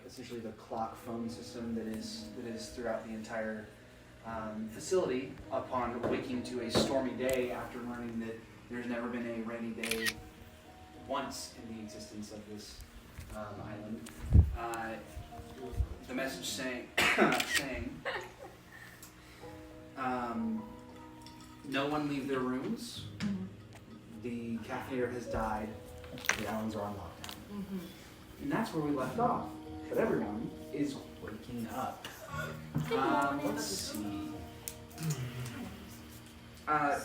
essentially the clock phone system that is throughout the entire facility. Upon waking to a stormy day after learning that there's never been a rainy day once in the existence of this island, the message saying no one leave their rooms. The Caffeinator has died. The islands are on lockdown. And that's where we left off. But everyone is waking up. Let's see. I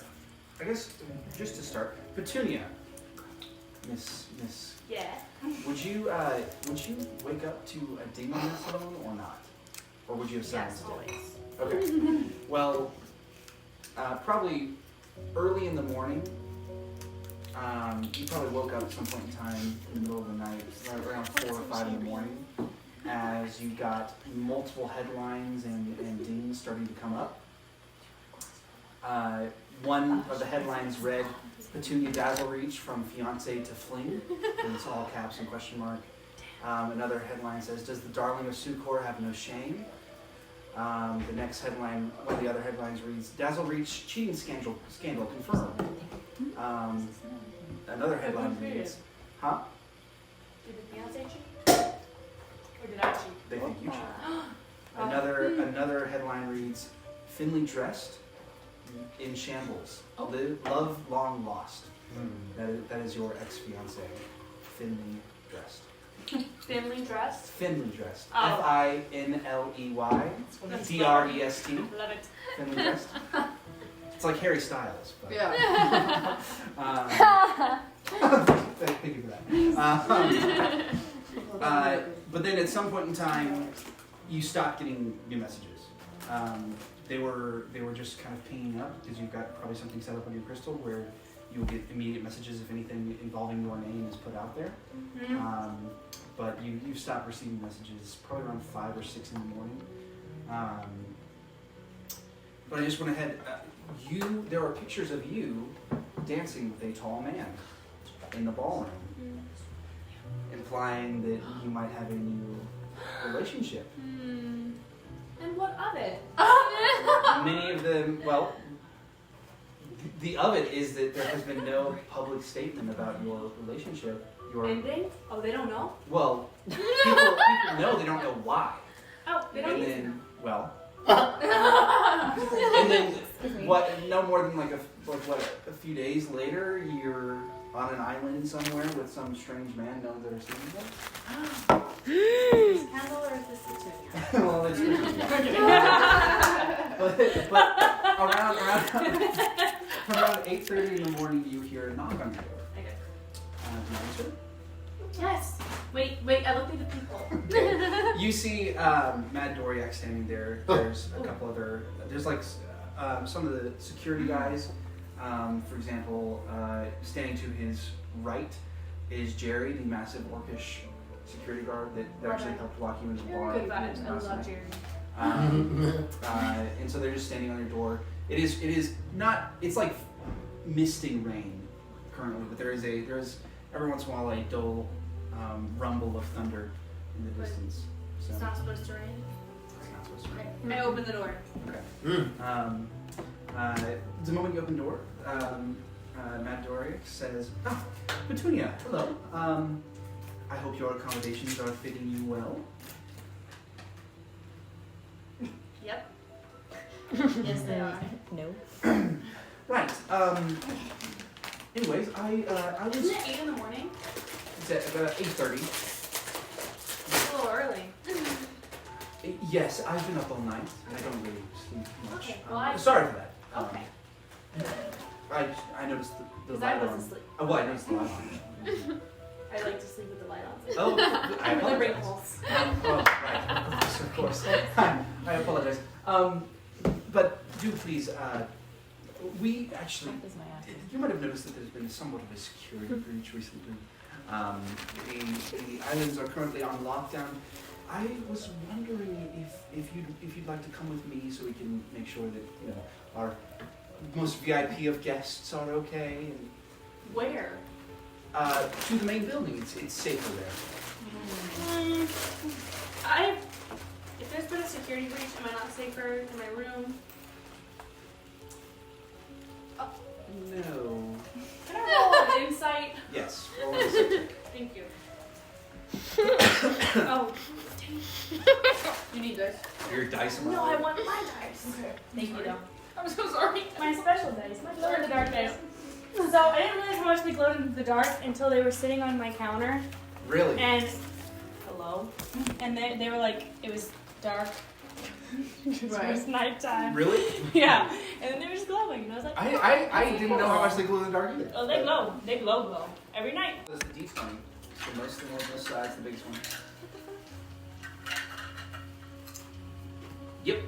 guess just to start, Petunia, Miss. Yeah. Would you wake up to a ding on your phone or not, or would you have silenced it? Yes, Okay. Well, probably early in the morning. You probably woke up at some point in time in the middle of the night, right around 4 or 5 in the morning, as you got multiple headlines and dings starting to come up. One of the headlines read, Petunia Dazzle Reach from fiance to fling, and it's all caps and question mark. Another headline says, does the darling of Sucor have no shame? The next headline, one of the other headlines reads, Dazzle Reach cheating scandal confirmed. Another headline reads, huh? Did the fiance cheat? Or did I cheat? They think you should. Another headline reads, Finley dressed in shambles. Love long lost. That is your ex-fiance, Finley dressed. Finley dressed? Finley dressed. Oh. Finley dressed. Love it. Finley dressed. It's like Harry Styles. But, Yeah. thank you for that. But then at some point in time, you stopped getting new messages. They were just kind of pinging up because you've got probably something set up on your crystal where you'll get immediate messages if anything involving your name is put out there. But you stopped receiving messages probably around 5 or 6 in the morning. But I just went ahead. There are pictures of you dancing with a tall man in the ballroom, implying that you might have a new relationship. And what of it? Many of them, well, the of it is that there has been no public statement about your relationship. Ending? Oh, they don't know? Well, people know, they don't know why. Oh, they don't And need to then, know. well, and then no more than a few days later, you're on an island somewhere with some strange man, no other seeing Is this Kendall or is this Petunia? Well, it's but around 8:30 in the morning, you hear a knock on your door. Okay. Do you answer? Yes. Wait, I looked at the people. You see Mad Doriak standing there. There's a couple other. There's like some of the security guys. For example, standing to his right is Jerry, the massive orcish security guard that actually helped lock you into the bar. Good vibes. I love Jerry. And so they're just standing on your door. It is not. It's like misting rain currently, but there is every once in a while a dull rumble of thunder in the distance. So It's not supposed to rain? it's not supposed to rain. I open the door. Okay. The moment you open the door, Matt Doriak says, "Oh, Petunia, hello. I hope your accommodations are fitting you well." Yep. Yes, they are. No. Right. Anyways, I was. Isn't it 8 in the morning? It's at about 8:30. It's a little early. Yes, I've been up all night. I don't really sleep much. Okay, well, sorry for that. Okay. I noticed the Because light I on. wasn't asleep. Oh, well, I noticed the light on. I like to sleep with the light on. Oh, I I'm the apologize. wrinkles. Oh, right. Of course. I apologize. But do please, we actually, you might have noticed that there's been somewhat of a security breach recently. The islands are currently on lockdown. I was wondering if you'd like to come with me so we can make sure that our most VIP of guests are okay. And, Where? to the main building. It's safer there. security breach? Am I not safer in my room? No. Can I roll an insight? Yes. Roll an insight check. Thank you. Oh. You need dice. Your dice. No, I want my dice. Okay. Thank you, though. I'm so sorry. My special dice, my glow in the dark dice. So I didn't realize how much they glowed in the dark until they were sitting on my counter. Really? And hello. And they were like, it was dark. It was nighttime. Really? Yeah. And then they were just glowing, and I was like, I didn't know how much they glue in the dark either. oh, they glow. They glow every night. That's the D20. So most of them on this side's the biggest one. Yep.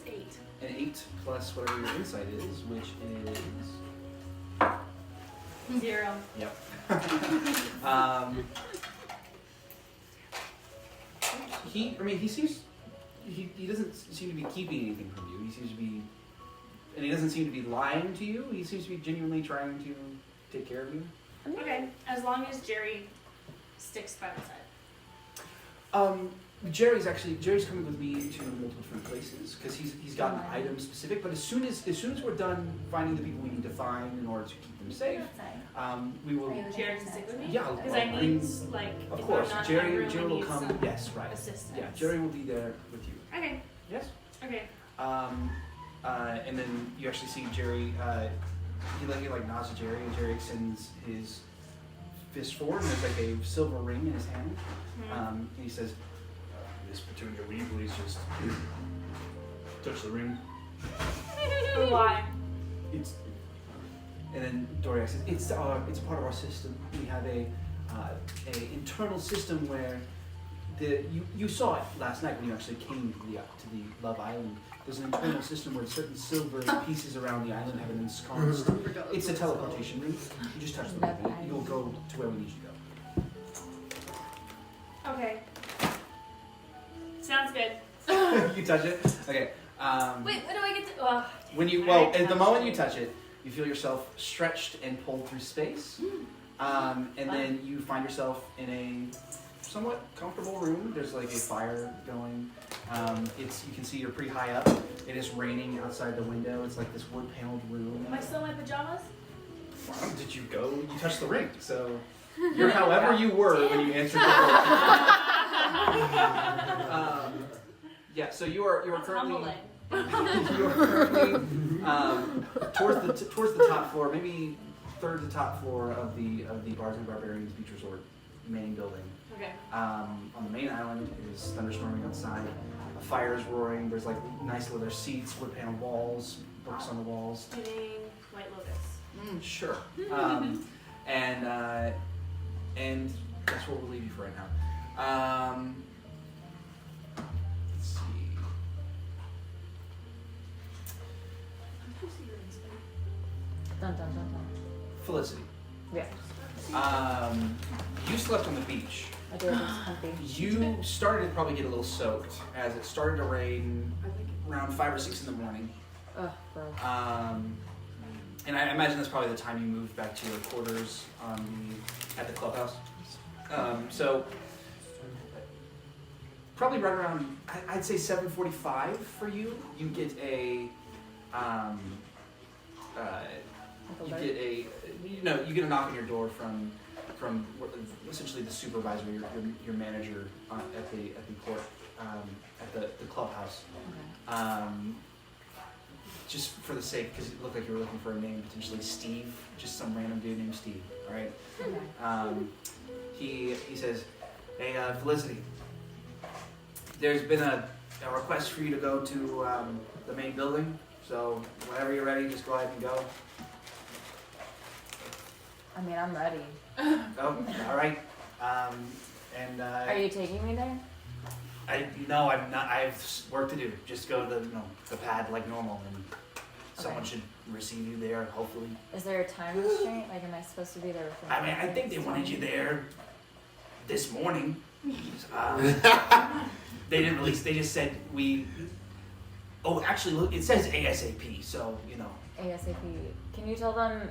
It's 8. An 8 plus whatever your insight is, which is 0. Yep. He doesn't seem to be keeping anything from you. He seems to be, and he doesn't seem to be lying to you. He seems to be genuinely trying to take care of you. Okay, as long as Jerry sticks by my side. Jerry's coming with me to multiple different places because he's gotten item specific. But as soon as we're done finding the people we need to find in order to keep them safe, we will. Jerry can stick with me? Yeah, Because I need, like, of if course, I'm not Jerry. in my room, Jerry I will need come. some Yes, right. assistance. Yeah, Jerry will be there with you. Okay, Yes. okay. And then you actually see Jerry. He nods to Jerry, and Jerry extends his fist forward, and there's like a silver ring in his hand. And he says, "Miss Petunia, will you please just touch the ring?" Why? And then DORIA says, "It's a part of our system. We have a internal system where you saw it last night when you actually came to the Love Island. There's an internal system where certain silver pieces around the island have been ensconced. It's a teleportation ring. You just touch the ring, and you'll go to where we need you to go." Okay. Sounds good. You touch it. Okay. Wait, what do I get to? At the moment you touch it, you feel yourself stretched and pulled through space, and then you find yourself in a somewhat comfortable room. There's like a fire going. You can see you're pretty high up. It is raining outside the window. It's like this wood-paneled room. Am I still in my pajamas? Did you go? You touched the ring, so you're however you were when you entered the door. Yeah. So you are currently. You are currently towards the top floor, maybe third to top floor of the Bars and Barbarians Beach Resort main building. Okay. On the main island, it is thunderstorming outside. A fire is roaring. There's like nice leather seats, wood paneled walls, books on the walls. Getting White Lotus. Sure. And that's what we'll leave you for right now. Let's see. Dun dun dun dun. Felicity. Yeah. You slept on the beach. I did. It's comfy. You started to probably get a little soaked as it started to rain, I think around 5 or 6 in the morning. Ugh, gross. And I imagine that's probably the time you moved back to your quarters at the clubhouse. So probably right around, I'd say 7:45 for you. You get a you get a knock on your door from essentially the supervisor, your manager at the court at the clubhouse. Okay. Just for the sake, because it looked like you were looking for a name, potentially Steve, just some random dude named Steve. All right. Okay. He says, "Hey, Felicity, there's been a request for you to go to the main building. So whenever you're ready, just go ahead and go." I mean, I'm ready. Oh, all right. Are you taking me there? No, I'm not. I have work to do. Just go to the pad like normal, and someone should receive you there. Hopefully. Is there a time restraint? Like, am I supposed to be there within? I mean, I think they wanted you there this morning. They didn't release. They just said we. Oh, actually, look, it says ASAP. So ASAP. Can you tell them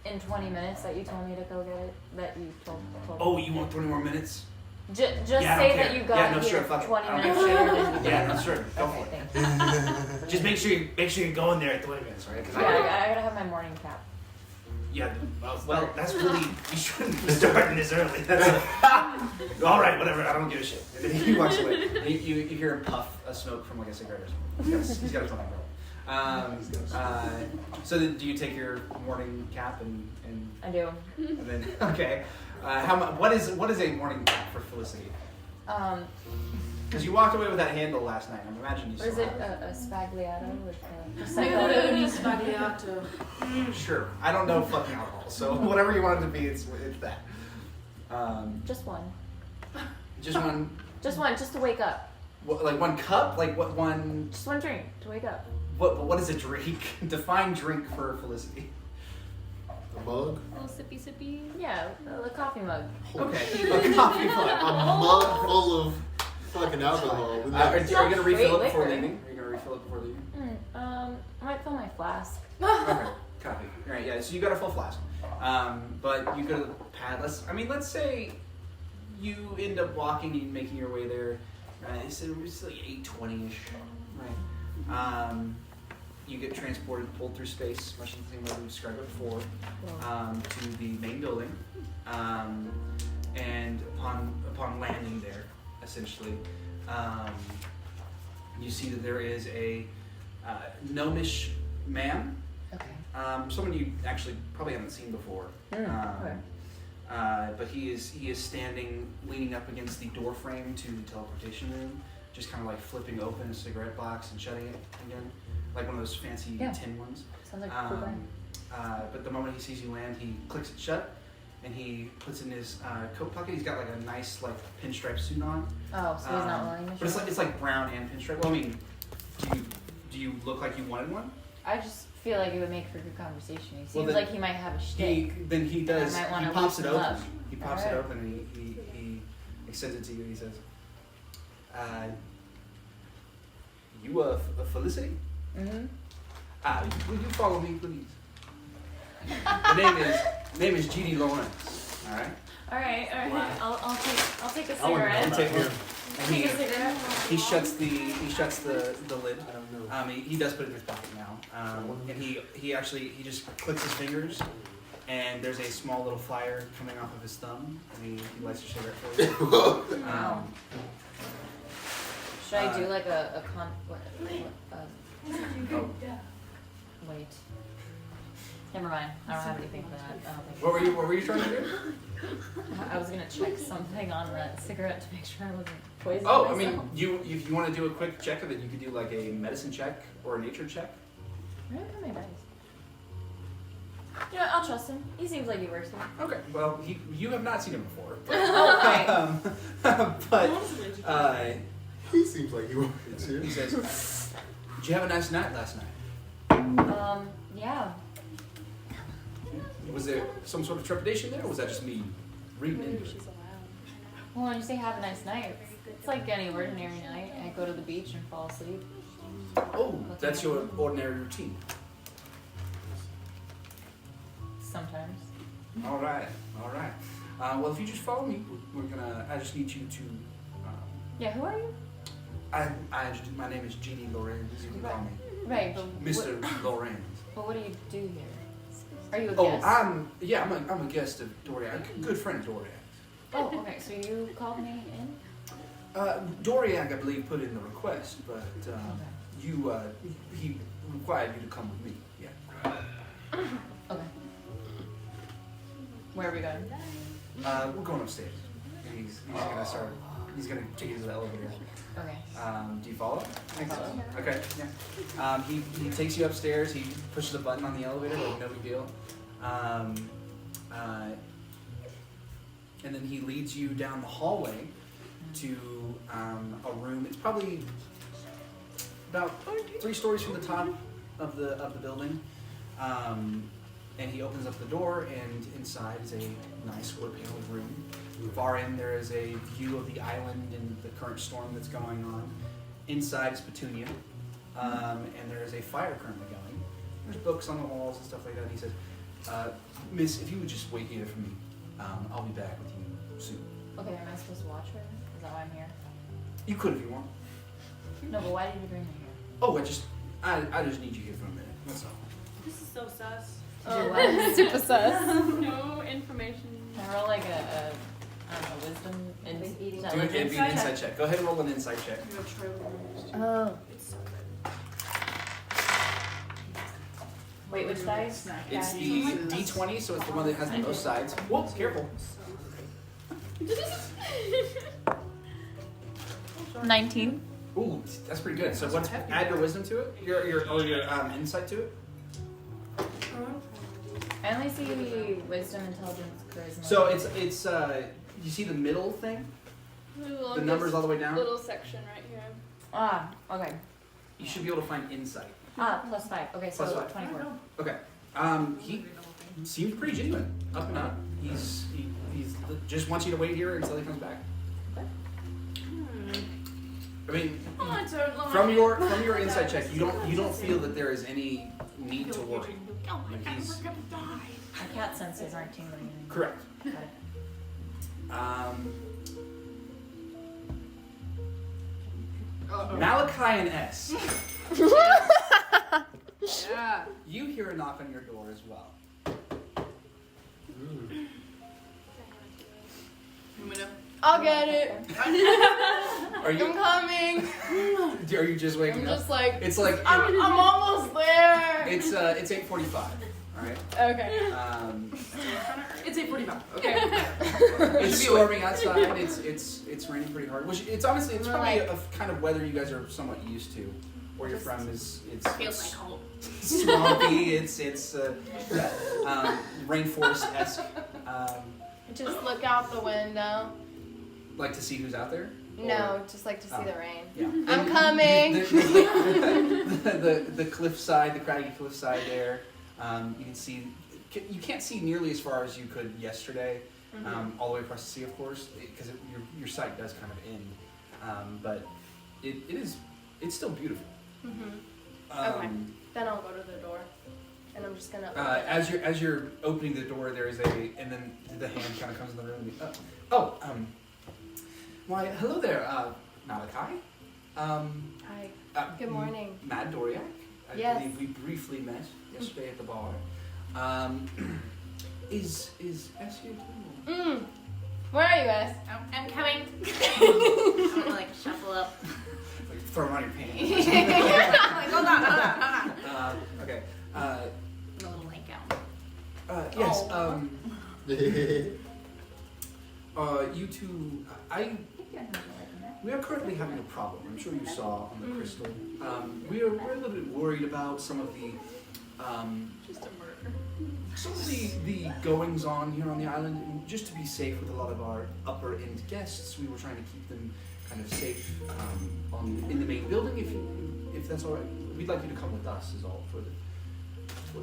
in 20 minutes that you told me to go get it? That you told Oh, you want 20 more minutes? Just Yeah, I say don't that care. you got Yeah, no, here sure, fuck it. 20 I don't minutes give a later shit. than you did. Yeah, no, sure. Go Okay, for it. thanks. Just make sure you're going there at 20 minutes, right? 'Cause Yeah, I gotta have my morning cap. Yeah, well, that's really, you shouldn't be starting this early. That's all right, whatever, I don't give a shit. And then he walks away. And you hear him puff a smoke from like a cigarette or something. He's got a fucking girl. So then do you take your morning cap and I do. then, okay. What is a morning cap for Felicity? Because you walked away with that handle last night. I'm imagining you What is still it? have A spagliato with Macaroni spagliato. Sure. I don't know fucking alcohol, so whatever you want it to be, it's that. Just one. Just one. Just one, just to wake up. What, like one cup? Like what one? Just one drink to wake up. What is a drink? Define drink for Felicity. A mug? A little sippy. Yeah, a coffee mug. Okay. A coffee mug. A mug full of fucking alcohol. Are you gonna refill it before liquor. leaving? Are you gonna refill it before leaving? I might fill my flask. Okay. Copy. All right. Yeah. So you got a full flask. But you go to the pad. Let's say you end up walking and making your way there. It's like 8:20ish. Right. You get transported, pulled through space, much the same way we described it before, to the main building. And upon landing there, essentially, you see that there is a gnomish man. Okay. Someone you actually probably haven't seen before. Okay. But he is standing, leaning up against the door frame to the teleportation room, just kind of like flipping open a cigarette box and shutting it again, like one of those fancy tin ones. Sounds like a cool guy. But the moment he sees you land, he clicks it shut, and he puts in his coat pocket. He's got like a nice like pinstripe suit on. Oh, so he's not wearing a But shirt? it's like brown and pinstripe. Well, I mean, do you look like you wanted one? I just feel like it would make for good conversation. He seems then like he might have a shtick. Then he does. I might wanna He pops it loosen open. up. He pops it Alright. open and he extends it to you. He says, "You a Felicity? Mm-hmm. Will you follow me, please? The name is G.D. Lawrence. All right. All right. Wow. I'll take a I wanna cigarette. take one. And Take a cigarette. he shuts the lid. I don't know. He does put it in his pocket now. And he just clicks his fingers, and there's a small little fire coming off of his thumb, and he lights a cigarette for you. Wow. Should I do like a Oh, wait. Never mind. I don't have anything for that. I don't think. what were you trying to do? I was gonna check something on that cigarette to make sure I wasn't poisoning Oh, I myself. mean, if you want to do a quick check of it, you could do like a medicine check or a nature check. Where did I put my dice? You know, I'll trust him. He seems like he works here. Okay. Well, you have not seen him before. Okay. But He seems like he wants to. he says, "Did you have a nice night last night? Yeah. Was there some sort of trepidation there, or was that just me reading into it?" Well, when you say have a nice night, it's like any ordinary night. I go to the beach and fall asleep. Oh, that's your ordinary routine. Sometimes. All right. Well, if you just follow me, I just need you to. Yeah, who are you? My name is G.D. Lorenz. You can call me Right, but Mr. Lorenz. But what do you do here? Are you a Oh, guest? I'm a guest of Doria, a good friend of Doria. Oh, okay. So you called me in? Doriak, I believe, put in the request, but Okay. he required you to come with me. Yeah. Okay. Where are we going? We're going upstairs. He's gonna take you to the elevator. Okay. Do you follow? I follow. Okay. Yeah. He takes you upstairs. He pushes a button on the elevator, like no big deal. And then he leads you down the hallway to a room. It's probably about 3 stories from the top of the building. And he opens up the door, and inside is a nice wood-paneled room. Far in, there is a view of the island and the current storm that's going on. Inside is Petunia, and there is a fire currently going. There's books on the walls and stuff like that. And he says, "Miss, if you would just wait here for me, I'll be back with you soon." Okay, am I supposed to watch her? Is that why I'm here? You could if you want. No, but why did you bring me here? Oh, I just need you here for a minute. That's all. This is so sus. Oh, what? Super sus. No information. Can I roll like a I don't know, wisdom and Do it be an insight check. Go ahead and roll an insight check. Oh. It's so good. Wait, which dice? It's the D20, so it's the one that has the most sides. Whoa, careful. 19. Ooh, that's pretty good. So what's add your wisdom to it? Your insight to it? I only see wisdom, intelligence, charisma. So it's you see the middle thing? The numbers all the way down? Little section right here. Ah, okay. You should be able to find insight. Ah, +5. Okay, so Plus 5. 24. Okay. He seems pretty genuine. Up and up. He's just wants you to wait here until he comes back. I mean, from your insight check, you don't feel that there is any need to worry. Like he's My cat senses aren't tingling anymore. correct. Got it. Malachi and S. Yeah. You hear a knock on your door as well. I'll get it. Are you I'm coming. are you just waking I'm up? just like, It's like I'm almost there. it's 8:45. All right. Okay. It's 8:45. Okay. It's storming outside. It's raining pretty hard. Which it's honestly it's probably a kind of weather you guys are somewhat used to. Where you're from is Feels like home. swampy. It's rainforest-esque. Just look out the window. Like to see who's out there. No, just like to see Oh. the rain. Yeah. I'm And coming. The cliffside, the craggy cliffside there. You can see. You can't see nearly as far as you could yesterday. All the way across the sea, of course, because your sight does kind of end. But it's still beautiful. Okay. Then I'll go to the door, and I'm just gonna. As you're opening the door, there is and then the hand kind of comes in the room. Why, hello there, Malachi. Hi. Good morning. Mad Doriak. I Yes. believe we briefly met yesterday at the bar. Is S here too? Where are you guys? I'm coming. I'm gonna like shuffle up. Like throw him on your pants. Like, hold on. Okay. In a little night gown. Yes. Oh. You two. We are currently having a problem. I'm sure you saw on the crystal. We're a little bit worried about some of the Just a murder. some of the goings on here on the island. And just to be safe with a lot of our upper end guests, we were trying to keep them kind of safe in the main building. If that's all right, we'd like you to come with us. Is all for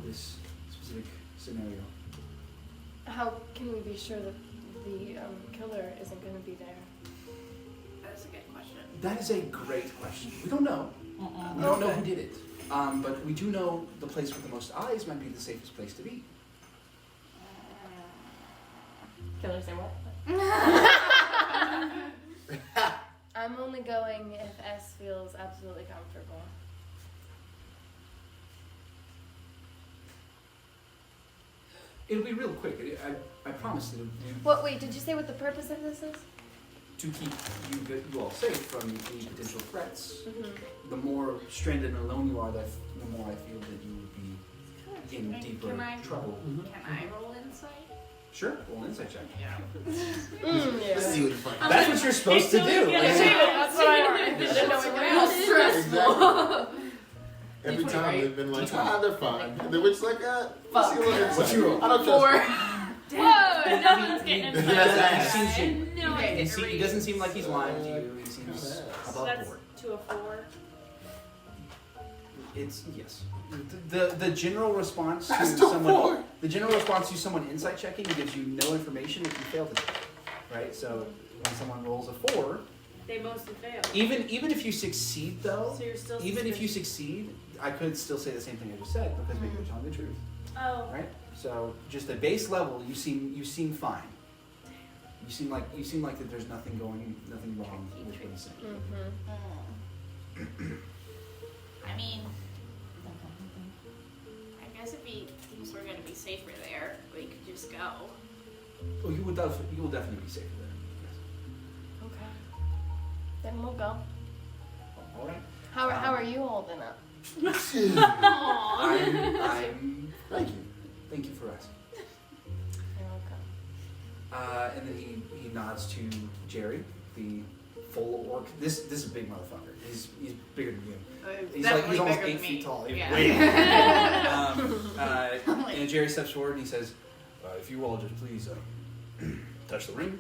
this specific scenario. How can we be sure that the killer isn't going to be there? That's a good question. That is a great question. We don't know. We don't know who did it. But we do know the place with the most eyes might be the safest place to be. Killer say what? I'm only going if S feels absolutely comfortable. It'll be real quick. I promise it'll be What? Wait, did you say what the purpose of this is? to keep you all safe from any potential threats. The more stranded and alone you are, the more I feel that you would be in deeper trouble. Can I roll insight? Sure, roll an insight check. Yeah. See what the fuck. That's what you're supposed to do. That's what I didn't know it was stressful. Exactly. Every time they've been like, D20. they're fine. And then we're just like, Fuck. let's see a little What's insight. your roll? I don't trust Four. Whoa, no one's getting Yes, inside. yes. No, I He didn't doesn't seem like he's lying to you. He seems So above that's board. to a 4. It's yes. The general response to That's still someone four. the general response to someone insight checking gives you no information if you fail to check. Right? So when someone rolls a 4, They mostly fail. even if you succeed though, So you're still even if you suspicious. succeed, I could still say the same thing I just said because maybe you're telling the truth. Oh. Right? So just at base level, you seem fine. You seem like that there's nothing wrong with what he's saying. I mean, I guess if he thinks we're gonna be safer there, we could just go. Oh, you will definitely be safer there. Yes. Okay. Then we'll go. All right. How are you holding up? I'm. Thank you for asking. You're welcome. And then he nods to Jerry, the full orc. This is a big motherfucker. He's bigger than you. He's almost 8 feet tall. Yeah. Way and Jerry steps forward and he says, "If you all just please touch the ring."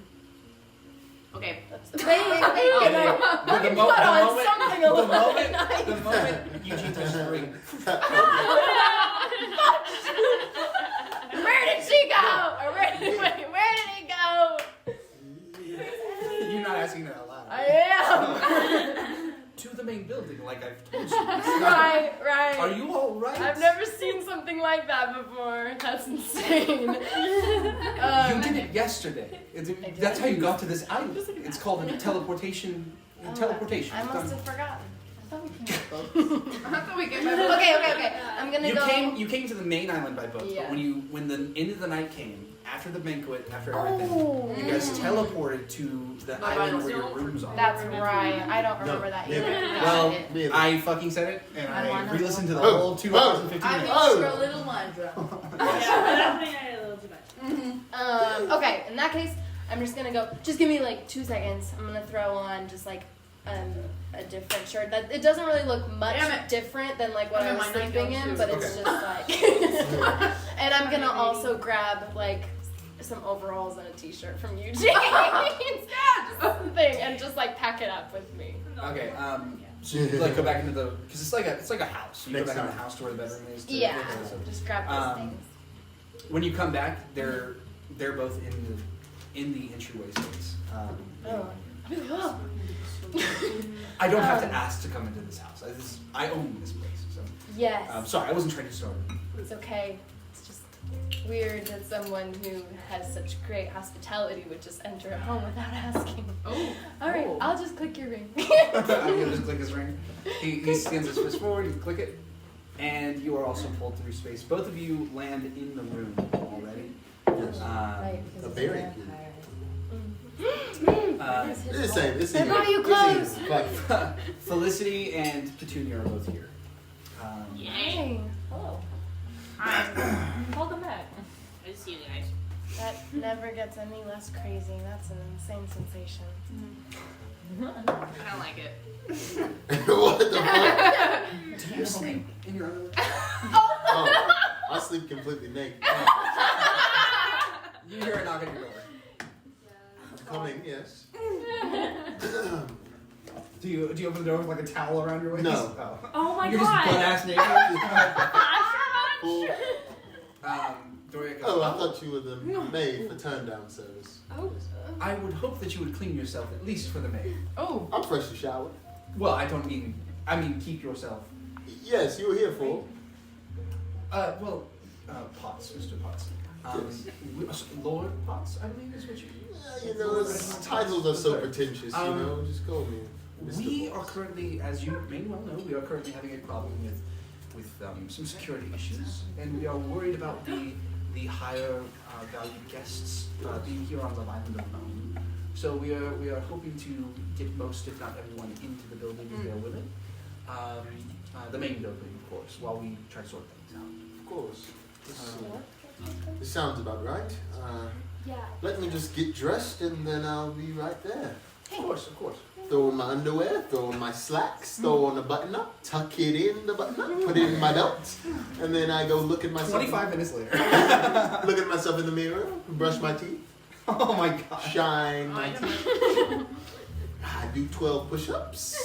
Okay. Wait. The moment Eugene touches the ring. Where did she go? Or where did he go? You're not asking that out loud. I am. To the main building, like I've told you. Right. Are you all right? I've never seen something like that before. That's insane. You did it yesterday. That's how you got to this island. It's called a teleportation. Teleportation. I must have forgotten. I thought we came with boats. I thought we could Okay. I'm gonna go. You came to the main island by boat, Yeah. but when the end of the night came, after the banquet, after everything, you guys teleported to the island where your rooms are. That's right. I don't remember that either. Well, Neither. I fucking said it, and I I wanna re-listened to the know. whole 2 hours and 15 I minutes. think you're a little mantra. I don't think I had a little too much. Okay, in that case, I'm just gonna go. Just give me like 2 seconds. I'm gonna throw on just like a different shirt. That it doesn't really look much Damn it. different than like what I'm I in was my sleeping nightgown, in, too. but it's Okay. just like. And I'm gonna also grab like some overalls and a t-shirt from Eugene's. Yeah, just something, and just like pack it up with me. Okay, so you like go back into the because it's like a house. You go Next back in the time. house to where the bedroom is. Yeah, So just grab those things. when you come back, they're both in the entryway space. Oh. I don't have to ask to come into this house. I own this place. So Yes. sorry, I wasn't trying to start. It's okay. It's just weird that someone who has such great hospitality would just enter a home without asking. Oh. All right, I'll just click your ring. I'm gonna just click his ring. He scans his fist forward. You click it, and you are also pulled through space. Both of you land in the room already. Yes. Right, because A it's very vampire. It's the same. It's They brought you it's clothes. easy. Like, Felicity and Petunia are both here. Hey, Hello. Hi. Welcome back. Good to see you guys. that never gets any less crazy. That's an insane sensation. I don't like it. what the fuck? Do you sleep in your underwear? Oh, I sleep completely naked. You hear a knock at your door. Coming, yes. Do you open the door with like a towel around your waist? No. Oh. Oh my You're just butt god. ass naked. Full- Doria goes, Oh, I thought you were the maid for turn down service. I would hope that you would clean yourself at least for the maid. Oh. I'm freshly showered. Well, I mean keep yourself. Yes, you were here for. Potts, Mr. Potts. Yes. Lord Potts, I believe is what you. You know, titles are so pretentious. You know, just call me Mr. We are Boss. currently, as you may well know, we are currently having a problem with some security issues, and we are worried about the higher valued guests being here on the island alone. So we are hoping to get most, if not everyone, into the building if they're willing. The main building, of course, while we try to sort things out. Of course. This sounds about right. Yeah. Let me just get dressed and then I'll be right there. Of course. Throw on my underwear, throw on my slacks, throw on a button up, tuck it in the button up, put it in my belt, and then I go look at myself. 25 minutes later. Look at myself in the mirror, brush my teeth, Oh my god. shine my teeth. I do 12 push-ups.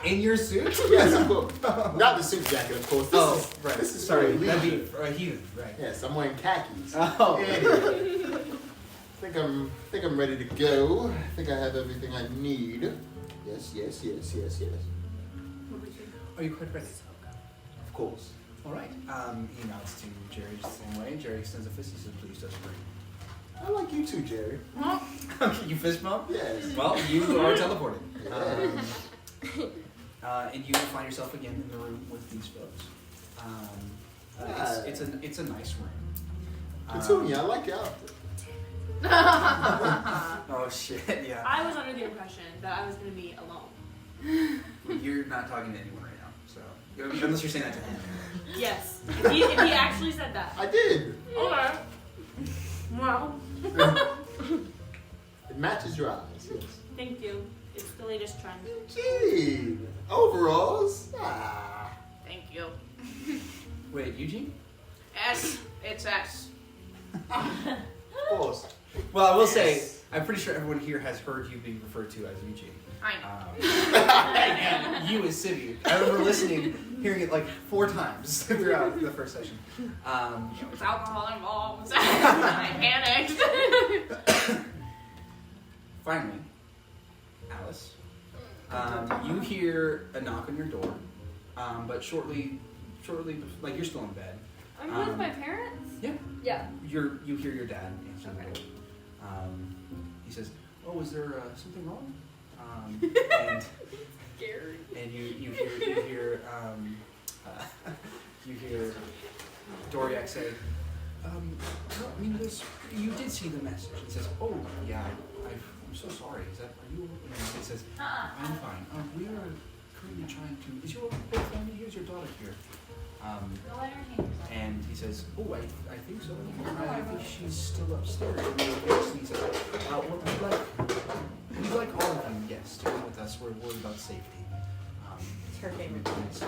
In your suit? Yes, of course. Not the suit jacket, of course. Right. This is sorry. for That'd be leisure. heathen, right? Yes, I'm wearing khakis. Oh. Anyway, think I'm ready to go. I think I have everything I need. Yes. Are you quite ready? Of course. All right. He nods to Jerry just the same way. Jerry extends a fist. He says, "Please touch the ring." I like you too, Jerry. You fist bump? Yes. Well, you are teleported. Yeah. And you find yourself again in the room with these folks. It's a nice room. Petunia, I like your outfit. Oh shit, yeah. I was under the impression that I was going to be alone. You're not talking to anyone right now, so unless you're saying that to him. Yes. If he actually said that. I did. Okay. Well, It matches your eyes. Yes. thank you. It's the latest trend. Gee, overalls. Ah. Thank you. Wait, Eugene? S. It's S. Of course. Well, I will say, I'm pretty sure everyone here has heard you being referred to as Eugene. I know. And you as Sibby. I remember hearing it like 4 times throughout the first session. There was alcohol involved. I panicked. Finally, Alice, you hear a knock on your door, but shortly, like you're still in bed. I'm with my parents? Yeah. Yeah. You hear your dad answer the door. He says, "Oh, is there something wrong?" And Scary. and you hear Doriak say, "No, I mean, you did see the message." He says, "Oh, yeah, I'm so sorry. Are you?" And he says, "I'm fine. We are currently trying to. Is your whole family here? Is your daughter here?" And he says, "Oh, I think so. I think she's still upstairs." And he says, "Well, we'd like all of you, yes, to come with us. We're worried about safety." It's her favorite place.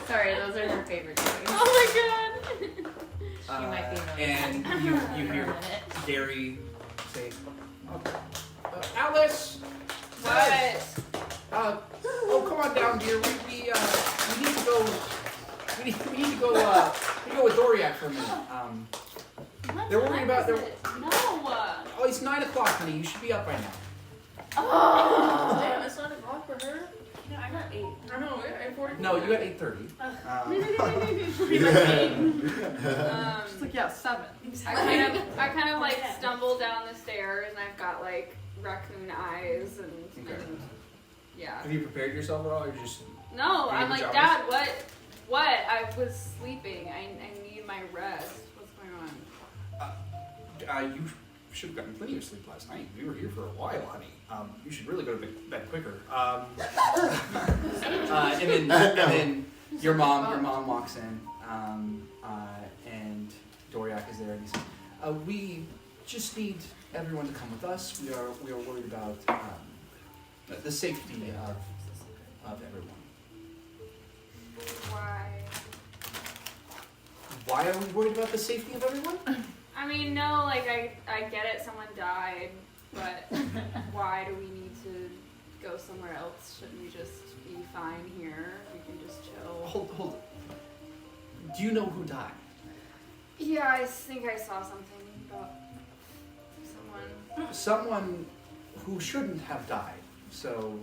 Sorry, those are her favorite toys. Oh my god. She might be really and sad. you For a hear minute. Gary say, "Alice, What? oh, come on down, dear. We need to go. We need to go with Doriak for a minute. They're worried about their. No. Oh, it's 9 o'clock, honey. You should be up by now." Oh, damn, it's 9 o'clock for her. No, I got 8. I know, we're 8:40. No, you got 8:30. She's like, yeah, 7. I kind of like stumble down the stairs and I've got like raccoon eyes and Okay. yeah. Have you prepared yourself at all, or just? No, Are you I'm like, pajamas? Dad, what? I was sleeping. I need my rest. What's going on? You should have gotten plenty of sleep last night. We were here for a while, honey. You should really go to bed quicker. And then your mom walks in, and Doriak is there, and he says, "We just need everyone to come with us. We are worried about the safety of everyone." Why? Why are we worried about the safety of everyone? I mean, no, like I get it. Someone died, but why do we need to go somewhere else? Shouldn't we just be fine here? We can just chill. Hold. Do you know who died? Yeah, I think I saw something about someone. Someone who shouldn't have died. So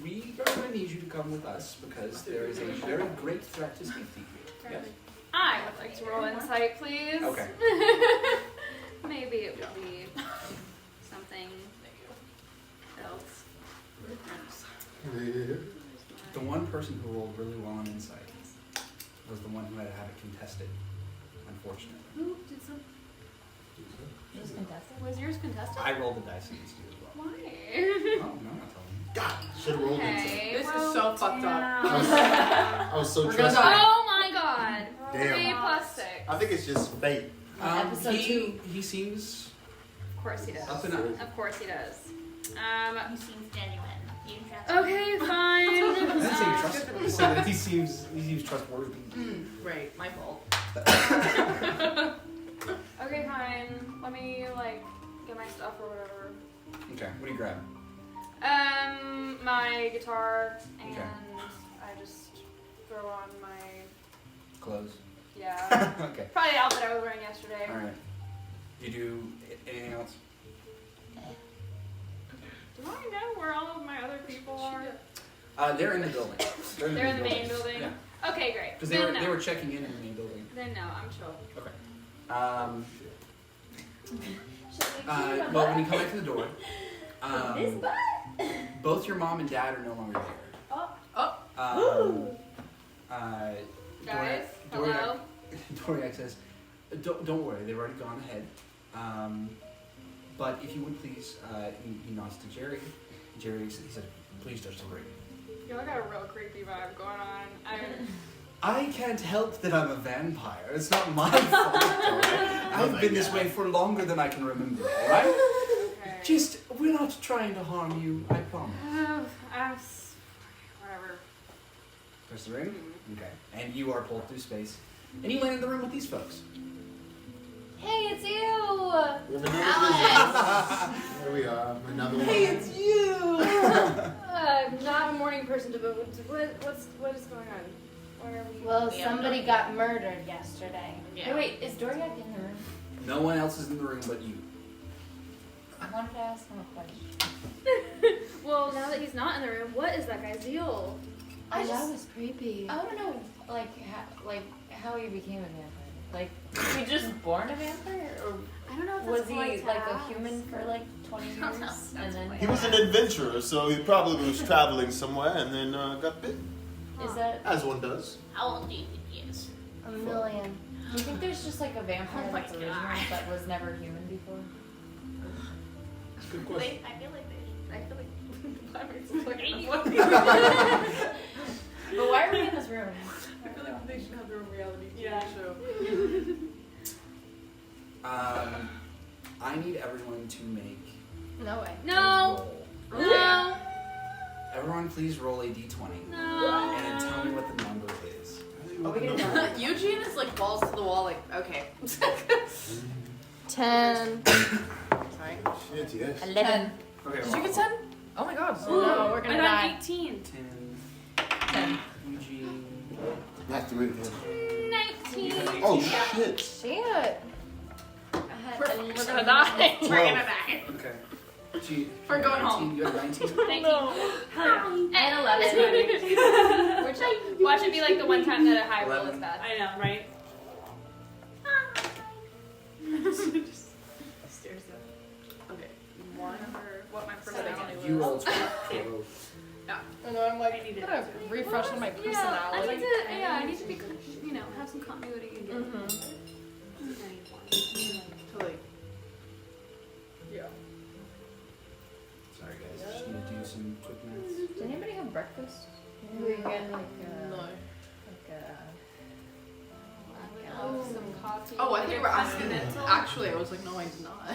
we are going to need you to come with us because there is a very great threat to safety here. Yes? I would like to roll insight, please. Okay. Maybe it would be something else. The one person who rolled really well on insight was the one who had to have it contested, unfortunately. Who did some? It was contested. Was yours contested? I rolled the dice against you as well. Why? Oh, no, I'm not telling you. God, should have rolled into it. Okay, This is well, so fucked up. damn. I was so We're gonna trusting. die. Oh my god. Damn. 3 plus 6. I think it's just fate. Episode 2. He seems Of course he does. up and up. Of course he does. He seems genuine. You trust Okay, fine. I didn't say you trust him. I said that he seems trustworthy. Right, my fault. Okay, fine. Let me like get my stuff or whatever. Okay, what do you grab? My guitar and Okay. I just throw on my Clothes. yeah. Okay. Probably the outfit I was wearing yesterday. All right. You do anything else? Do I know where all of my other people are? They're in the building. They're in the main building. Yeah. Okay, great. Because Then they were checking in the main building. Then no, I'm chill. Well, when you come back to the door, both your mom and dad are no longer there. Guys, hello. Doria says, don't worry, they've already gone ahead. But if you would please, he nods to Jerry. Jerry, he said, please touch the ring. Y'all got a real creepy vibe going on. I can't help that I'm a vampire. It's not my fault. I've been this way for longer than I can remember, alright? Okay. Just, we're not trying to harm you, I promise. Whatever. Press the ring? Okay. And you are pulled through space. And you land in the room with these folks. Hey, it's you! We have another visit. There we are. Another one. Hey, it's you! I'm not a morning person, but what is going on? Where are we? Well, somebody got murdered yesterday. Hey, wait, is Doriak in the room? No one else is in the room but you. I wanted to ask him a question. Well, now that he's not in the room, what is that guy's deal? That was creepy. I want to know, how he became a vampire. Like, was he just born a vampire? Or I don't know if was that's he, polite to like, a ask. human for, 20 years? And then... He was an adventurer, so he probably was traveling somewhere and then got bit. Is that... As one does. How old do you think he is? A million. Do you think there's just, a vampire Oh my that's original God. that was never human before? Good question. I feel like But why are we in this room? I feel like they should have their own reality TV show. I need everyone to make No way. a No! roll. No! Everyone please roll a d20. No! And then tell me what the number is. Are we gonna die? Eugene is like balls to the wall, like, okay. 10. Sorry. Shit, yes. 11. Okay, Did you get 10? Oh my god. No, we're gonna I die. got 18. 10. Eugene. You have to read it. 19. Oh, shit. Shit. We're gonna die. we're gonna die. Okay. Gee, We're you got going 19, home. You got 19? Thank you. And 11. Watch it be like the one time that a high roll is bad. I know, right? Just stares at. Okay. One. What my personality was. You rolled 12. And I'm like, I need it. what a refresh on my I personality. need to be, have some continuity again. Totally. Yeah. Sorry guys, just need to do some quick math. Did anybody have breakfast? Maybe we get No. Some coffee. Oh, I think we're asking it. Actually, I was like, no, I did not.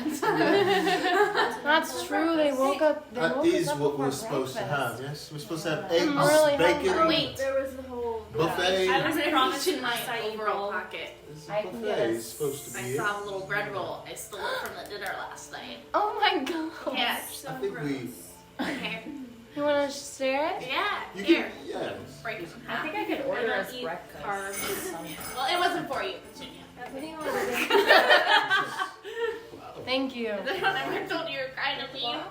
That's true. They woke up. They That woke is us up what before we're supposed to breakfast. have, yes? We're supposed to have eggs, I'm really bacon, hungry. Wait. There was the whole buffet. I was promised in my overall overall packet. This I can buffet get is us- supposed to be I it. saw a little bread roll. I stole it from the dinner last night. Oh my god. Yeah. I think we... Okay. You want to share it? Yeah. You Here. can, yes. Break it in I half. think I could order don't us eat breakfast. carbs. Well, it wasn't for you, Petunia. Thank you. I never told you were trying to leave.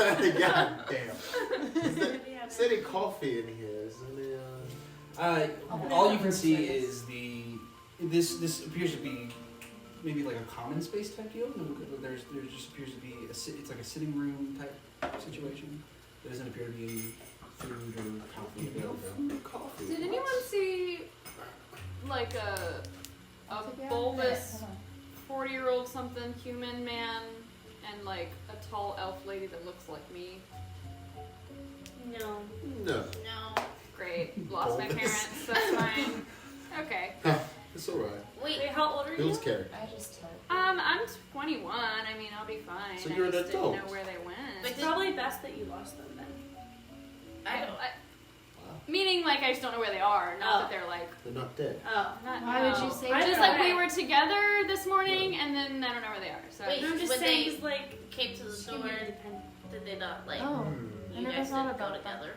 God damn. Is there any coffee in here? Is there All you can see is this appears to be maybe like a common space type deal. There just appears to be it's like a sitting room type situation. There doesn't appear to be any food or coffee available. coffee? Did anyone see like a bulbous 40-year-old something human man and like a tall elf lady that looks like me? No. No. No. Great. Lost my Bulbous. parents. That's fine. Okay. It's alright. Wait, how old are you? Bill's character. I just told I'm 21. I mean, I'll be fine. So you're I an just adult. didn't know where they went. It's probably best that you lost them then. Meaning, like, I just don't know where they are. Not Oh. that they're like. They're not dead. Oh. Not, Why would you say I that? just like we were together this morning, and then I don't know where they are. So Wait, I'm just when saying, they 'cause, like, came to the store, did they not like? Oh. I You never guys thought didn't go about that. together.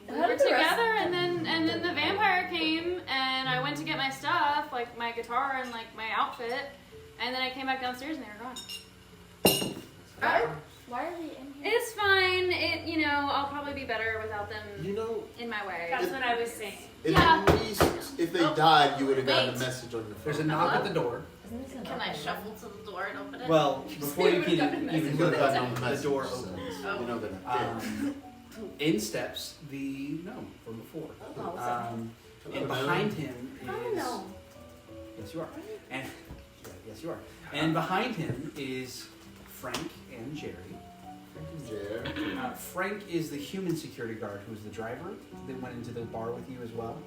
we were together, and then the vampire came, and I went to get my stuff, like my guitar and like my outfit, and then I came back downstairs, and they were gone. Why are we in here? It's fine. I'll probably be better without them You know, in my way. That's what I was saying. at least if they died, you would have gotten a Wait. message on your phone. There's a knock at the door. Isn't this Can I shuffle to the door and open it? Well, before you can even You go would have there, gotten on the the message. door so opens. You know they're not dead. In steps the gnome from before. Hello, And behind him is. Oh no. Yes, you are. And yes, you are. And behind him is Frank and Jerry. Frank is the human security guard who is the driver that went into the bar with you as well.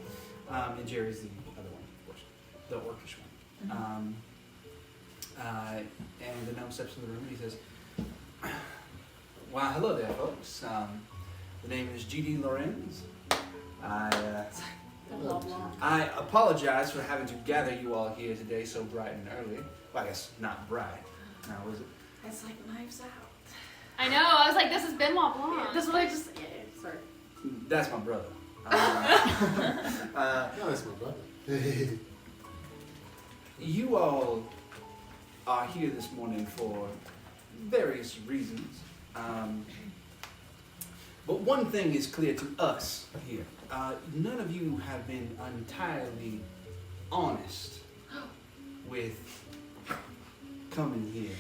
And Jerry's the other one, of course, the orcish one. And the gnome steps in the room and he says, "Well, hello there, folks. The name is G.D. Lorenz. I apologize for having to gather you all here today so bright and early. Well, I guess not bright. Now, was it? It's like Knives Out. I know. I was like, this is Benoit Blanc. That's what I just. Yeah, sorry. That's my brother. No, that's my brother. You all are here this morning for various reasons. But one thing is clear to us here. None of you have been entirely honest with coming here.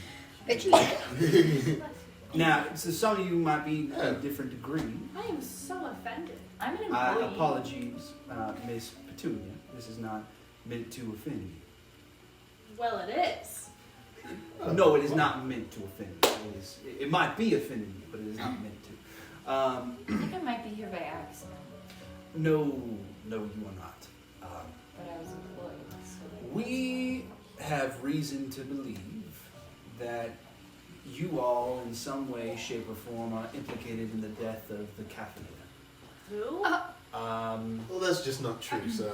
Now, so some of you might be to a different degree. I am so offended. I'm an employee. Apologies, Miss Petunia. This is not meant to offend you. Well, it is. No, it is not meant to offend you. It might be offending you, but it is not meant to. I think I might be here by accident, No, you are not. but I was employed. So. We have reason to believe that you all, in some way, shape, or form, are implicated in the death of the Caffeinator. Who? Well, that's just not true, sir.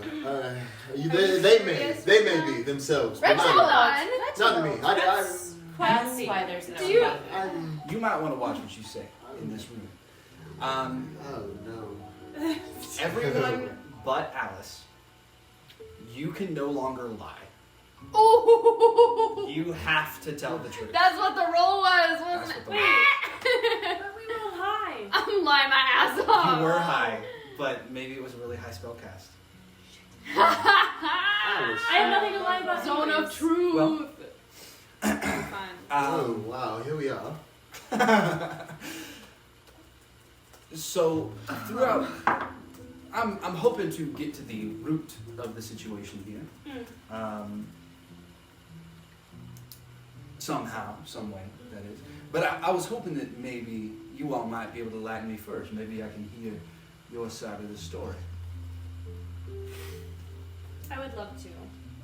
They may be themselves, but Hold not on. not me. That's why there's no. You might want to watch what you say in this room. Oh no. Everyone but Alice, you can no longer lie. Ooh. You have to tell the truth. That's what the roll was, That's wasn't what it? the But we were high. I'm lying my ass off. You were high, but maybe it was a really high spell cast. I have nothing to lie about. Zone of anyways. truth. Well- Fun. Oh wow, here we are. So throughout, I'm hoping to get to the root of the situation here. Somehow, some way, that is. But I was hoping that maybe you all might be able to enlighten me first. Maybe I can hear your side of the story. I would love to.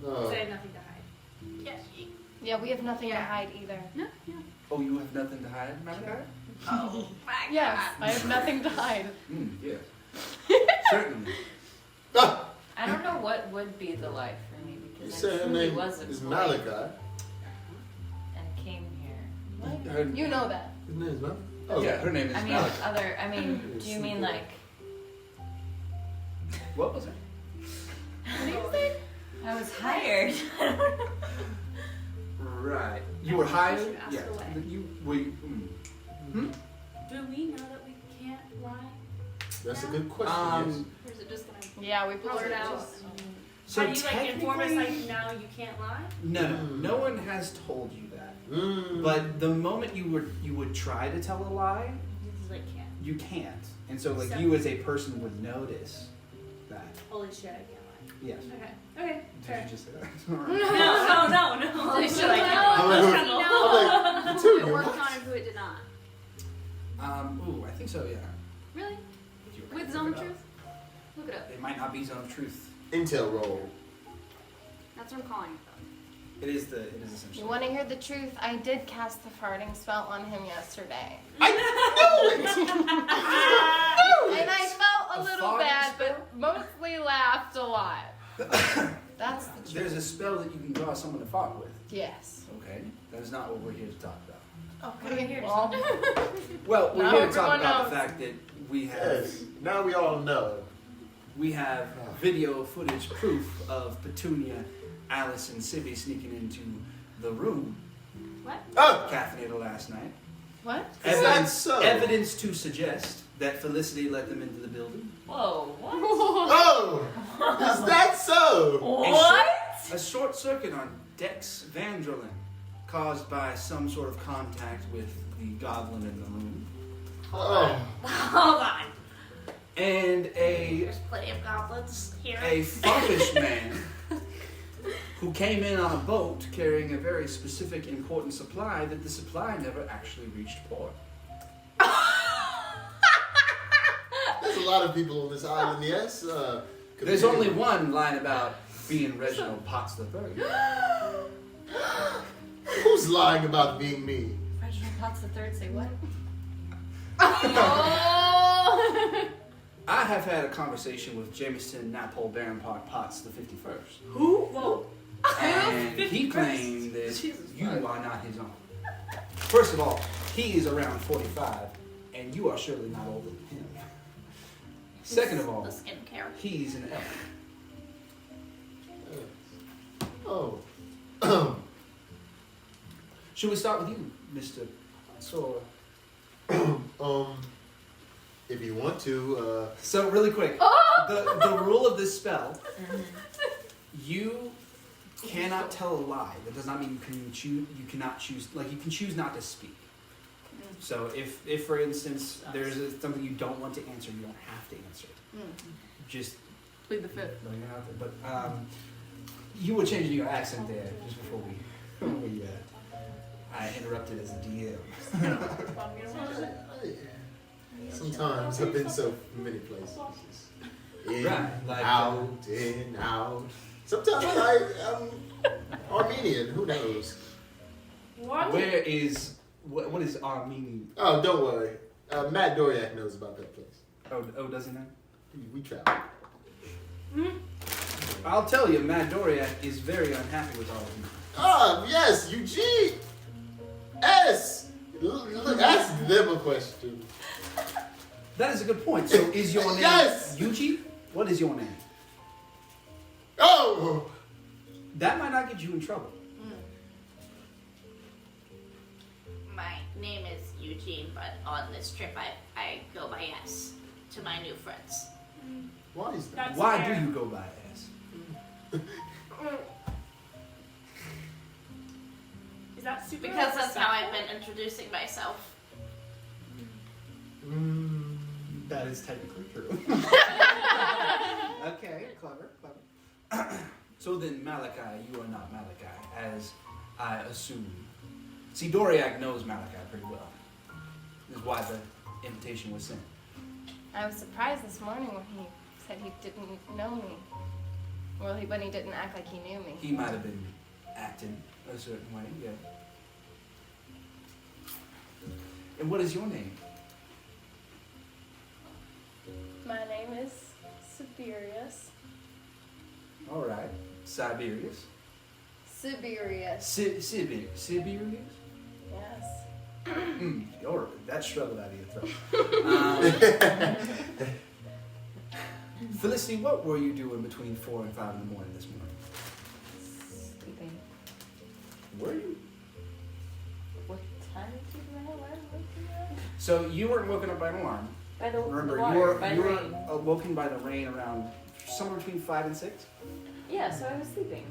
Oh. Because I have nothing to hide. Yeah, we have nothing to hide either. Oh, you have nothing to hide, Malachi? Oh my Yes, I have nothing to hide. Yeah. Certainly. Ah, I don't know what would be the life for me you because said I her truly name was is employed Malachi. and came here. Her, You know that. His name's Malachi. Oh. yeah, her name is I mean, Malachi. do you mean like? What was it? What do you say? I was hired. Right. You were hired? You should ask Yeah. away. You were. Do we know that we can't lie? That's a good question. Um, Or is it just gonna Yeah, we blurt probably out? just. So How do you like inform us technically- like now you can't lie? No one has told you that. yes. But the moment you would try to tell a lie, You just like can't. you can't. And so like So- you as a person would notice that. Holy shit, I can't lie. Yes. Okay. Okay. Did Fair. you just say that? No. Holy Shit, shit, I I can't know. lie. Let's Kendall. I'm like, Who Petunia, it worked what? on and who it did not. Ooh, I think so, yeah. Really? Did you With look Zone it of up? Truth? Look it up. It might not be Zone of Truth. Intel roll. That's what I'm calling it though. It is essentially. You want to hear the truth? I did cast the farting spell on him yesterday. And I felt a little farting bad, spell? but mostly laughed a lot. That's the truth. There's a spell that you can draw someone to fart with. Yes. Okay. That is not what we're here to talk about. Okay. Well, we're Now here to talk everyone about the knows. fact that we have Yes. Now we all know. we have video footage proof of Petunia, Alice, and Sibby sneaking into the room What? Oh! Caffeinator last night. What? Is that so? Evidence to suggest that Felicity let them into the building. Whoa, what? Oh! Is that so? What? A short circuit on Dex Vanderlyn, caused by some sort of contact with the goblin in the room. Oh. Hold on. And There's plenty of goblins here. a foppish man who came in on a boat carrying a very specific important supply that the supply never actually reached port. There's a lot of people on this island, yes. There's only one line about being Reginald Potts III. Who's lying about being me? Reginald Potts III, say what? Oh! I have had a conversation with Jameson Napole Baronpart Potts the 51st. Who? Whoa. And he claimed that you are not his own. First of all, he is around 45, and you are surely not older than him. Second of all, The skincare. he's an elf. Oh. Should we start with you, Mr. Sora? If you want to, So really quick, the rule of this spell, you cannot tell a lie. That does not mean you cannot choose, like you can choose not to speak. So if for instance there's something you don't want to answer, you don't have to answer it. Just Plead the fifth. no, you're not. But you were changing your accent there just before I interrupted as a DM. sometimes I've been so many places. In, Right, like, out, in, out. Sometimes I'm Armenian, who knows? What? Where is what is Armenia? Oh, don't worry. Matt Doriak knows about that place. Oh, does he know? We travel. I'll tell you, Matt Doriak is very unhappy with all of you. Ah, yes, Eugene. S. Look, ask them a question. That is a good point. So is your name Yes! Yuji? What is your name? Oh! That might not get you in trouble. My name is Eugene, but on this trip I go by S to my new friends. Why is that? That's Why fair. do you go by S? Is that super? Because that's how I've been introducing myself. That is technically true. Okay, clever. So then, Malachi, you are not Malachi, as I assume. See, Doriak knows Malachi pretty well. This is why the invitation was sent. I was surprised this morning when he said he didn't know me. Well, when he didn't act like he knew me. He might have been acting a certain way, yeah. And what is your name? My name is Siberius. All right, Siberius. Siberius. Siberius? Yes. That struggled out of your throat. Felicity, what were you doing between 4 and 5 in the morning this morning? Sleeping. Were you? What time did you know? Where was you? So you weren't woken up by an alarm. By the Remember, water, by you were rain. awoken by the rain around somewhere between 5 and 6. Yeah, so I was sleeping.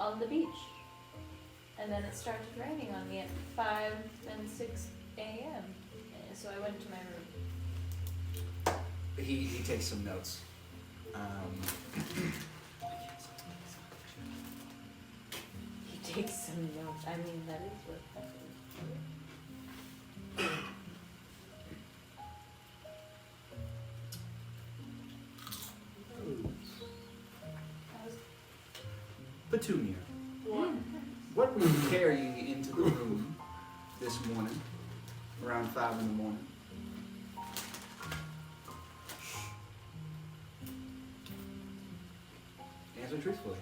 On the beach. And then it started raining on me at 5 and 6 a.m. So I went to my room. He takes some notes. He takes some notes. I mean, that is what happened. Petunia, what were you carrying into the room this morning, around 5 in the morning? Answer truthfully.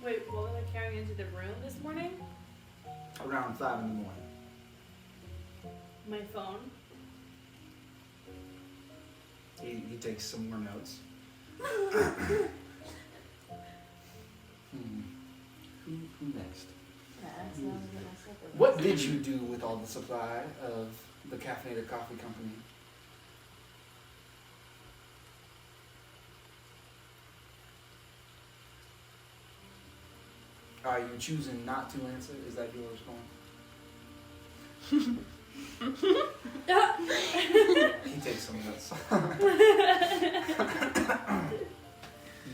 Wait, what was I carrying into the room this morning? Around 5 in the morning. My phone. He takes some more notes. Who next? What did you do with all the supply of the Caffeinator Coffee Company? Are you choosing not to answer? Is that your response? He takes some notes.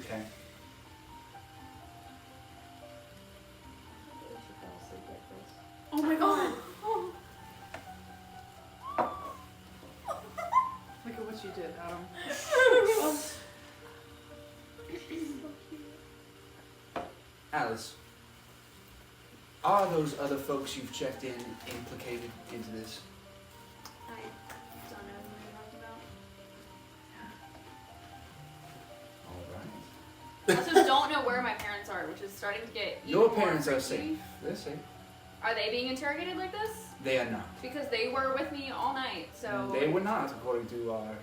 Okay. Oh my god. Look at what you did, Adam. Alice, are those other folks you've checked in implicated into this? I don't know who you're talking about. All right. I also don't know where my parents are, which is starting to get even Your more parents are freaky. safe. They're safe. Are they being interrogated like this? They are not. Because they were with me all night, so... They were not, according to our...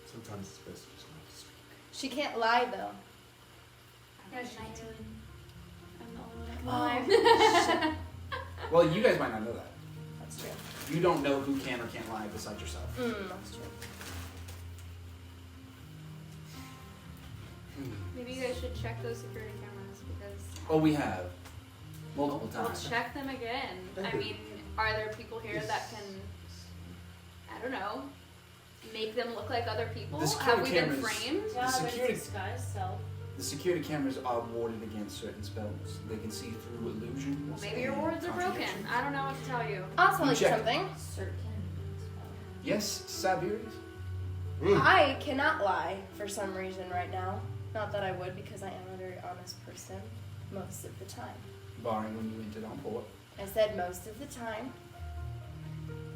Sometimes it's best just not to speak. She can't lie though. Yeah, she did. I'm the only one alive. Well, you guys might not know that. That's true. You don't know who can or can't lie besides yourself. That's true. Maybe you guys should check those security cameras because... Oh, we have. Multiple We'll times. check them again. Thank I you. mean, are there people here that can, I don't know, make them look like other people? The Have security we been cameras- framed? Yeah, but security- it's disguised self. The security cameras are warded against certain spells. They can see through illusions. Well, maybe your and wards are broken. contradictions. I don't know what to tell you. I'll tell You you check. something. Certain. Yes, Siberius? I cannot lie for some reason right now. Not that I would, because I am a very honest person most of the time. Barring when you entered on board. I said most of the time.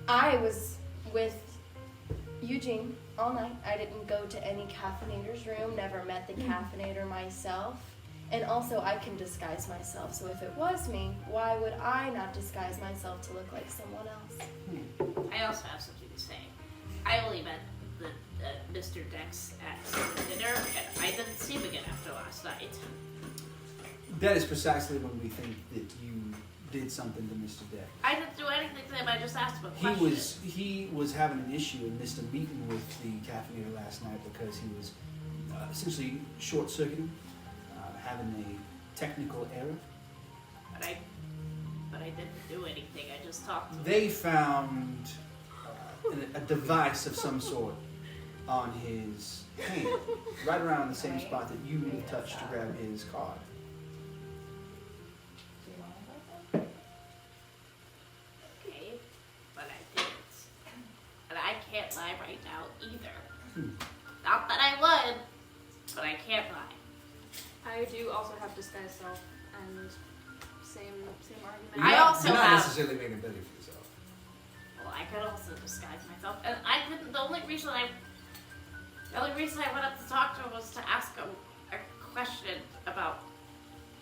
I was with Eugene all night. I didn't go to any caffeinator's room, never met the caffeinator myself. And also, I can disguise myself. So if it was me, why would I not disguise myself to look like someone else? I also have something to say. I only met the Mr. Dex at dinner, and I didn't see him again after last night. That is precisely when we think that you did something to Mr. Deck. I didn't do anything to him. I just asked him a He question. was having an issue and missed a meeting with the caffeinator last night because he was essentially short-circuiting, having a technical error. But I didn't do anything. I just talked to him. They found a device of some sort on his hand, right around the same spot that you touched to grab his card. Okay, but I didn't. And I can't lie right now either. Not that I would, but I can't lie. I do also have disguise self and same argument. I also You're not have- necessarily making it better for yourself. Well, I could also disguise myself, and I didn't. The only reason I went up to talk to him was to ask him a question about.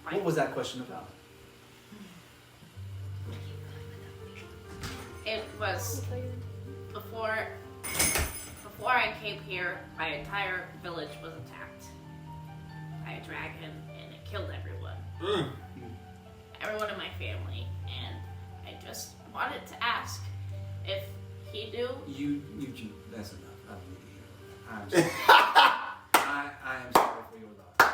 What was that question about? It was before I came here. My entire village was attacked by a dragon, and it killed everyone. Everyone in my family, and I just wanted to ask if he knew. Eugene, that's enough. I don't need to hear that. I'm sorry. I am sorry for your loss.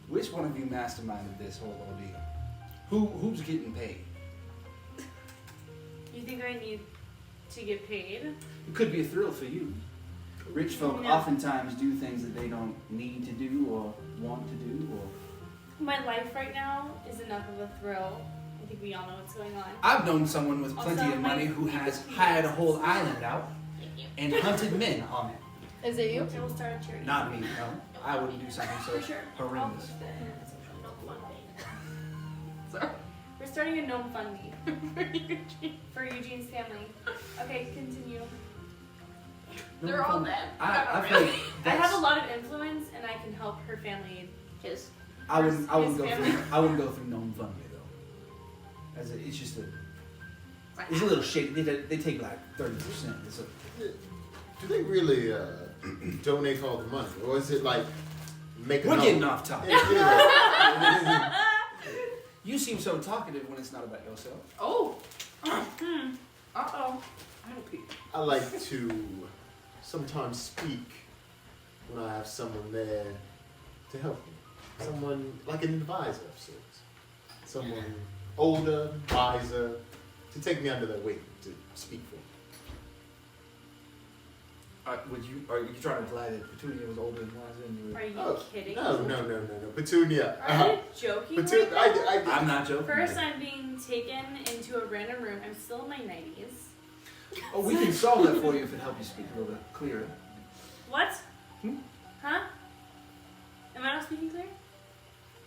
Which one of you masterminded this whole ordeal? Who's getting paid? You think I need to get paid? It could be a thrill for you. Rich folk No. oftentimes do things that they don't need to do or want to do. Or My life right now is enough of a thrill. I think we all know what's going on. I've known someone with plenty Also, of money my- who has hired a whole island out Thank you. and hunted men on it. Is it you? So we'll start a charity. Not me, no. I wouldn't do something so For sure. horrendous. No funding. Sorry. We're starting a gnome funding for Eugene's family. Okay, continue. They're all dead. I Not feel really. like I have a that's- lot of influence, and I can help her family. His. I wouldn't his go family. through. I wouldn't go through gnome funding though. It's just a. It's a little shady. They take like 30%. It's a. Do they really donate all the money, or is it like making? We're getting off topic. Yeah. You seem so talkative when it's not about yourself. Oh. Uh-oh. I don't pee. I like to sometimes speak when I have someone there to help me. Someone like an advisor of sorts. Someone older, wiser, to take me under their wing to speak for me. Are you trying to imply that Petunia was older and wiser than you were? Are you kidding? No. Petunia. Are you joking right now? I'm not joking. First, I'm being taken into a random room. I'm still in my 90s. Oh, we can solve that for you if it helps you speak a little bit clearer. What? Hmm? Huh? Am I not speaking clear?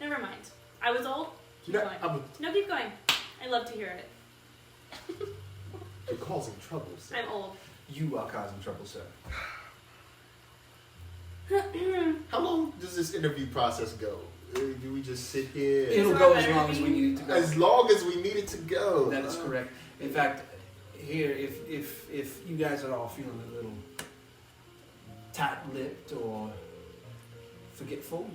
Never mind. I was old. Keep going. No, keep going. I love to hear it. You're causing trouble, sir. I'm old. You are causing trouble, sir. How long does this interview process go? Do we just sit here? It'll go as long as we need it to go. As long as we need it to go. That is correct. In fact, here, if you guys are all feeling a little tight-lipped or forgetful,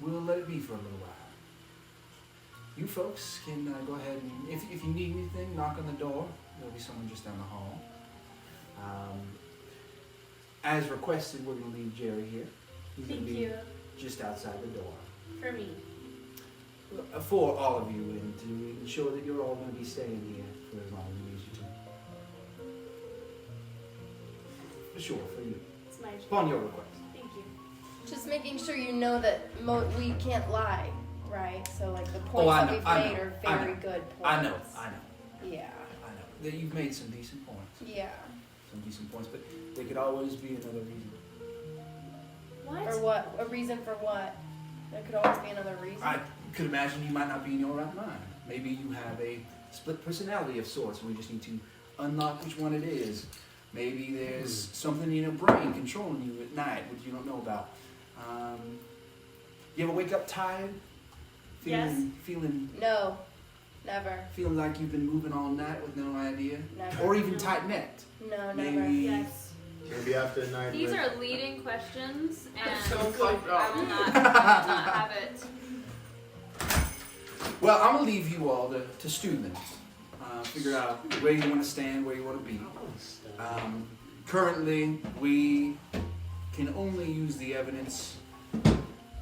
we'll let it be for a little while. You folks can go ahead and, if you need anything, knock on the door. There'll be someone just down the hall. As requested, we're going to leave Jerry here. He's going Thank to be you. just outside the door. For me. For all of you, and to ensure that you're all going to be staying here for as long as we need you to. For sure, for you. It's my job. Upon your request. Thank you. Just making sure you know that we can't lie, right? So like the points I that know, we've I made know, are I very know. good points. I know. Yeah. That you've made some decent points. Yeah. Some decent points, but there could always be another reason. What? Or what? A reason for what? There could always be another reason. I could imagine you might not be in your right mind. Maybe you have a split personality of sorts, and we just need to unlock which one it is. Maybe there's something in your brain controlling you at night, which you don't know about. You ever wake up tired? Feeling No. Never. feeling like you've been moving all night with no idea? Never. Or even tight-necked? No, Maybe. never. Yes. Maybe after a night. These with- are leading questions, and So fucked I up. will not have it. Well, I'm going to leave you all to stew them. Figure out where you want to stand, where you want to be. Currently, we can only use the evidence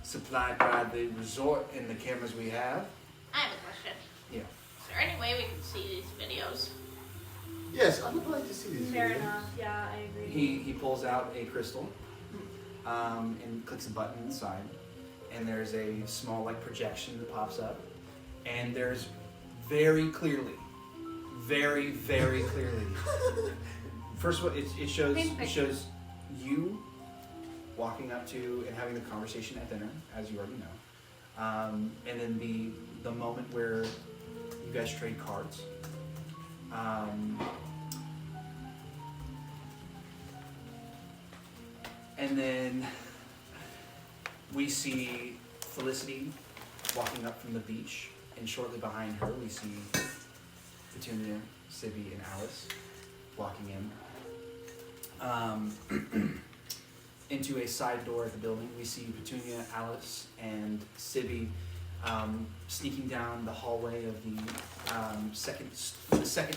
supplied by the resort and the cameras we have. I have a question. Yeah. Is there any way we can see these videos? Yes, I would like to see these Fair videos. enough. Yeah, I agree. He pulls out a crystal and clicks a button inside, and there's a small like projection that pops up, and there's very clearly, very clearly. First of all, it shows you walking up to and having the conversation at dinner, as you already know, and then the moment where you guys trade cards. And then we see Felicity walking up from the beach, and shortly behind her we see Petunia, Sibby, and Alice walking in. Into a side door of the building, we see Petunia, Alice, and Sibby sneaking down the hallway of the second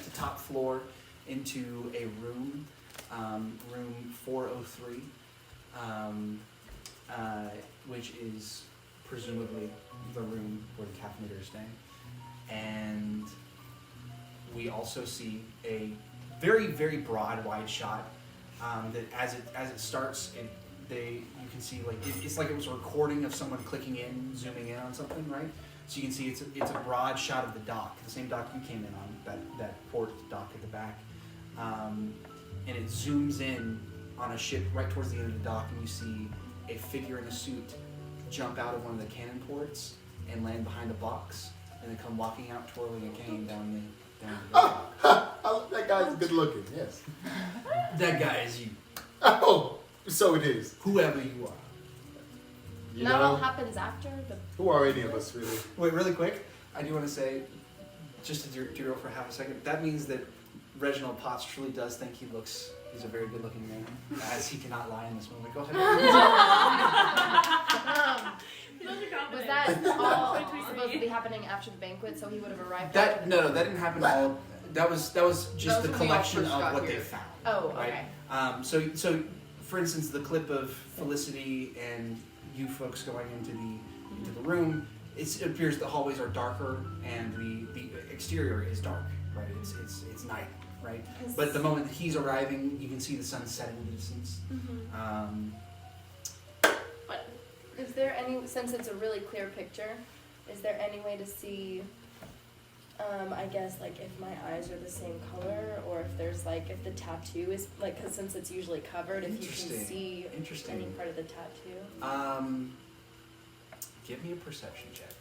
to top floor into a room, room 403, which is presumably the room where the Caffeinator is staying. And we also see a very broad, wide shot that as it starts, you can see like it's like it was a recording of someone clicking in, zooming in on something, right? So you can see it's a broad shot of the dock, the same dock you came in on, that port dock at the back, and it zooms in on a ship right towards the end of the dock, and you see a figure in a suit jump out of one of the cannon ports and land behind a box, and then come walking out, twirling a cane down the. Oh, that guy's good looking. Yes. That guy is you, Oh, so it is. whoever you are. You Not know, all happens after the. who are any of us really? Wait, really quick, I do want to say, just to derail for half a second, that means that Reginald Potts truly does think he's a very good-looking man, as he cannot lie in this moment. Go ahead. Was that all supposed to be happening after the banquet? So he would have arrived. That didn't happen all. That was just the when we all collection first of got what here. they found. Oh, right? okay. So for instance, the clip of Felicity and you folks going into the room, it appears the hallways are darker and the exterior is dark, right? It's night, right? But the moment that he's arriving, you can see the sun setting in the distance. Is there any, since it's a really clear picture, is there any way to see, I guess, like if my eyes are the same color, or if there's like, if the tattoo is, like, because since it's usually covered, if you can see any part of the tattoo? Give me a perception check.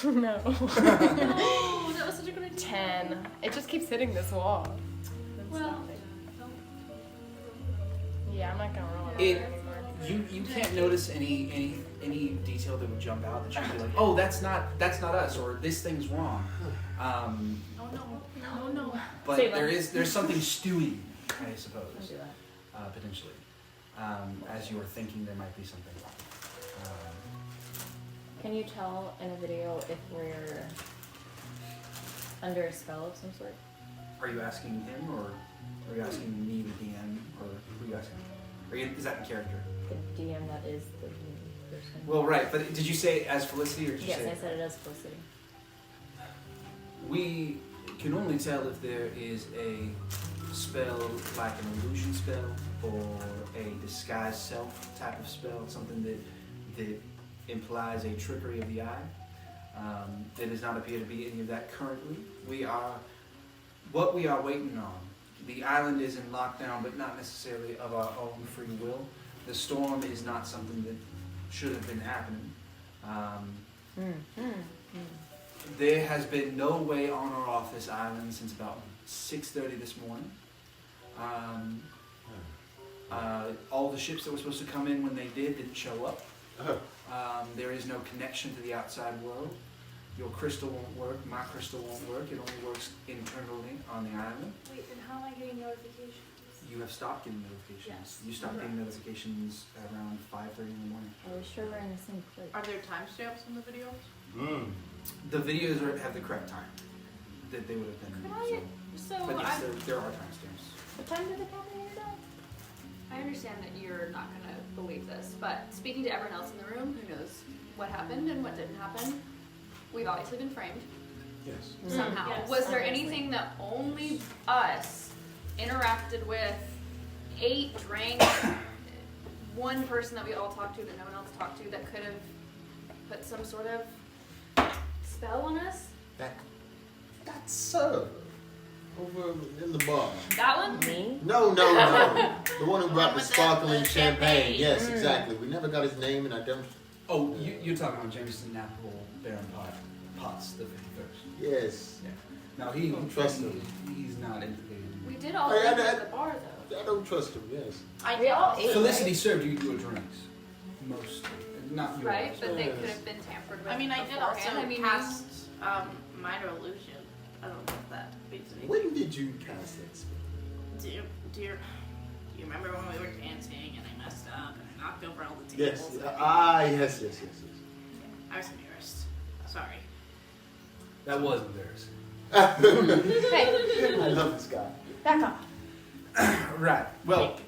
No. Oh, that was such a good idea. 10. It just keeps hitting this wall. Well, Yeah, I'm not gonna roll it It- anymore. You can't notice any detail that would jump out that you'd be like, oh, that's not us, or this thing's wrong. Oh no. Oh no. But Say that. there's something stewing, I suppose, Don't do that. potentially. As you were thinking, there might be something. Can you tell in a video if we're under a spell of some sort? Are you asking him, or are you asking me, the DM, or who are you asking? Is that in character? The DM that is the person. Well, right, but did you say as Felicity, or did you Yes, say? I said it as Felicity. We can only tell if there is a spell like an illusion spell or a disguise self type of spell, something that implies a trickery of the eye. There does not appear to be any of that currently. What we are waiting on. The island is in lockdown, but not necessarily of our own free will. The storm is not something that should have been happening. There has been no way on or off this island since about 6:30 this morning. All the ships that were supposed to come in when they didn't show up. There is no connection to the outside world. Your crystal won't work, my crystal won't work. It only works internally on the island. Wait, then how am I getting notifications? You have stopped getting notifications. Yes. You stopped getting notifications around 5:30 in the morning. Are we sure we're in the same place? Are there timestamps in the videos? The videos have the correct time that they would have been. But yes, there are timestamps. What time did the Caffeinator die? I understand that you're not gonna believe this, but speaking to everyone else in the room who knows what happened and what didn't happen, we've obviously been framed Yes. somehow. Yes, Was there obviously. anything that only us interacted with, ate, drank, one person that we all talked to that no one else talked to that could have put some sort of spell on us? That's so. Over in the bar. That one? Me? No. The one who brought the with the sparkling champagne. champagne. Yes, exactly. We never got his name, and I don't. Oh, you're talking about Jameson Napple Baron Potts, the 51st. Yes. Yeah. No, he Don't trust him. He's not implicated. We did all Hey, leave I- at the bar though. I don't trust him. Yes. We all ate, Felicity served you your drinks, mostly, not yours. Right? But they Yes. could have been tampered with. I mean, I did beforehand. also I mean, cast minor illusion. I don't know if that means anything. When did you cast that spell? Do you remember when we were dancing and I messed up and I knocked over all the Yes. tables? Yes. I was embarrassed. Sorry. That was embarrassing. Hey, I love this guy. back off. Right. Well,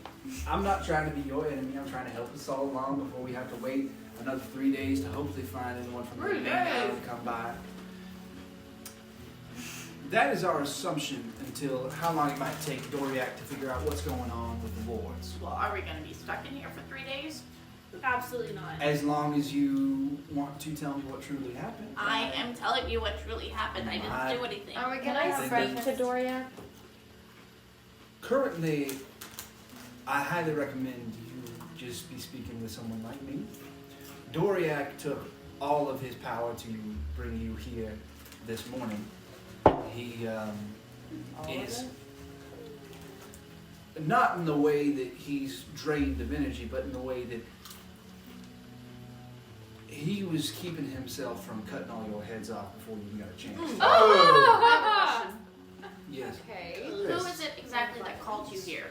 I'm not trying to be your enemy. I'm trying to help us all along before we have to wait another 3 days to hopefully find anyone from the 3 main island days? to come by. That is our assumption until how long it might take Doriak to figure out what's going on with the wards. Well, are we gonna be stuck in here for 3 days? Absolutely not. As long as you want to tell me what truly happened. I am telling you what truly happened. I didn't do anything. Are we Can gonna I have speak to breakfast? Doria? Currently, I highly recommend you just be speaking with someone like me. Doriak took all of his power to bring you here this morning. He is not in the way that he's drained of energy, but in the way that He was keeping himself from cutting all your heads off before you even got a chance. I have a question. Yes. Okay. Who is it exactly that called you here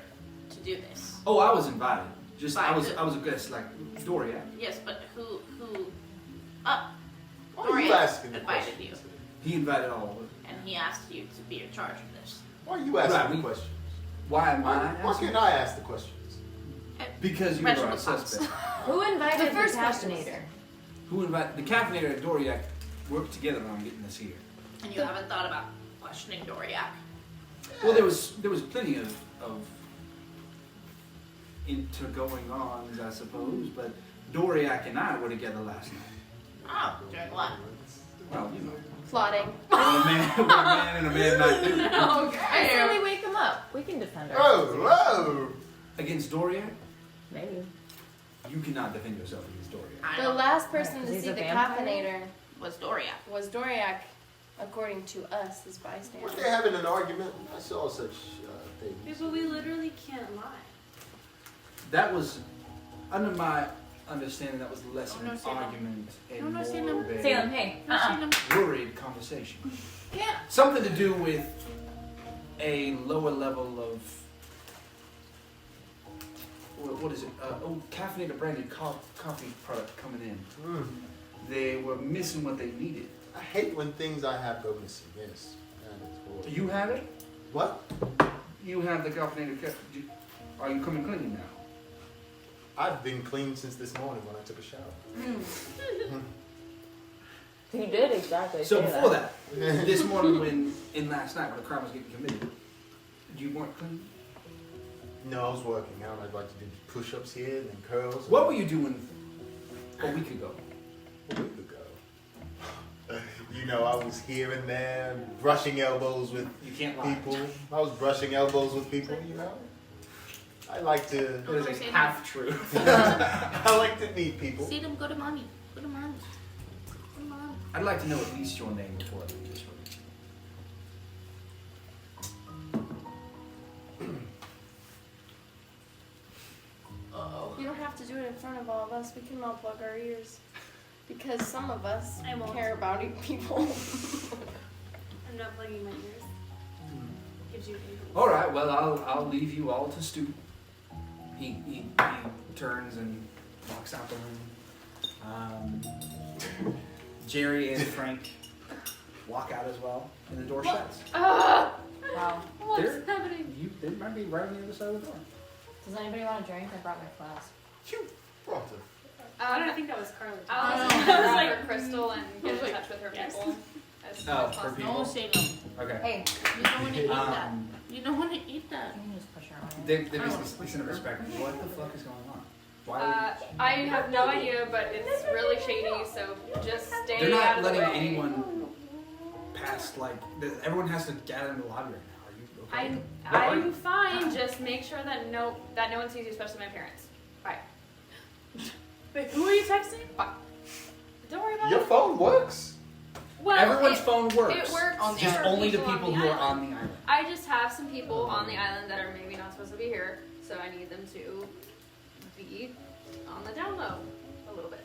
to do this? Oh, I was invited. Just I was Invited. I was a guest, like DORIA. Yes, but who Why are you Dorian asking the invited questions? He invited all of us. and he asked you to be in charge of this? Why are you asking Right, the questions? Why am I Why asking? can't I ask the questions? Because you Mention are a the funds. suspect. Who invited The first the question was- Caffeinator? Who invited the Caffeinator and DORIA worked together on getting this here. And you haven't thought about questioning Doriak? Well, there was plenty of intergoing ons, I suppose, but Doriak and I were together last night. Oh, doing what? Well, you know, Plotting. what a man and a man might do. I say we wake him up. We can defend ourselves. Oh, Against Doriak, Maybe. you cannot defend yourself against Doriak. I The know. last person Because to he's see a the vampire? Caffeinator Was Doriak. was Doriak, according to us as Were bystanders. they having an argument? I saw such Yeah, things. but we literally can't lie. That was, under my understanding, that was less of Oh, no, an Salem. argument and No, no, more Salem. of Salem, a hey. worried conversation. Yeah. Something to do with a lower level of, what is it? Caffeinator branded coffee product coming in. Mm. They were missing what they needed. I hate when things I have go missing. Yes, that is horrible. You have it? What? You have the Caffeinator. Are you coming clean now? I've been clean since this morning when I took a shower. You did exactly. So say before that, this morning last night when the crime was getting committed, you weren't clean? No, I was working out. I'd like to do push-ups here and then curls. What were you doing a week ago? A week ago. You know, I was here and there brushing elbows with You can't lie. people. I was brushing elbows with people, you know. I like to. That is a half truth. I like to meet people. See them, go to mommy. Go to mommy. Go to mommy. I'd like to know at least your name before I leave this room. Uh-oh. You don't have to do it in front of all of us. We can all plug our ears. Because some of us I won't. care about people. I'm not plugging my ears. Gives you a All right. Well, I'll leave you all to stew. He turns and walks out the room. Jerry and Frank walk out as well, and the door shuts. Ah! Wow. What's There- happening? They might be right on the other side of the door. Does anybody want a drink? I brought my flask. You brought them. I don't think that was Carly. I was Oh. gonna grab her crystal and get in Like, touch with her yes. people as soon Oh, as her possible. people. No, Salem. Okay. Hey, You don't want to eat that. Um, You don't want to eat that. you can just push her on. they basically send a perspective. What the fuck is going on? Why? I have no idea, but it's really shady, so just stay They're out not of the letting way. anyone pass. Like everyone has to gather in the lobby right now. Are you okay? I'm fine. Just make sure that no one sees you, especially my parents. Bye. Wait, who are you texting? Don't worry about Your it. phone works. Well, Everyone's it, phone works. It works On the Just for only the people people on who the are island. on the island. I just have some people on the island that are maybe not supposed to be here, so I need them to be on the down low a little bit.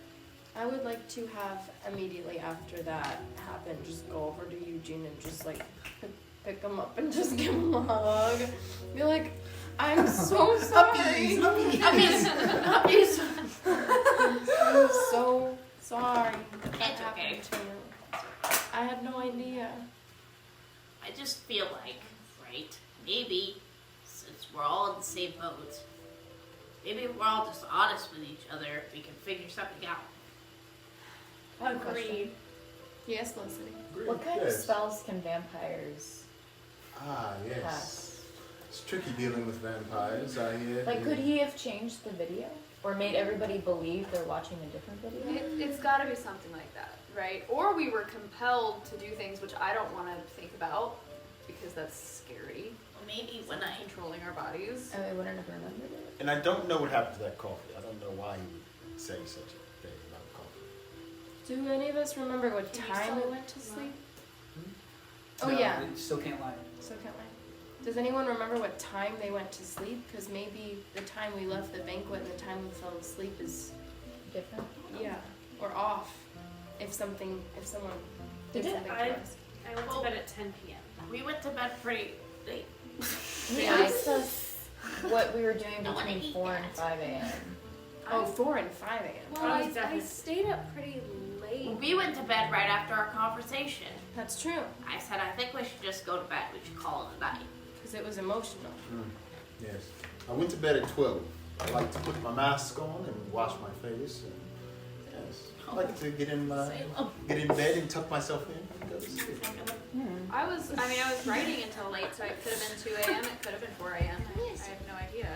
I would like to have immediately after that happen, just go over to Eugene and just like pick him up and just give him a hug. Be like, I'm so sorry. Puppies. I'm so sorry. That It's happened okay. to you. I had no idea. I just feel like, right, maybe, since we're all in the same boat, maybe if we're all just honest with each other, we can figure something out. I have a question. Agreed. Yes, listening. What kind of Yes. spells can vampires Ah, yes. cast? It's tricky dealing with vampires, I hear. Like, could he have changed the video? Or made everybody believe they're watching a different video? It's got to be something like that, right? Or we were compelled to do things which I don't want to think about because that's scary. Well, maybe when I Controlling our bodies. Oh, I wouldn't have remembered it. And I don't know what happened to that coffee. I don't know why he would say such a thing about coffee. Do any of us remember what Can you time we still- went to sleep? No, Oh yeah. they still can't lie. So can't lie. Does anyone remember what time they went to sleep? Because maybe the time we left the banquet and the time we fell asleep is Different? yeah. or off if someone did something to us. I went to bed at 10 p.m. We went to bed pretty late. He asked us what we were doing I wanna between eat 4 and that. 5 a.m. Oh, 4 and 5 a.m. Well, I was I definitely- stayed up pretty late. We went to bed right after our conversation. That's true, I said, I think we should just go to bed. We should call it a night. because it was emotional. Yes. I went to bed at 12. I like to put my mask on and wash my face. And yes. I like to get in bed and tuck myself in and go to sleep. I was writing until late, so it could have been 2 a.m. It could have been 4 a.m. I have no idea.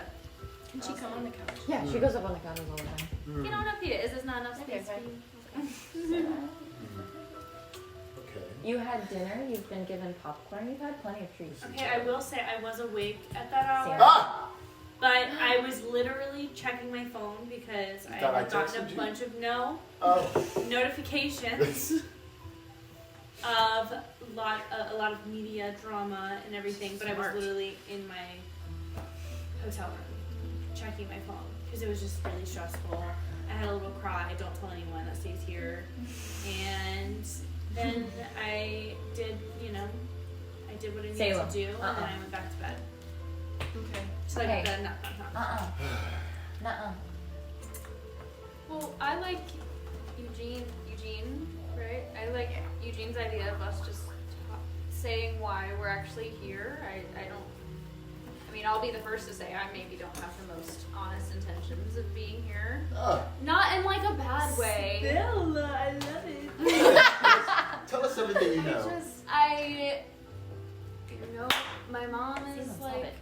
Can she come on the couch? Yeah, she goes up on the counters all the time. You don't have to eat it. Is this not enough Okay, space for fine. you? Okay. You had dinner, you've been given popcorn, you've had plenty of treats. Okay, I will say I was awake at that hour, Sarah. Ah! but I was literally checking my phone because I Thought I had gotten texted a you? bunch of Oh. notifications of a lot of media drama and everything, but I was Smart. literally in my hotel room checking my phone because it was just really stressful. I had a little cry, don't tell anyone, that stays here. And then I did what I needed Salem. to do, and then I went back to bed. Okay. So I Okay. got the nap. Nuh-uh. Well, I like Eugene, right? I like Eugene's idea of us just saying why we're actually here. I mean, I'll be the first to say I maybe don't have the most honest intentions of being here. Not in like a bad way. Bill, I love it. Tell us everything you know. My mom is Stop like, it.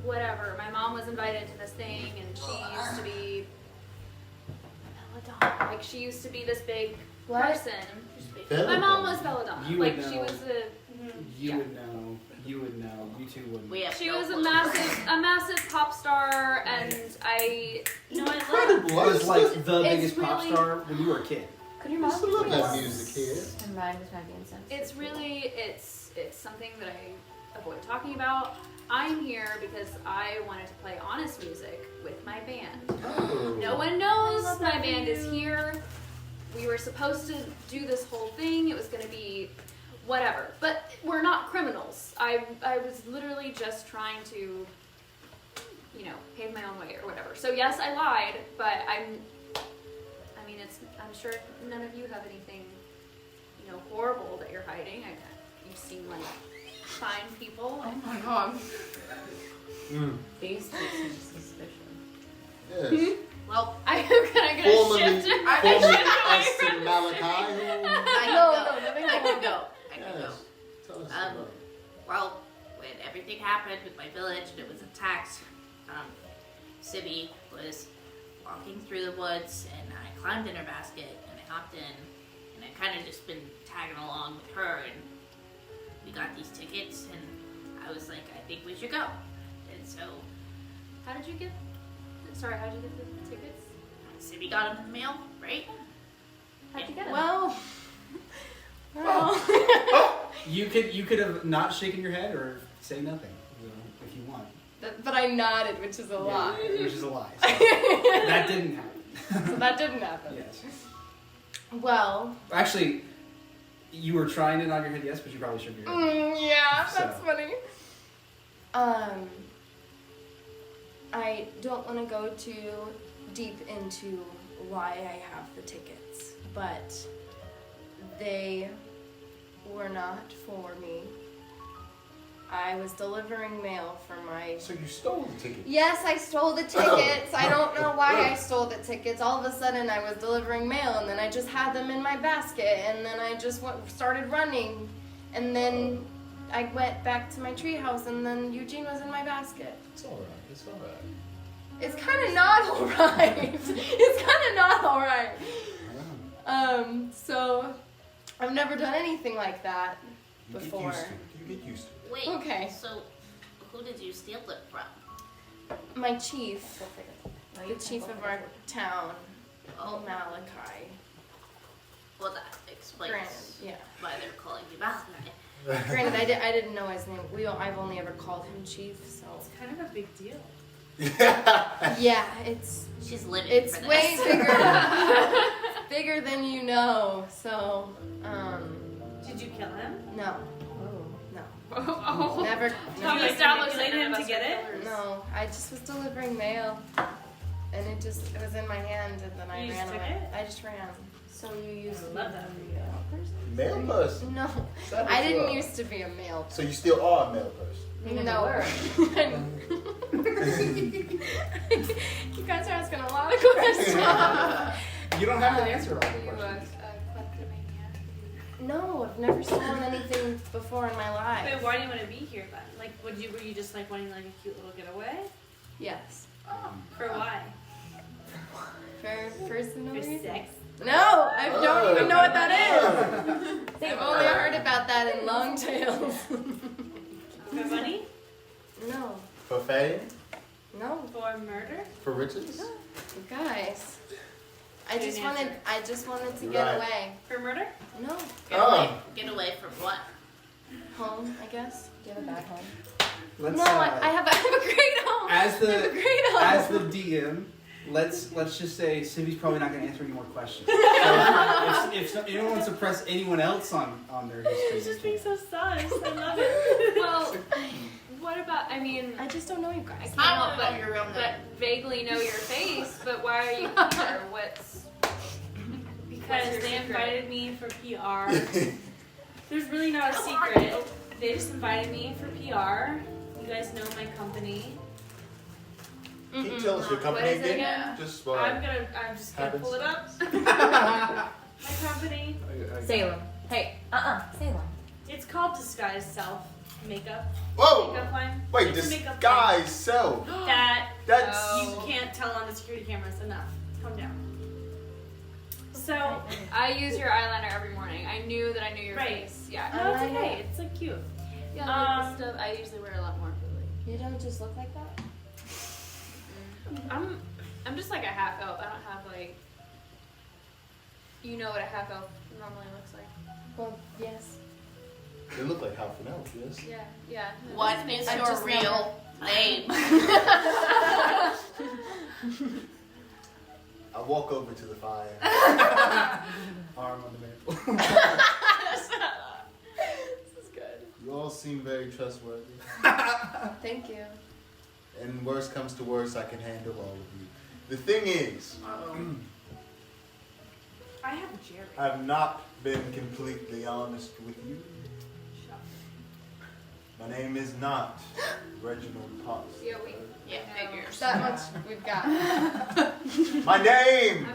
whatever. My mom was invited to this thing, and she used to be Belladonna. Like, she used to be this big What? person. My mom was Belladonna. You Like, would she know. was a. You Yeah. would know. You would know. You two wouldn't. We have She no was a clue. massive pop star, and I. No, I love Incredible. It was like the It's biggest pop really- star when you were a kid. Could your I mom used to love that please music here. stand by this might be incense? It's really it's something that I avoid talking about. I'm here because I wanted to play honest music with my band. Oh. No one knows my band is here. We were supposed to do this whole thing. It was going to be whatever. But we're not criminals. I was literally just trying to, pave my own way or whatever. So yes, I lied, but I'm sure none of you have anything, horrible that you're hiding. You seem like fine people. Oh my god. Face takes some suspicion. Yes. Well, I'm gonna Formerly, shift. formerly Esther Malachi. I can No, go. nothing I can wrong. go. I can go. Yes. Tell us Um, about it. Well, when everything happened with my village and it was attacked, Sibby was walking through the woods and I climbed in her basket and I hopped in and I kind of just been tagging along with her and we got these tickets and I was like, I think we should go. And so How did you get the tickets? Sibby got them in the mail, right? How'd you get them? Well, You could have not shaken your head or say nothing, if you want. but I nodded, which is a lie. Which is a lie. So that didn't happen. So that didn't happen. Yes. Well, Actually, you were trying to nod your head yes, but you probably shook your head. yeah, that's So. funny. I don't want to go too deep into why I have the tickets, but they were not for me. I was delivering mail for my... So you stole the ticket. Yes, I stole the tickets. I don't know why I stole the tickets. All of a sudden I was delivering mail and then I just had them in my basket and then I just started running and then I went back to my treehouse and then Eugene was in my basket. It's alright. It's alright. It's kind of not alright. It's kind of not alright. So I've never done anything like that You before. get used to it. You get used to it. Wait, Okay. so who did you steal it from? My chief, the chief of our town, Oh, Malachi. well that explains Granted, yeah. why they're calling you Malachi. Granted, I didn't know his name. I've only ever called him chief, so. It's kind of a big deal. Yeah, it's She's living it's for way this. bigger than you know. So, Did you kill him? no, no, Oh. never. Tell me, No, established that none of us are killers. no, I just was delivering mail, and it was in my hand, and then I You ran just took away. it? I just ran. So you used I to love be that. a male person? Male person. No, That I is didn't love. used to be a male. So you still are a male person. You never No. were. You guys are asking a lot of questions. You don't have to answer all the Are you a questions. kleptomaniac? No, I've never stolen anything before in my life. Wait, why do you want to be here then? Like, were you just like wanting like a cute little getaway? Yes. For why? For some For reason. sex? No, I don't even know what that is. I've only heard about that in long tales. For money? No, For fame? no, For murder? For riches? you guys. I Good just answer. wanted to get Right. away. For murder? No, Get away from what? home, I guess. Do you have a bad home? Let's, No, I have a great home. as I have a the great home. as the DM, let's just say Sibby's probably not going to answer any more questions. So if anyone wants to press anyone else on their history, It's just they being can. so sus. I love it. Well, what about? I mean, I just don't know you I guys. can't I help wanna know your real but name. vaguely know your face. But why are you here? What's Because your they secret? invited me for PR. There's really not a secret. They just invited me for PR. You guys know my company. Can you tell us your company What is it again? again? Just I'm just gonna happens. pull it up. My company. Salem. Hey, Salem. It's called Disguise Self Makeup. Whoa! Makeup line. Wait, It's a makeup disguise self. line that That's you can't tell on the security cameras enough. Calm down. So, I use your eyeliner every morning. I knew that I knew your Right. face. Yeah. no, it's okay. It's like cute. Yeah, like the stuff I usually wear a lot more. You don't just look like that? I'm just like a half elf. I don't have like. You know what a half elf normally looks like. Well, yes. They look like half an elf, yes. Yeah, yeah. What is I your just real name? I walk over to the fire. Arm on the mantle. This is good. You all seem very trustworthy. Thank you. And worst comes to worst, I can handle all of you. The thing is, I have Jerry. I've not been completely honest with you. My name is not Reginald Potts. Yeah, we. Yeah, figures. That much we've got. My name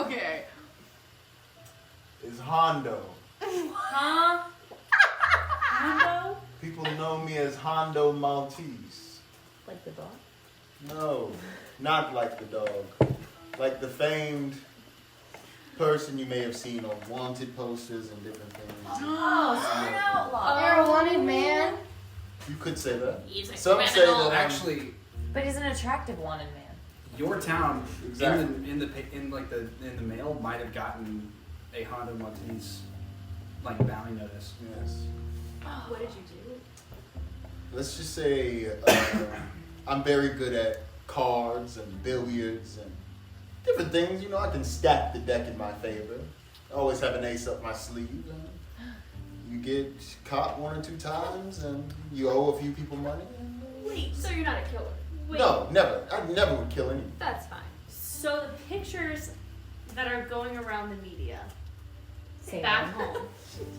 Okay. is Hondo. Huh? Hondo? People know me as Hondo Maltese. Like the dog? No, not like the dog. Like the famed person you may have seen on wanted posters and different things. Oh, so you're an outlaw. You're a wanted man. You could say that. He's a Some say criminal. that Actually, But he's an attractive wanted man. your town Exactly. in the mail might have gotten a Honda Maltese like bounty notice. Yes. What did you do? Let's just say I'm very good at cards and billiards and different things. You know, I can stack the deck in my favor. I always have an ace up my sleeve. And you get caught 1 or 2 times and you owe a few people money. Wait. So you're not a killer. Wait. No, never. I never would kill anyone. That's fine. So the pictures that are going around the media Salem. back home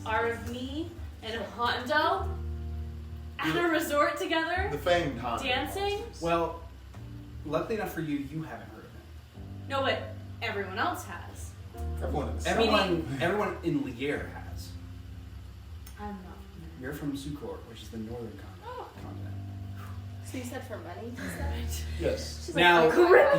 are of me and Hondo at a resort together, The famed Hondo. dancing. Well, luckily enough for you, you haven't heard of him. No, but everyone else has. Everyone in the Everyone in Lier has. I'm not. You're from Sukor, which is the northern continent. So you said for money? Yes. Now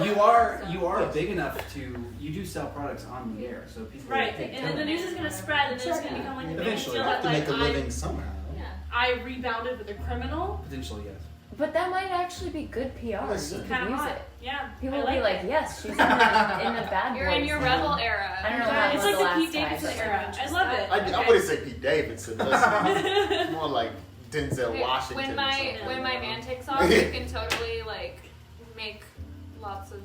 you are Yes. big enough you do sell products on the air, so people Right, think and then the news is gonna spread, and then it's gonna become like a big Eventually. deal You have that to make a like living somehow. Yeah. I rebounded with a criminal. potentially yes. But that might actually be good PR. Listen. You Kind could of use hot. it. Yeah. People I will be like, it. yes, she's in the bad You're in boys your now. rebel era. I don't know Yeah, about it's the like the last Pete guy, Davidson but- era. I love it. I wouldn't say Pete Davidson. It's more like Denzel Okay, Washington. when or my something. when my man takes off, you can totally like make lots of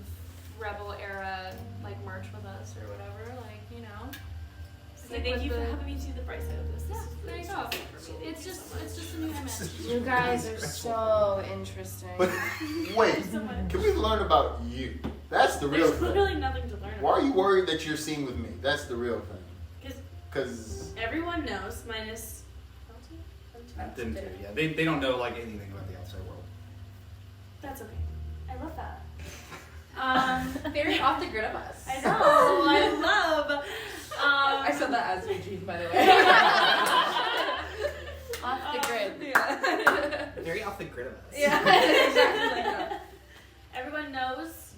Rebel era like merch with us or whatever. Like, you know. So thank you for having me see the bright side of this. Yeah, This is there really you go. stressful for me. It's just a new image. You guys are so interesting. But wait, So much. can we learn about you? That's the real There's thing. literally nothing to learn. Why are you worried that you're seen with me? That's the real thing. Because Because everyone knows, minus. Them too, yeah. They don't know like anything about the outside world. That's okay. I love that. Very off the grid of us. I know. I love. I said that as Eugene, by the way. Off the grid. Yeah. Very off the grid of us. Yeah, exactly like that. Everyone knows.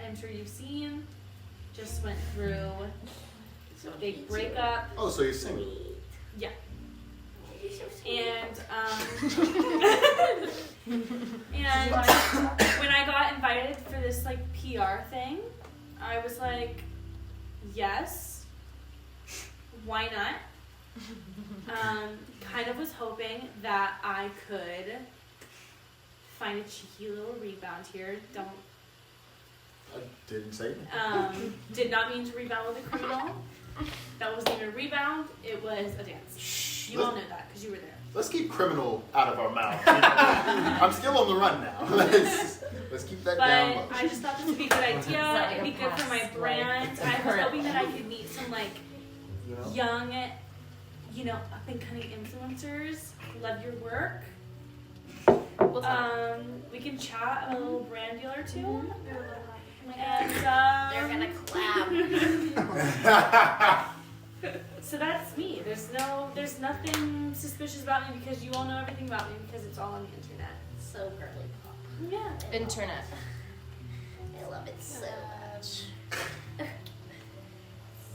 I'm sure you've seen. Just went through a big breakup. oh, so you're single. Yeah. You're so sweet. And and when I got invited for this like PR thing, I was like, yes, why not? Kind of was hoping that I could find a cheeky little rebound here. Don't I didn't say that. did not mean to rebound with a criminal. That wasn't even a rebound. It was a dance. Shh. You all know that because you were there. Let's keep criminal out of our mouth. I'm still on the run now. Let's keep that down low. But I just thought this would be a good idea. It'd be good for my brand. I was hoping that I could meet some like You know? young, you know, up and coming influencers. Love your work. We can chat about a little brand deal or two. And They're gonna collab. so that's me. There's nothing suspicious about me because you all know everything about me because it's all on the internet. So girly pop. Yeah. Internet. I love it so much.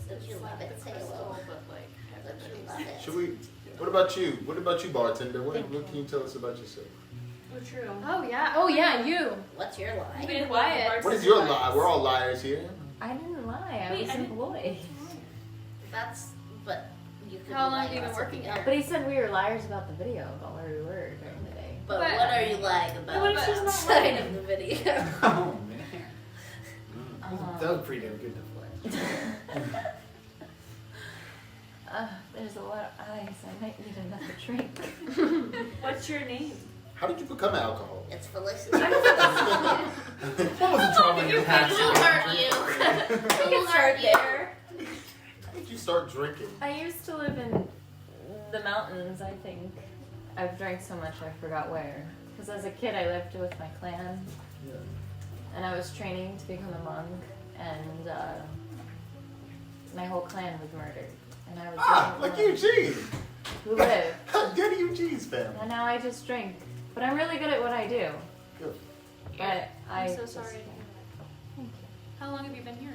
Don't you love it, say hello. Don't you love it? Should we? What about you? What about you, bartender? What can you tell us about yourself? Oh, true. Oh yeah. Oh yeah, you. What's your lie? Be quiet. What is your lie? We're all liars here. I didn't lie. I Wait, was I didn't- employed. But you could How be long lying have you been about working something here? But he said we were liars about the video, about where we were during the day. But But- what are you lying But about what if she's not outside lying? of the video? Oh man. That was pretty damn good to play. There's a lot of ice. I might need another drink. What's your name? How did you become an alcoholic? It's Felicity. What was the trauma in your past? Who hurt you? Who hurt you? How did you start drinking? I used to live in the mountains, I think. I've drank so much I forgot where. Because as a kid I lived with my clan. Yeah. And I was training to become a monk. And my whole clan was murdered. And I was the only Like one Eugene. who lived. How good Eugene's family. And now I just drink. But I'm really good at what I do. Good. But I'm so just- sorry to hear that. Thank you. How long have you been here?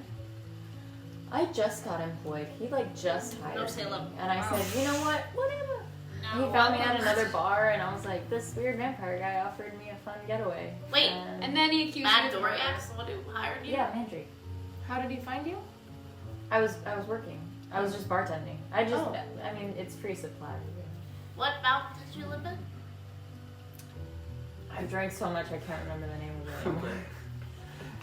I just got employed. He just hired me. Salem. And I said, you know what? Whatever. No. He found me at another bar, and I was like, this weird vampire guy offered me a fun getaway. Wait, And then he accused Bad you of DORIA murder. is the one who hired you? Yeah, Mandrake. How did he find you? I was working. I was just bartending. I Oh. mean, it's free supply. What mountain did you live in? I've drank so much I can't remember the name of it anymore.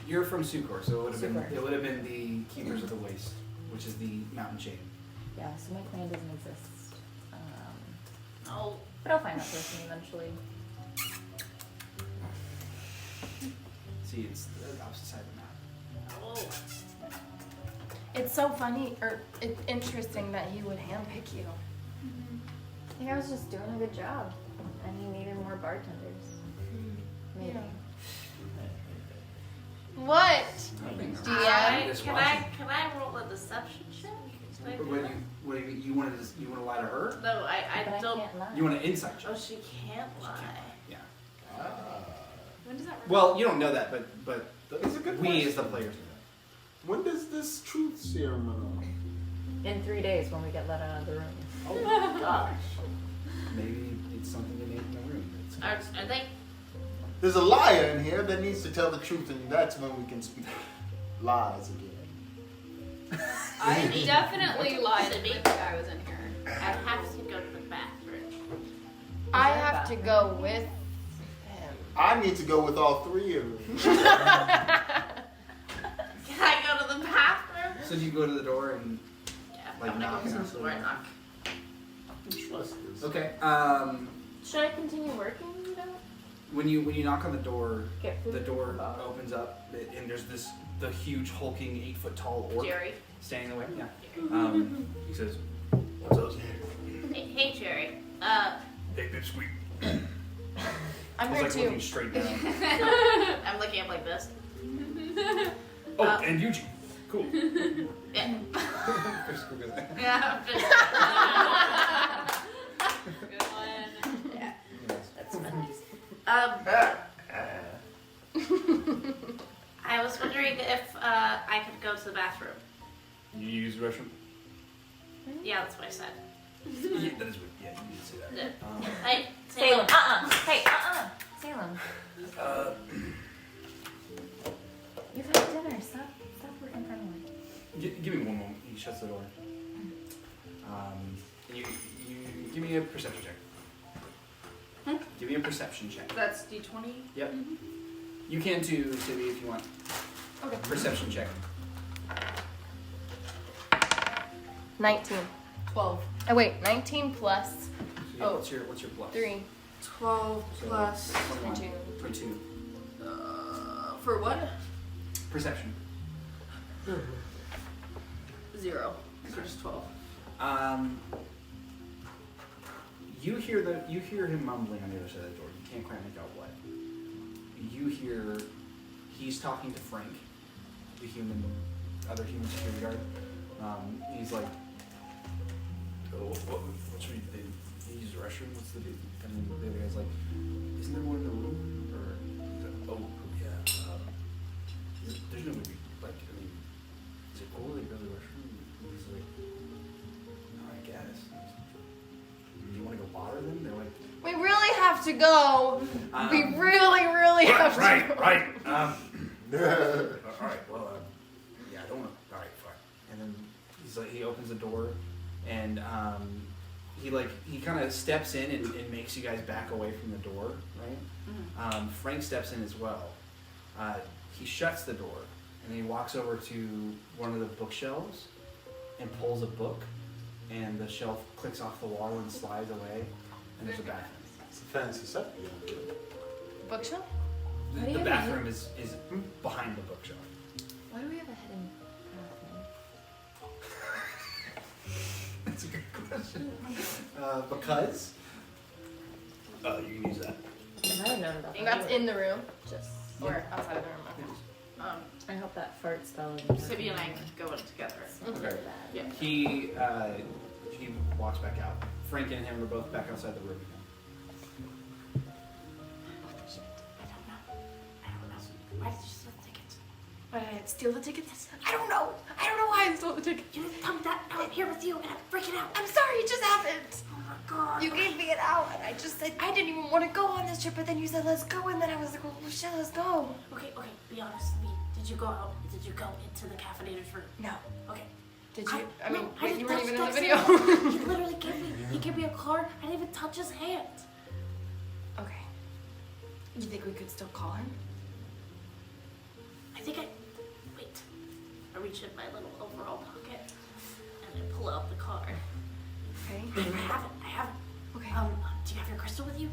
You're from Sucor, so Sucor. it would have been the Keepers of the Waste, which is the mountain chain. Yeah, so my clan doesn't exist. Oh, But I'll find that person eventually. See, it's the opposite side of the map. oh. It's so funny or it's interesting that he would handpick you. I think I was just doing a good job, and he needed more bartenders. Maybe. What? Nothing. Yeah. Can I roll a deception check? Can I do that? What do you want to lie to her? No, But I I don't. can't lie. You want to insight check? Oh, she can't lie. Yeah. Ah. When does that work? Well, you don't know that, but That's a good we question. as the players know When does this truth serum run off? In 3 days when we get let out of the room. Oh my gosh. that. Maybe it's something they made in the room. It's Are they? There's a liar in here that needs to tell the truth, and that's when we can speak lies again. I definitely lied when the guy was in here. I have to go to the bathroom. I have to go with him. I need to go with all three of them. Can I go to the bathroom? So do you go to the door and Yeah, Like I'm gonna knock go and to the door and knock. Trust this. okay? Should I continue working, you know? When you knock on the door, Get food the door from above. opens up, and there's the huge hulking 8-foot tall orc Jerry. standing in the way. Yeah. He says, "What's up?" Hey, Jerry. Hey, pipsqueak. I'm He's here like too. looking straight down. I'm looking up like this. Oh, and Eugene. Cool. Yeah. Pipsqueak goes, Yeah. Good one. Yeah. "Yes." That's funny. I was wondering if I could go to the bathroom. You use the restroom? Yeah, that's what I said. Yeah, that is what. Yeah, you did say that. Yeah. Hey, Salem. Hey, Salem. You've had dinner. Stop working for me. Give me one moment. He shuts the door. And you give me a perception check. Give me a perception check. That's D20. Yep. You can too, Sibby, if you want. Okay. Perception check. 19. 12. Oh wait, 19 plus So yeah, Oh. what's your plus? 3. 12 So, plus 21. 22. 22. for what? Perception. 0. So just 12. You hear him mumbling on the other side of the door. You can't quite make out what. You hear he's talking to Frank, the other human security guard. He's like, "Oh, what's your they use the restroom? What's the deal?" And the other guy's like, "Isn't there one in the room?" Or he's like, "Oh yeah, there's no movie. Like, I mean, is it cool they go to the restroom?" And he's like, "No, I guess." Do you want to go bother them? They're like, We really have to go. We really have to go. right. All right. Well, yeah, I don't want to. All right, fine. And then he's like, he opens the door, and he kind of steps in and makes you guys back away from the door, right? Frank steps in as well. He shuts the door, and then he walks over to one of the bookshelves and pulls a book, and the shelf clicks off the wall and slides away, and there's a bathroom. It's a fancy setup. Bookshelf? Why do The you have a bathroom is behind the bookshelf. Why do we have a hidden bathroom? That's a good question. Because you can use that. If I would known about that. That's in the room. Just. Or outside of the room. I hope that fart spell. Sibby and I go in together. Okay. Yeah. He walks back out. Frank and him are both back outside the room again. I don't know. Why did you steal the tickets? Why did I steal the tickets? I don't know. I don't know why I stole the tickets. You didn't tell me that. Now I'm here with you and I'm freaking out. I'm sorry, it just happened. Oh my god. You gave me an out, and I just said I didn't even want to go on this trip, but then you said let's go, and then I was like, well, shit, let's go. Okay, be honest with me. Did you go out? Did you go into the caffeinator's room? No. Okay. Did you? I no, mean, I wait, didn't you weren't touch even in the that video. thing. He literally gave me a card. I didn't even touch his hand. Okay. You think we could still call him? Wait. I reach in my little overall pocket and I pull out the card. Okay. I have it. Okay. Do you have your crystal with you?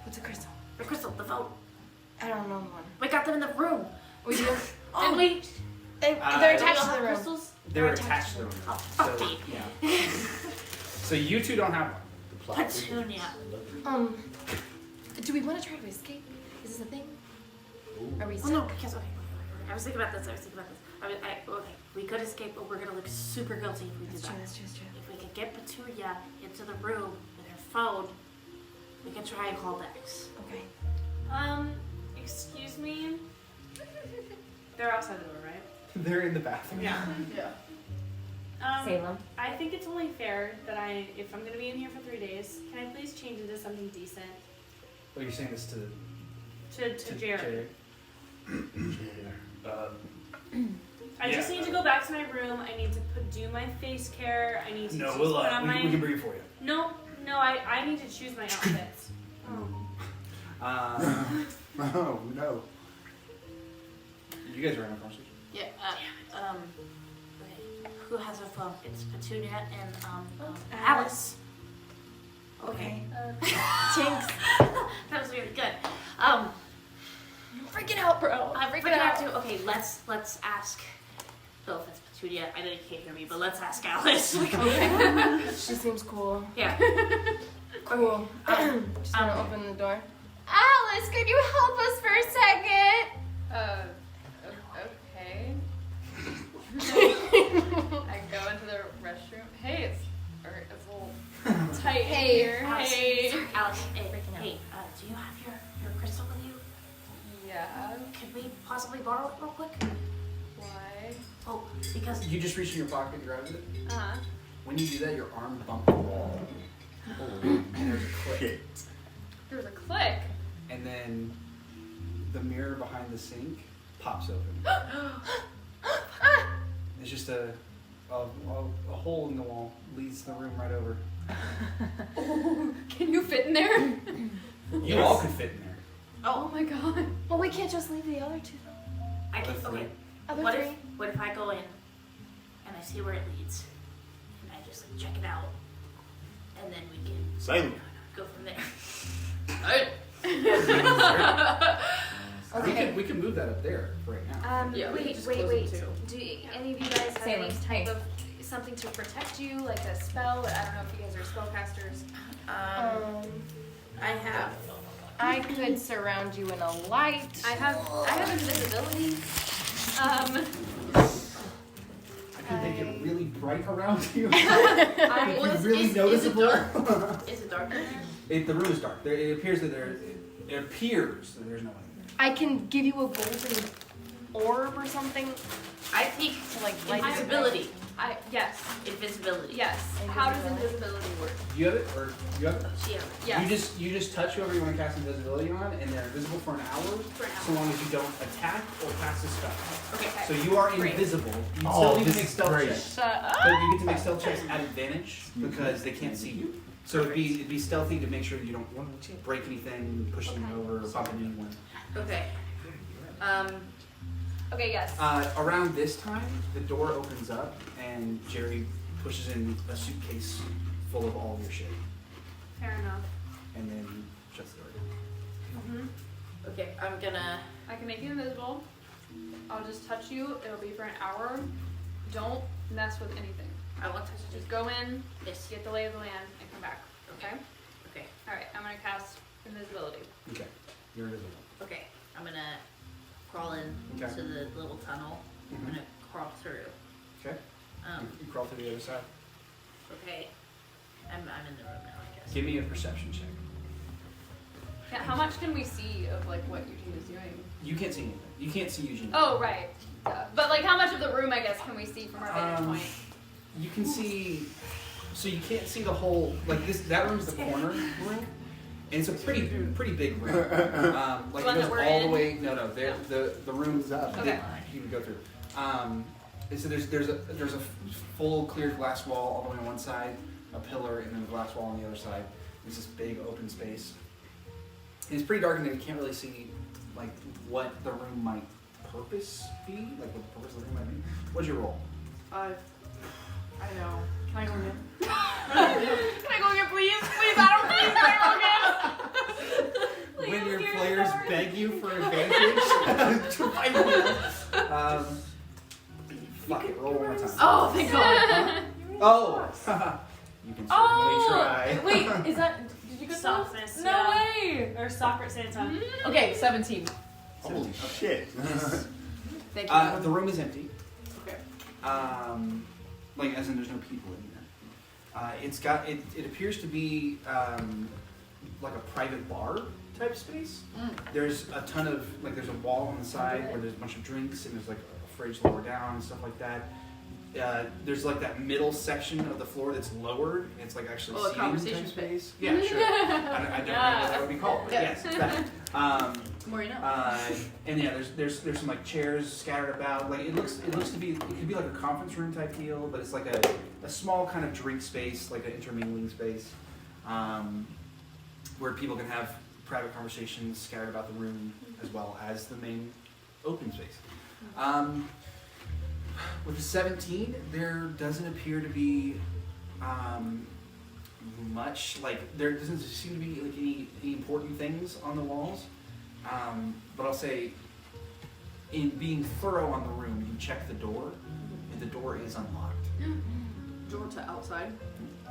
What's a crystal? Your crystal, the phone. I don't know one. We got them in the room. We do. Oh, wait. They're Uh, attached to have the room. crystals? They're attached to the room. Oh, fuck So, me. yeah. So you two don't have one. Petunia. Do we want to try to escape? Is this a thing? Are we Oh stuck? no, because okay. I was thinking about this. Okay, we could escape, but we're gonna look super guilty if we do That's that. true, that's true, that's true. If we could get Petunia into the room with her phone, we could try and call Dex. Okay. Excuse me. They're outside the door, right? They're in the bathroom. Yeah. Yeah. Salem. I think it's only fair that if I'm gonna be in here for 3 days, can I please change into something decent? Well, you're saying this to To Jared. I Yeah. just need to go back to my room. I need to do my face care. I need to No, just we'll put on my. we can bring it for you. No, I need to choose my outfits. Oh no. You guys are having a conversation. Yeah, who has a phone? It's Petunia and, Alice. Okay. Jinx. That was really good. Freaking out, bro. I'm freaking out too. Okay, let's ask. Bill, if it's Petunia, I know you can't hear me, but let's ask Alice. Okay. She seems cool. Yeah. Cool. Just gonna open the door. Alice, could you help us for a second? Okay. I go into the restroom. Hey, it's a little tight Hey, here. Alice, Hey. Alice, hey, do you have your crystal with you? Yeah. Could we possibly borrow it real quick? Why? Oh, because You just reach in your pocket and grab it. Uh-huh. When you do that, your arm bumps the wall. And there's a click. Shit. There's a click. And then the mirror behind the sink pops open. It's just a hole in the wall leads the room right over. Can you fit in there? You all could fit in there. Oh my god. Well, we can't just leave the other two, though. I can. Other three. Okay. Other What three. if I go in and I see where it leads, and I just check it out, and then we can Same. go from there. Okay. We can move that up there for right now. Yeah, we can wait. just close it too. Do any of you guys have Same any room. type of something to protect you, like a spell? I don't know if you guys are spellcasters. I have. I could surround you in a light. I have invisibility. I can make it really bright around you. I Well, It's really is noticeable. it dark? Is it dark in there? The room is dark. It appears that there's no one in there. I can give you a golden orb or something I think to like light invisibility. yes. Invisibility. Yes. How does invisibility work? Do you have it, or you have it? Yeah. Yes. You just touch whoever you want to cast invisibility on, and they're invisible for an hour, For an so long as you don't attack or cast a spell. Okay. So you are Great. invisible. You Oh, still need to this make is stealth great. checks, Shut up. but you get to make stealth checks at advantage because they can't see you. So it'd be stealthy to make sure you don't break anything, push anything over, or bump into anyone. Okay. Okay. Yes. Around this time, the door opens up and Jerry pushes in a suitcase full of all of your shit, Fair enough. and then shuts the door. Mm-hmm. Okay. I'm gonna. I can make you invisible. I'll just touch you. It'll be for an hour. Don't mess with anything. I want to Just just go in, this. get the lay of the land, and come back. Okay? Okay. Alright, I'm gonna cast invisibility. Okay, you're invisible. Okay. I'm gonna crawl in Okay. to the little tunnel. I'm gonna crawl through. Okay. You crawl to the other side. Okay. I'm in the room now, I guess. Give me a perception check. Yeah, how much can we see of like what Eugene is doing? You can't see anything. You can't see Eugene. Oh, right. But like how much of the room I guess can we see from our vantage point? You can see. So you can't see the whole. Like this. That room's the corner room, and it's a pretty big room. Like The it one goes that we're all the in? way. No. The room's up. Okay. You can go through. And so there's a full clear glass wall all the way on one side, a pillar, and then a glass wall on the other side. There's this big open space. And it's pretty dark in there. You can't really see like what the room might purpose be, like what the purpose of the room might be. What'd you roll? I know. Can I go again? Can I go again, please? Please, I don't please, When your players beg you for advantage to fight them. Fuck it, roll one more time. Oh, thank God. Oh! You can certainly try. Wait, is that? Did you get Softness, those? No yeah. way. Or soccer at Santa. Okay, 17. Holy shit. Thank you. The room is empty. Okay. Like as in there's no people in here. It's got it appears to be like a private bar type space. There's a ton of there's a wall on the side where there's a bunch of drinks and there's like a fridge lower down and stuff like that. There's like that middle section of the floor that's lowered and it's like actually Oh, a seating conversation type space. Yeah, sure. I don't know what that would be called, but yes, it's that. The more you know. And yeah, there's some like chairs scattered about. Like it looks to be it could be like a conference room type deal, but it's like a small kind of drink space, like an intermingling space, where people can have private conversations scattered about the room, as well as the main open space. With the 17, there doesn't appear to be much, like, there doesn't seem to be like any important things on the walls. But I'll say, in being thorough on the room, you check the door, and the door is unlocked. Door to outside.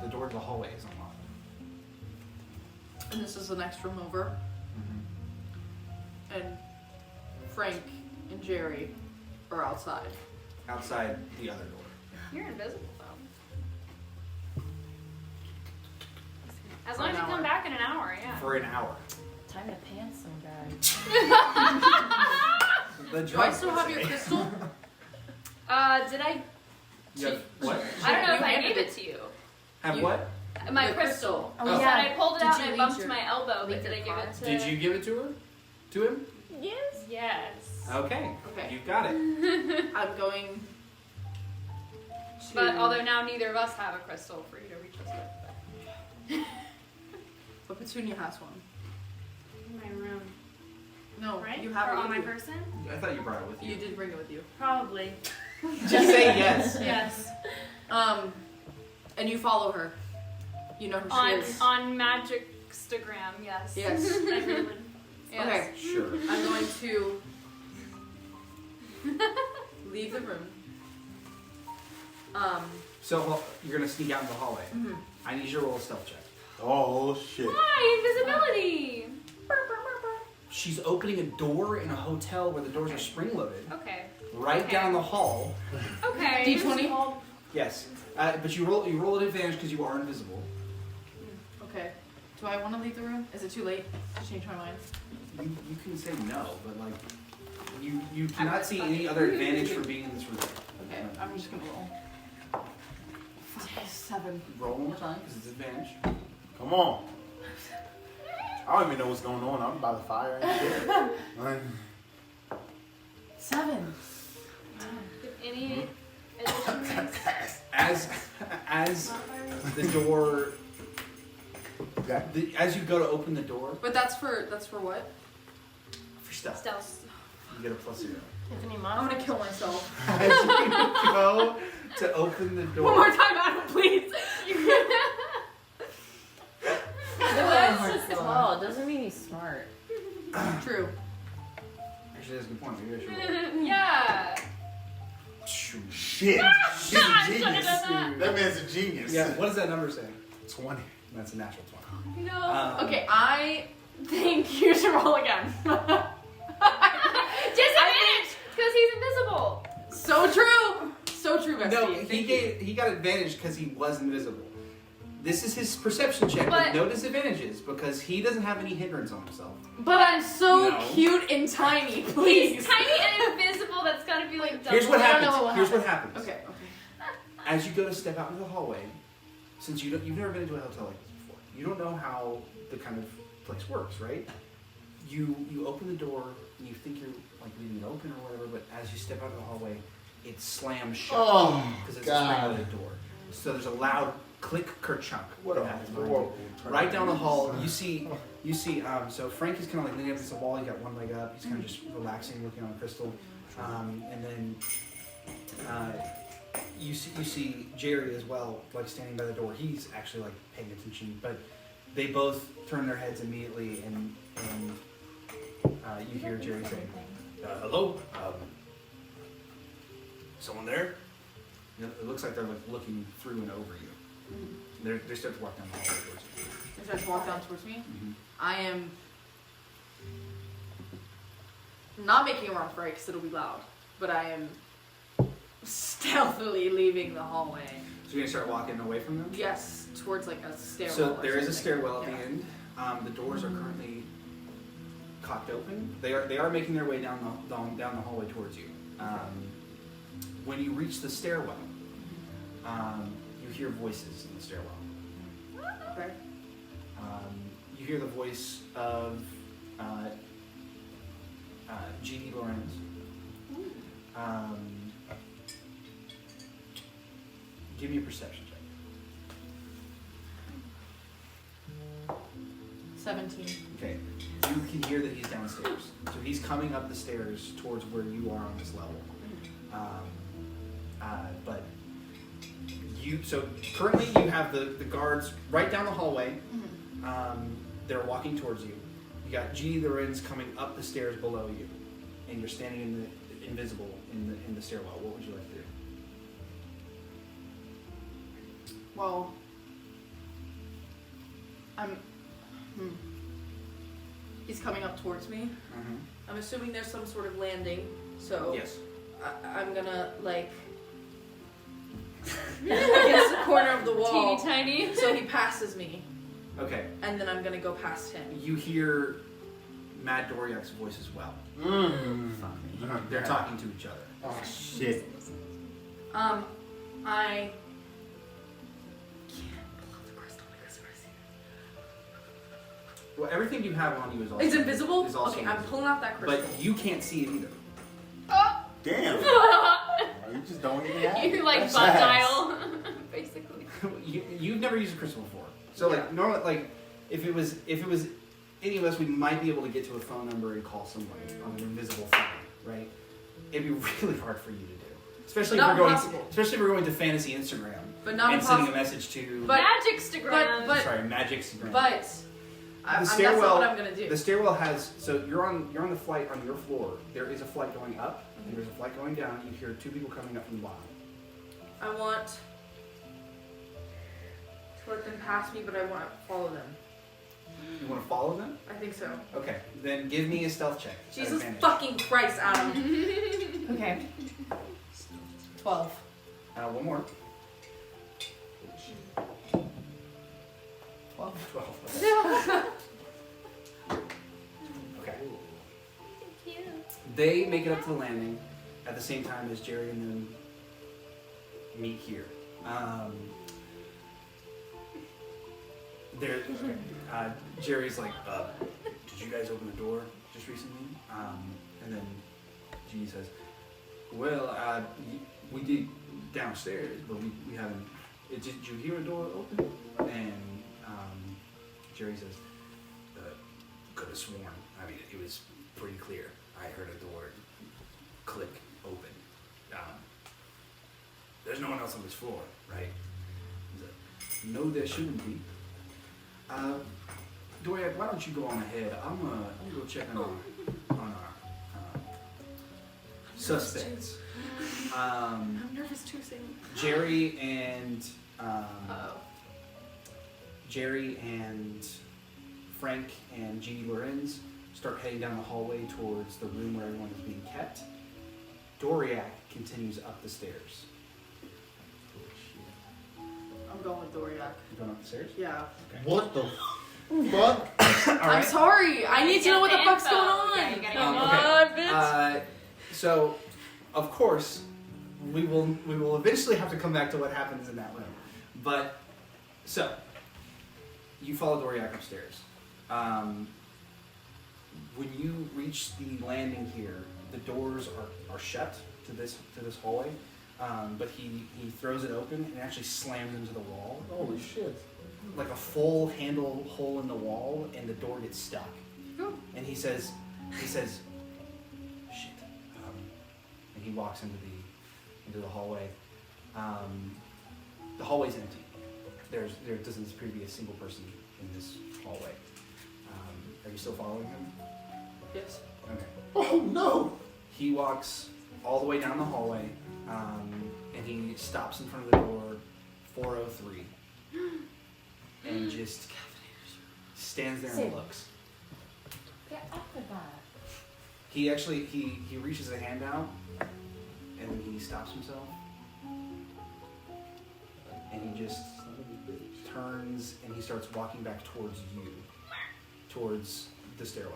The door to the hallway is unlocked. And this is the next room over. And Frank and Jerry are outside. Outside the other door. You're invisible though. As long as you an come hour. back in an hour, yeah. For an hour. Time to pants some guy. The Do I still have your crystal? Did I? You have what? I don't know if You I handed gave it. it to you. Have You- what? My The crystal. Oh, You yeah. said I pulled it Did out you and I leave bumped your- my elbow, leave but did I your give card? it to? Did you give it to her? To him? Yes. Yes. Okay. Okay. You got it. I'm going to... But although now neither of us have a crystal for you to reach us with. But Petunia has one. In my room, No, right? you have or it on with my you. person? I thought you brought it with you. You did bring it with you. Probably. Just say yes. Yes. And you follow her. You know who she On is. on Magicstagram, yes. Yes. Everyone. Yes. Okay. Sure. I'm going to leave the room. So you're gonna sneak out in the hallway. Mhm. I need you to roll a stealth check. Oh shit. Hi, invisibility. She's opening a door in a hotel where the doors are spring loaded. Okay. Right Okay. down the hall. Okay. D20? Yes. But you roll at advantage because you are invisible. Okay. Do I want to leave the room? Is it too late to change my mind? You can say no, but like you cannot see any other advantage for being in this room. Okay, I'm just gonna roll. 7. Roll one more time because it's advantage. Come on. I don't even know what's going on. I'm by the fire and shit. Like, 7. Any additions? As the door as you go to open the door But that's for what? for stealth, Stealth. you get a +0. Tiffany, I'm mom. gonna kill myself. As you go to open the door. One more time, Adam, please. That's just tall. It doesn't mean he's smart. True. Actually, that's a good point. Maybe I should roll. Yeah. shit. He's a I should've genius. done that. That man's a genius. Yeah. What does that number say? 20. That's a natural 20. No. Okay, I think you should roll again. Disadvantage because he's invisible. So true. So true, Bestie. No, Thank you. he got advantage because he was invisible. This is his perception check But- with no disadvantages because he doesn't have any hindrance on himself. But I'm so No. cute and tiny, please. He's tiny and invisible. That's gotta be like double. Here's what I don't happens. know what Here's what happens. Okay. As you go to step out into the hallway, since you've never been into a hotel like this before, you don't know how the kind of place works, right? You open the door and you think you're like leaving it open or whatever, but as you step out of the hallway, it slams shut Oh, because it's God. a spring-loaded door. So there's a loud click kerchunk. What that a happens behind horrible you. Right down the hall, you see. So Frank is kind of like leaning up against the wall. He's got one leg up. He's kind of just relaxing, looking on Crystal, and then you see Jerry as well, like standing by the door. He's actually like paying attention, but they both turn their heads immediately, and you hear Jerry say, "Hello, someone there?" And it looks like they're like looking through and over you. They start to walk down the hallway towards you. They start to walk down towards me. I am not making a run for it because it'll be loud, but I am stealthily leaving the hallway. So you're gonna start walking away from them? Yes, towards like a stairwell. So or there is a something. stairwell at Yeah. the end. The doors are currently cocked open. They are making their way down the hallway towards you. When you reach the stairwell, you hear voices in the stairwell. Okay. You hear the voice of Jeannie Lorenz. Give me a perception check. 17. Okay. You can hear that he's downstairs. So he's coming up the stairs towards where you are on this level. But so currently you have the guards right down the hallway. They're walking towards you. You got G. Lorenz coming up the stairs below you, and you're standing in the invisible in the stairwell. What would you like to do? Well, he's coming up towards me. I'm assuming there's some sort of landing, so Yes. I'm gonna like against the corner of the wall, Teeny tiny. so he passes me, Okay. and then I'm gonna go past him. You hear Mad Doriak's voice as well. They're talking to each other. Oh shit. I Well, everything you have on you is also it's invisible. Is also Okay, I'm invisible. pulling out that crystal. But you can't see it either. Damn. You just don't even have it. You're like That's butt nice. dial, basically. You've never used a crystal before, so like normally, like if it was any of us, we might be able to get to a phone number and call someone on an invisible phone, right? It'd be really hard for you to do, especially if Not we're going, impossible. especially if we're going to fantasy Instagram But not and sending a impossible. message to Magicstagram. but- sorry, Magic Instagram. But that's stairwell- not what I'm gonna do. The stairwell has, so you're on the flight on your floor. There is a flight going up, and there's a flight going down. You hear two people coming up from the bottom. I want to let them pass me, but I want to follow them. You want to follow them? I think so. Okay, then give me a stealth check. at Jesus advantage. fucking Christ, Adam. Okay. 12. One more. 12. 12. Okay. They make it up to the landing at the same time as Jerry and them meet here. Jerry's like, did you guys open the door just recently? And then G says, well, we did downstairs, but we haven't. Did you hear a door open? And Jerry says, could have sworn. I mean, it was pretty clear. I heard a door click open. There's no one else on this floor, right? He's like, no, there shouldn't be. Doria, why don't you go on ahead? I'm gonna go check on our suspects. I'm nervous too, Sam. Jerry and Frank and G. Lorenz start heading down the hallway towards the room where everyone is being kept. Doriak continues up the stairs. I'm going with Doriak. You going up the stairs? Yeah. What the fuck? I'm sorry. I need to know what the fuck's going on. Yeah, you gotta Come get on, the bitch. So, of course, we will eventually have to come back to what happens in that room. But, so, you follow Doriak upstairs. When you reach the landing here, the doors are shut to this hallway. But he throws it open and it actually slams into the wall. Holy shit. Like a full handle hole in the wall, and the door gets stuck. And he says, shit. And he walks into the hallway. The hallway's empty. There doesn't appear to be a single person in this hallway. Are you still following him? Yes. Okay. Oh no! He walks all the way down the hallway, and he stops in front of the door, 403, and just stands there and looks. Get off the bar. He actually he reaches a hand out, and then he stops himself, and he just turns and he starts walking back towards you, towards the stairwell.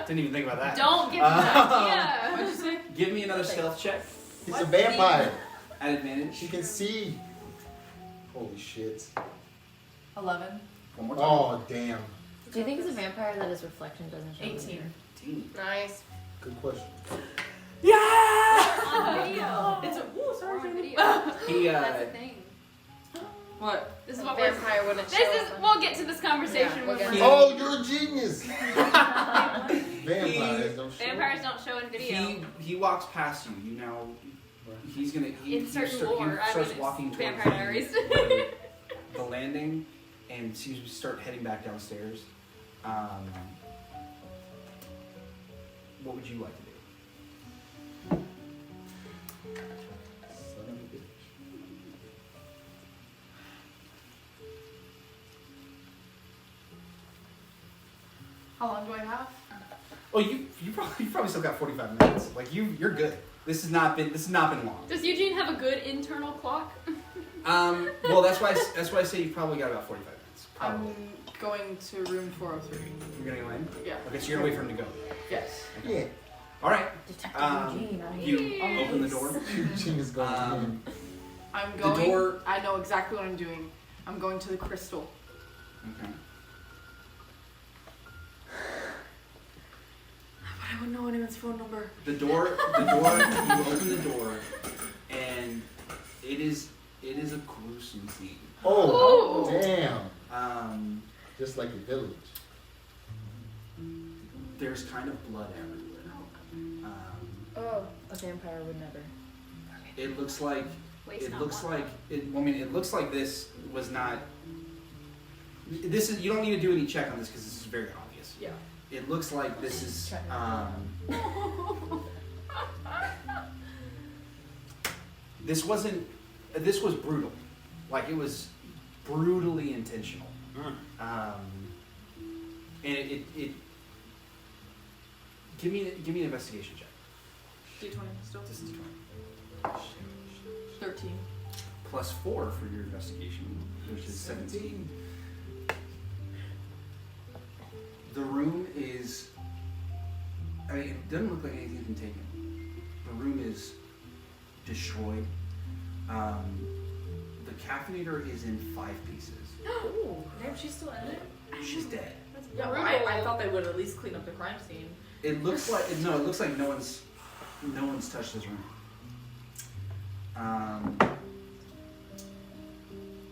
Didn't even think about that. Don't give me that idea. What'd you say? Give me another stealth check He's a vampire. at advantage. She can see. Holy shit. 11. One more time. Oh damn. Do you think it's a vampire that his reflection doesn't show? 18. 18. Nice. Good question. On video. It's a We're on video. He That's a thing. What? This is what Vampire wouldn't show This is. up. We'll get to this conversation Yeah, when we'll we're. get Oh, you're a genius. Vampires don't show. Vampires don't show in video. He walks past you. You know, he's gonna. He Insert start- lore. He I starts mean, walking it's towards Vampire Diaries. the landing, and seems to start heading back downstairs. What would you like to do? Son of a bitch. How long do I have? Oh, you probably still got 45 minutes. Like you're good. This has not been long. Does Eugene have a good internal clock? Well, that's why I say you probably got about 45 minutes. Probably. I'm going to room 403. You're gonna go in. Yeah. Okay, so you're gonna wait for him to go. Yes. Yeah. All right. Detective Eugene, You open the door. Eugene is going in. I'm The going. door- I know exactly what I'm doing. I'm going to the crystal. Okay. But I wouldn't know anyone's phone number. The door. You open the door, and it is a gruesome scene. Oh, damn. Just like a village. There's kind of blood everywhere. Oh. A vampire would never. It looks like Waste it not, looks want like it. Well, I mean, it looks like this was not. This is. You don't need to do any check on this because this is very obvious. Yeah. It looks like this is. This wasn't. This was brutal. Like it was brutally intentional. And it. Give me an investigation check. D20 still. This is 13. +4 for your investigation, which is 17. The room is. I mean, it doesn't look like anything's been taken. The room is destroyed. The caffeinator is in 5 pieces. Ooh, damn, she's still in there? She's dead. That's Yeah, well, brutal. I thought they would at least clean up the crime scene. It looks like no. It looks like no one's touched this room.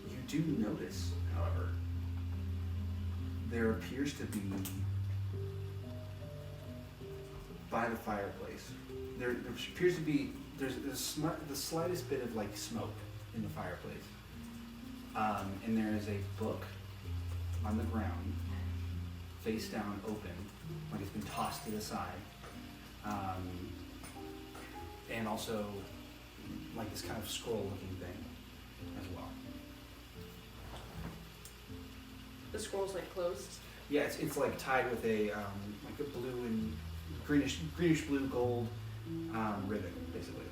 You do notice, however, there appears to be by the fireplace. There appears to be there's the slightest bit of like smoke in the fireplace, and there is a book on the ground, face down, open, like it's been tossed to the side, and also like this kind of scroll-looking thing as well. The scroll's like closed. Yeah, it's like tied with a like a blue and greenish blue gold ribbon, basically.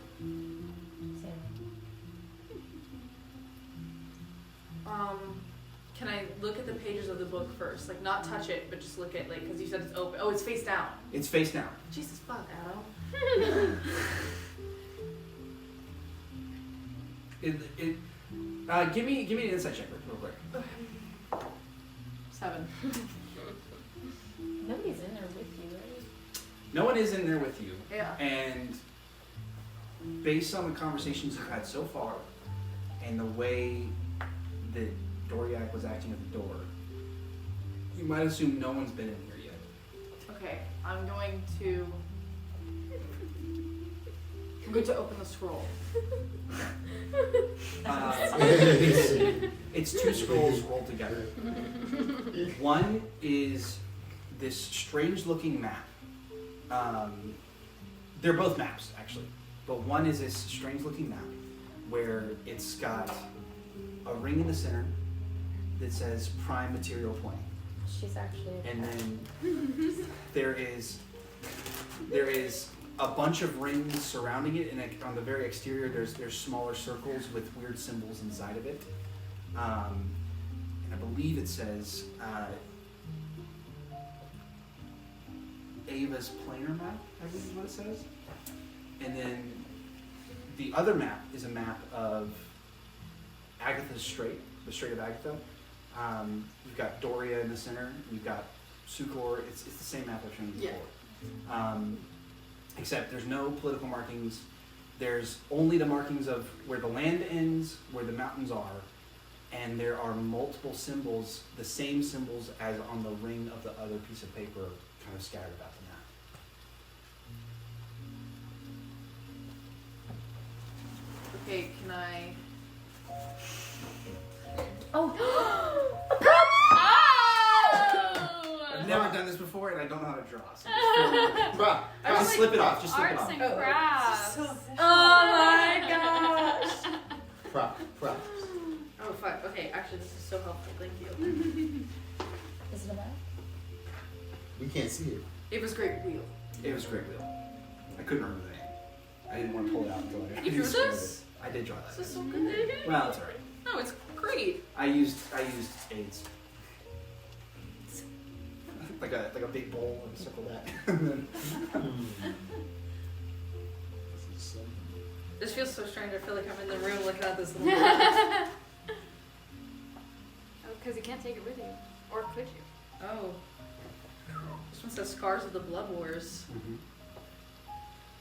Can I look at the pages of the book first? Like, not touch it, but just look at, like, because you said it's open. Oh, it's face down. It's face down. Jesus fuck, Adam. Give me an insight check real quick. 7. Nobody's in there with you, right? No one is in there with you, Yeah. and based on the conversations you've had so far, and the way that Doriak was acting at the door, you might assume no one's been in here yet. Okay, I'm going to open the scroll. It's 2 scrolls rolled together. One is this strange-looking map. They're both maps, actually, but one is this strange-looking map where it's got a ring in the center that says Prime Material 20. She's actually. And then there is a bunch of rings surrounding it, and on the very exterior there's smaller circles with weird symbols inside of it. And I believe it says Ava's planar map, I believe is what it says. And then the other map is a map of Agatha's Strait, the Strait of Agatha. You've got Doria in the center. You've got Sucor. It's the same map I've shown you before. Except there's no political markings. There's only the markings of where the land ends, where the mountains are, and there are multiple symbols, the same symbols as on the ring of the other piece of paper, kind of scattered about the map. Okay, can I? I've never done this before, and I don't know how to draw. So Prop. just slip it off. Just slip it Arts off. and crafts. So Oh my gosh! Prop. Oh fuck. Okay, actually, this is so helpful. Thank you. Is it a map? We can't see it. It was great wheel. It was a great wheel. I couldn't remember the name. I didn't want to pull it out until I You drew described this? it. I did draw that. This is so good. Well, it's alright. No, it's great. I used AIDS. Like a big bowl and circle that. And then This feels so strange. I feel like I'm in the room looking at this little. Oh, because you can't take it with you. Or could you? Oh. This one says Scars of the Blood Wars.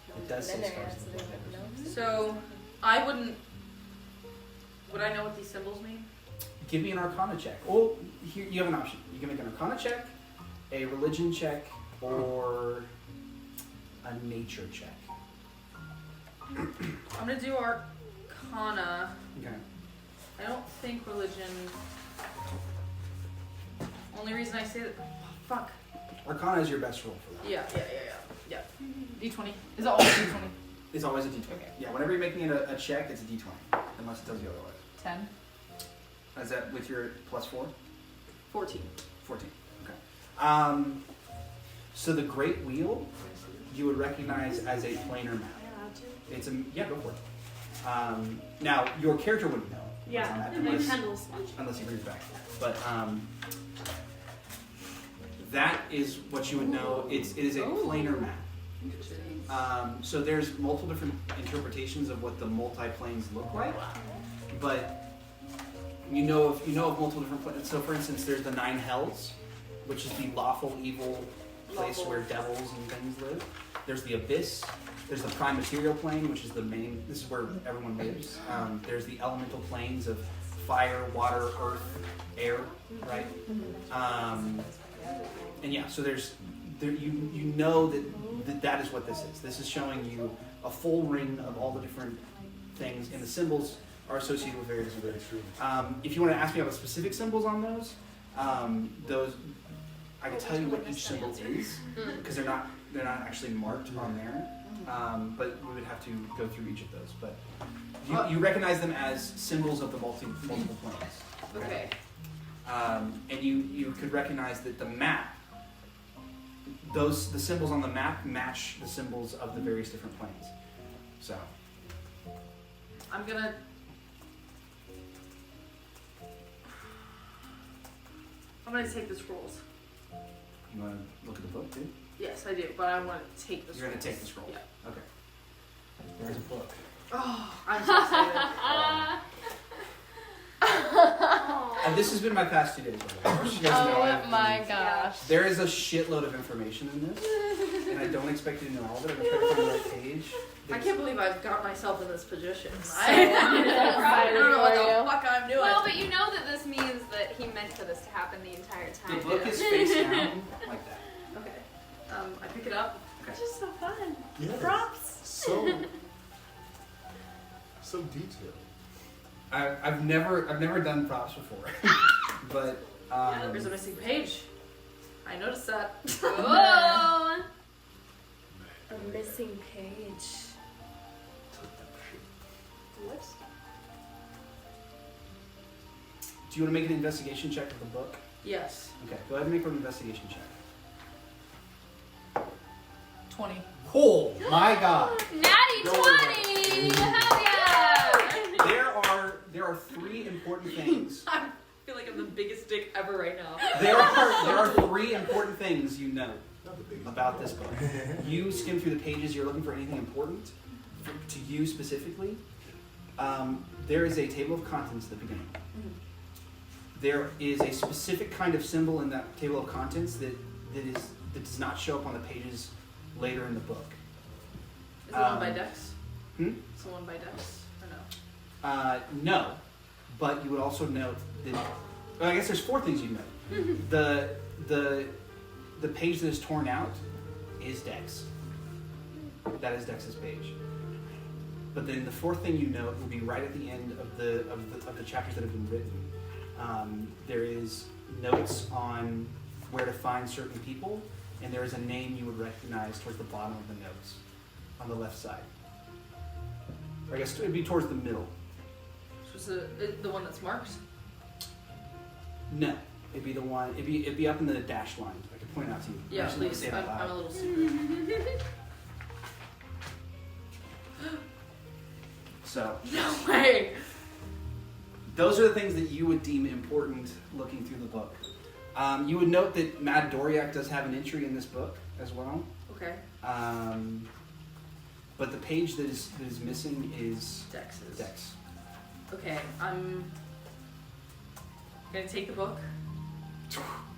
It does say And then scars. there is the notes. So, I wouldn't. Would I know what these symbols mean? Give me an Arcana check. Oh, here you have an option. You can make an Arcana check, a Religion check, or a Nature check. I'm gonna do Arcana. Okay. I don't think religion. Only reason I say that. Oh, fuck. Arcana is your best roll for that. Yeah. D20. Is it always D20? It's always a D20. Okay. Yeah, whenever you're making a check, it's a D20, unless it tells you otherwise. 10. Is that with your plus 4? 14. 14. Okay. So the Great Wheel, you would recognize as a planar map. It's a go for it. Now your character wouldn't know. what's on that like Kendall's. unless he brings it back. But that is what you would know. It is a planar map. So there's multiple different interpretations of what the multi-planes look like, but you know of multiple different planes. So for instance, there's the 9 hells, which is the lawful evil place where devils and things live. There's the abyss. There's the prime material plane, which is the main. This is where everyone lives. There's the elemental planes of fire, water, earth, air, right? And yeah, so you know that is what this is. This is showing you a full ring of all the different things, and the symbols are associated with various things. If you want to ask me about specific symbols on those I can tell you what each symbol is because they're not actually marked on there. But we would have to go through each of those. But you recognize them as symbols of the multiple planes. Okay. And you could recognize that the map, the symbols on the map match the symbols of the various different planes. So I'm gonna. take the scrolls. you want to look at the book too? Yes, I do, but I want to take the scrolls. You're going to take the scrolls? Yeah. Okay. There's a book. Oh, I'm so excited. And this has been my past 2 days. By the way. You guys know Oh my gosh. There is a shitload of information in this, and I don't expect you to know all of it. I'm trying to find the right page. I can't believe I've got myself in this position. I Excited don't know what for the you. fuck I'm doing. Well, but you know that this means that he meant for this to happen the entire time. The book is face down like that. Okay. I pick it up. It's just so fun. Yes. Props. So detailed. I've never done props before, but There's a missing page. I noticed that. Whoa! A missing page. What? do you want to make an investigation check of the book? Yes. Okay, go ahead and make an investigation check. 20. Oh my God! Natty 20! Hell yeah! There are 3 important things. I feel like I'm the biggest dick ever right now. There are 3 important things you know Not the biggest. about this book. You skim through the pages, you're looking for anything important to you specifically. There is a table of contents at the beginning. There is a specific kind of symbol in that table of contents that does not show up on the pages later in the book. Is it one by Dex? Hmm? Is it one by Dex? Or no? No, but you would also note that, well, I guess there's 4 things you note. The page that is torn out is Dex. That is Dex's page. But then the 4th thing you note will be right at the end of the chapters that have been written. There is notes on where to find certain people, and there is a name you would recognize towards the bottom of the notes on the left side. Or I guess it would be towards the middle. So it's the one that's marked? No, it'd be the one. It'd be up in the dash line. I could point it out to you. Yeah, Actually, please. say it out I'm a loud. little secret. So No way! those are the things that you would deem important looking through the book. You would note that Mad Doriak does have an entry in this book as well. Okay. But the page that is missing is Dex's. Dex. Okay, I'm gonna take the book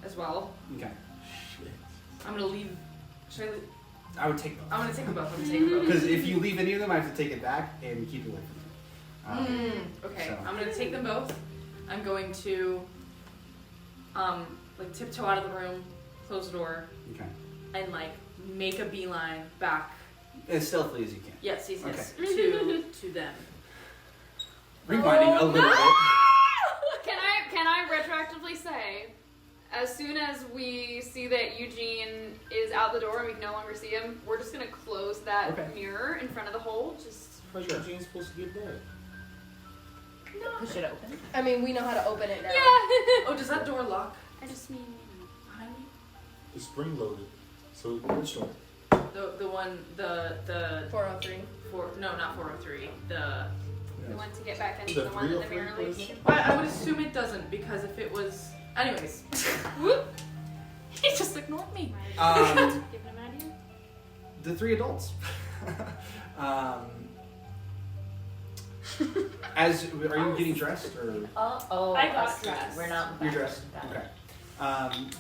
as well. Okay. Shit. I'm gonna leave. Should I leave? I would take both. I'm gonna take the book. I'm gonna take the book. Because if you leave any of them, I have to take it back and keep it away from you. Okay, So. I'm gonna take them both. I'm going to like tiptoe out of the room, close the door, Okay. and like make a beeline back. As stealthily as you can. Yes, to them. Rewinding a little bit. Can I retroactively say, as soon as we see that Eugene is out the door and we can no longer see him, we're just gonna close that Okay. mirror in front of the hole. Just But Eugene's supposed to get dead. Push it open. I mean, we know how to open it now. yeah. Oh, does that door lock I just mean. behind me? It's spring loaded. So which door? The one the 403. no, not 403. The We want to get back into The the one that the 303 mirror leads to. I would assume it doesn't because if it was anyways. Whoop. He just ignored me. Giving him an idea? The 3 adults. Are you getting dressed or I got us dressed. We're not. you're dressed? Okay.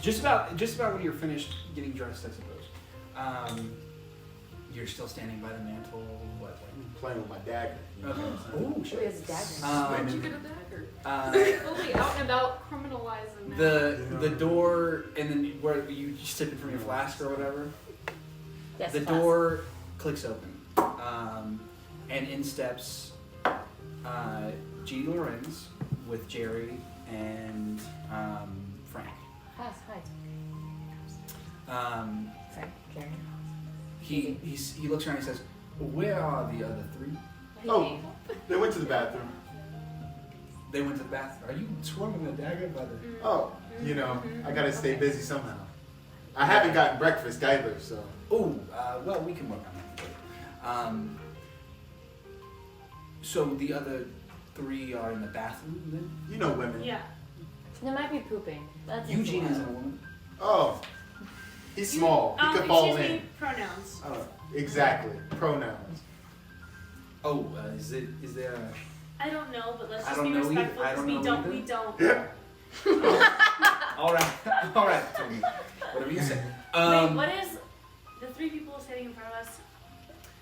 Just about when you're finished getting dressed, I suppose. You're still standing by the mantle. What? I'm playing with my dagger. You know Okay. what I'm saying? Oh, He shit. has daggers. Where'd you get a dagger? Uh, Out and about criminalizing now. the door, and then where you sip it from your flask or whatever. Yes, The class. door clicks open, and in steps G. Lorenz with Jerry and Frank. Pass, hi. Frank, Jerry. He looks around and says, "Where are the other 3? Oh, they went to the bathroom. They went to the bathroom. Are you swinging the dagger by the?" Oh, you know, I gotta stay busy somehow. I haven't gotten breakfast either, so. Oh, well, we can work on that later. So the other 3 are in the bathroom then? You know women. Yeah. They might be pooping. That's Eugene isn't a woman. Oh, he's small. He could fall excuse in. me, pronouns. Oh, exactly. Pronouns. Oh, is there a... I don't know, but let's I just don't be know either. respectful I because don't know we either. don't. Yeah. All right, Tony. Whatever you say. Wait, what is the 3 people sitting in front of us?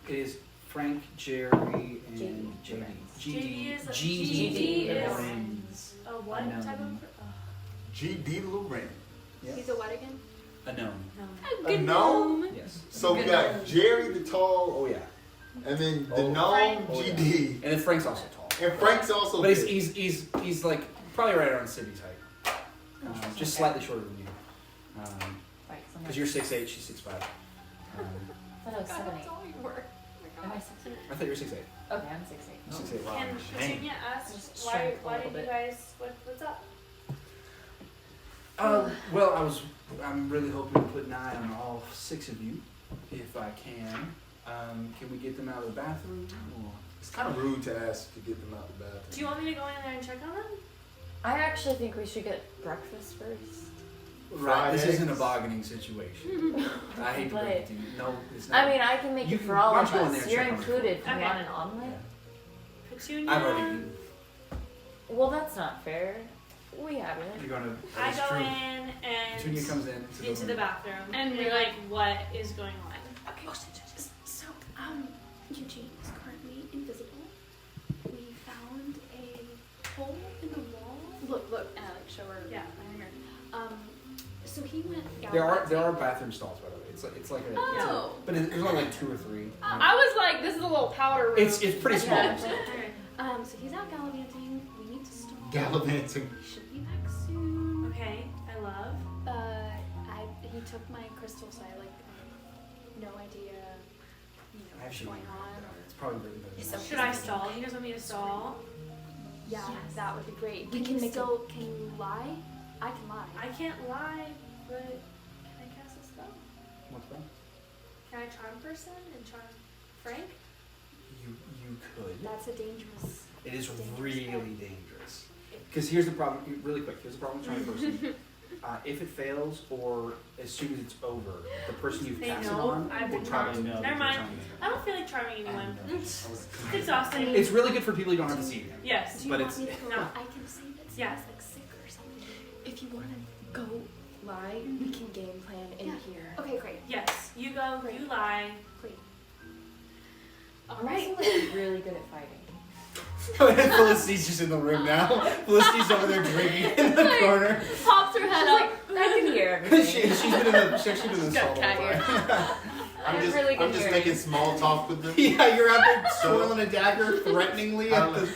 It is Frank, Jerry, and JD. JD is- GD is- Lorenz. Oh, what Unknown. type of? G.D. Loren. Yes. He's a what again? A gnome. No. A gnome? Yes. So we got Jerry the tall, Oh yeah. and then the Oh, gnome, oh, yeah. G.D. And then Frank's also tall. And Frank's also But big. he's like probably right around Sydney's height. Just slightly shorter than you. Right, Because you're 6'8", she's 6'5". I thought I was God, 7'8". that's all you were. Oh Am my I God. 6'8"? I thought you were 6'8". Okay, I'm 6'8". 6'8". Wow. Can Petunia ask Just why shrank a did little you bit. guys what's up? Well, I'm really hoping to put an eye on all 6 of you, if I can. Can we get them out of the bathroom? Or? It's kind of rude to ask to get them out the bathroom. Do you want me to go in there and check on them? I actually think we should get breakfast first. Right. This Fried isn't a eggs. bargaining situation. I hate to break it to you. No, it's not. I mean, I can make You it can- for all why of don't you go in there us. and You're check on the included if you Okay. want an omelet. Petunia. I've already eaten. Well, that's not fair. We haven't. You're gonna. I it's go true. in Petunia and comes in into the bathroom And and we're we're like, what is going on? Okay, so, Eugene is currently invisible. We found a hole in There are bathroom stalls, by the way. It's like a. Oh. But there's only like 2 or 3. I was like, this is a little powder room. It's pretty small. Okay. So he's out gallivanting. We need to stall. Gallivanting. He should be back soon. Okay, I love. He took my crystal, so I have no idea, what's Actually, going on. it's probably really good. So Should I stall? You guys want me to stall? Yeah, Yes. that would be great. We Can can you make still? Can you lie? I can lie. I can't lie, but can I cast a spell? What's that? Can I charm person and charm Frank? You could. That's a dangerous. It is Dangerous really thing. dangerous. Because here's the problem. Really quick. Here's the problem with trying person. If it fails, or as soon as it's over, the person you've They cast it know on I've will been probably charmed. know. Never that you're mind. charming. I don't feel like charming anyone. And, It's exhausting. it's really good for people you don't have to see. Yes. Do you But want it's- me to go? No. I can say that Yeah. someone's like sick or something. If you want to go lie, we can game plan in Yeah. here. Okay, great. Yes. You go. You lie. Great. All I'm right. also like really good at fighting. Felicity's just in the room now. Felicity's over there drinking in the corner. Pops her head up. I can hear everything. she's been in the she's been in the stall Got the whole cat time. I'm just making small talk with them. Yeah, you're out there twirling a dagger threateningly at the.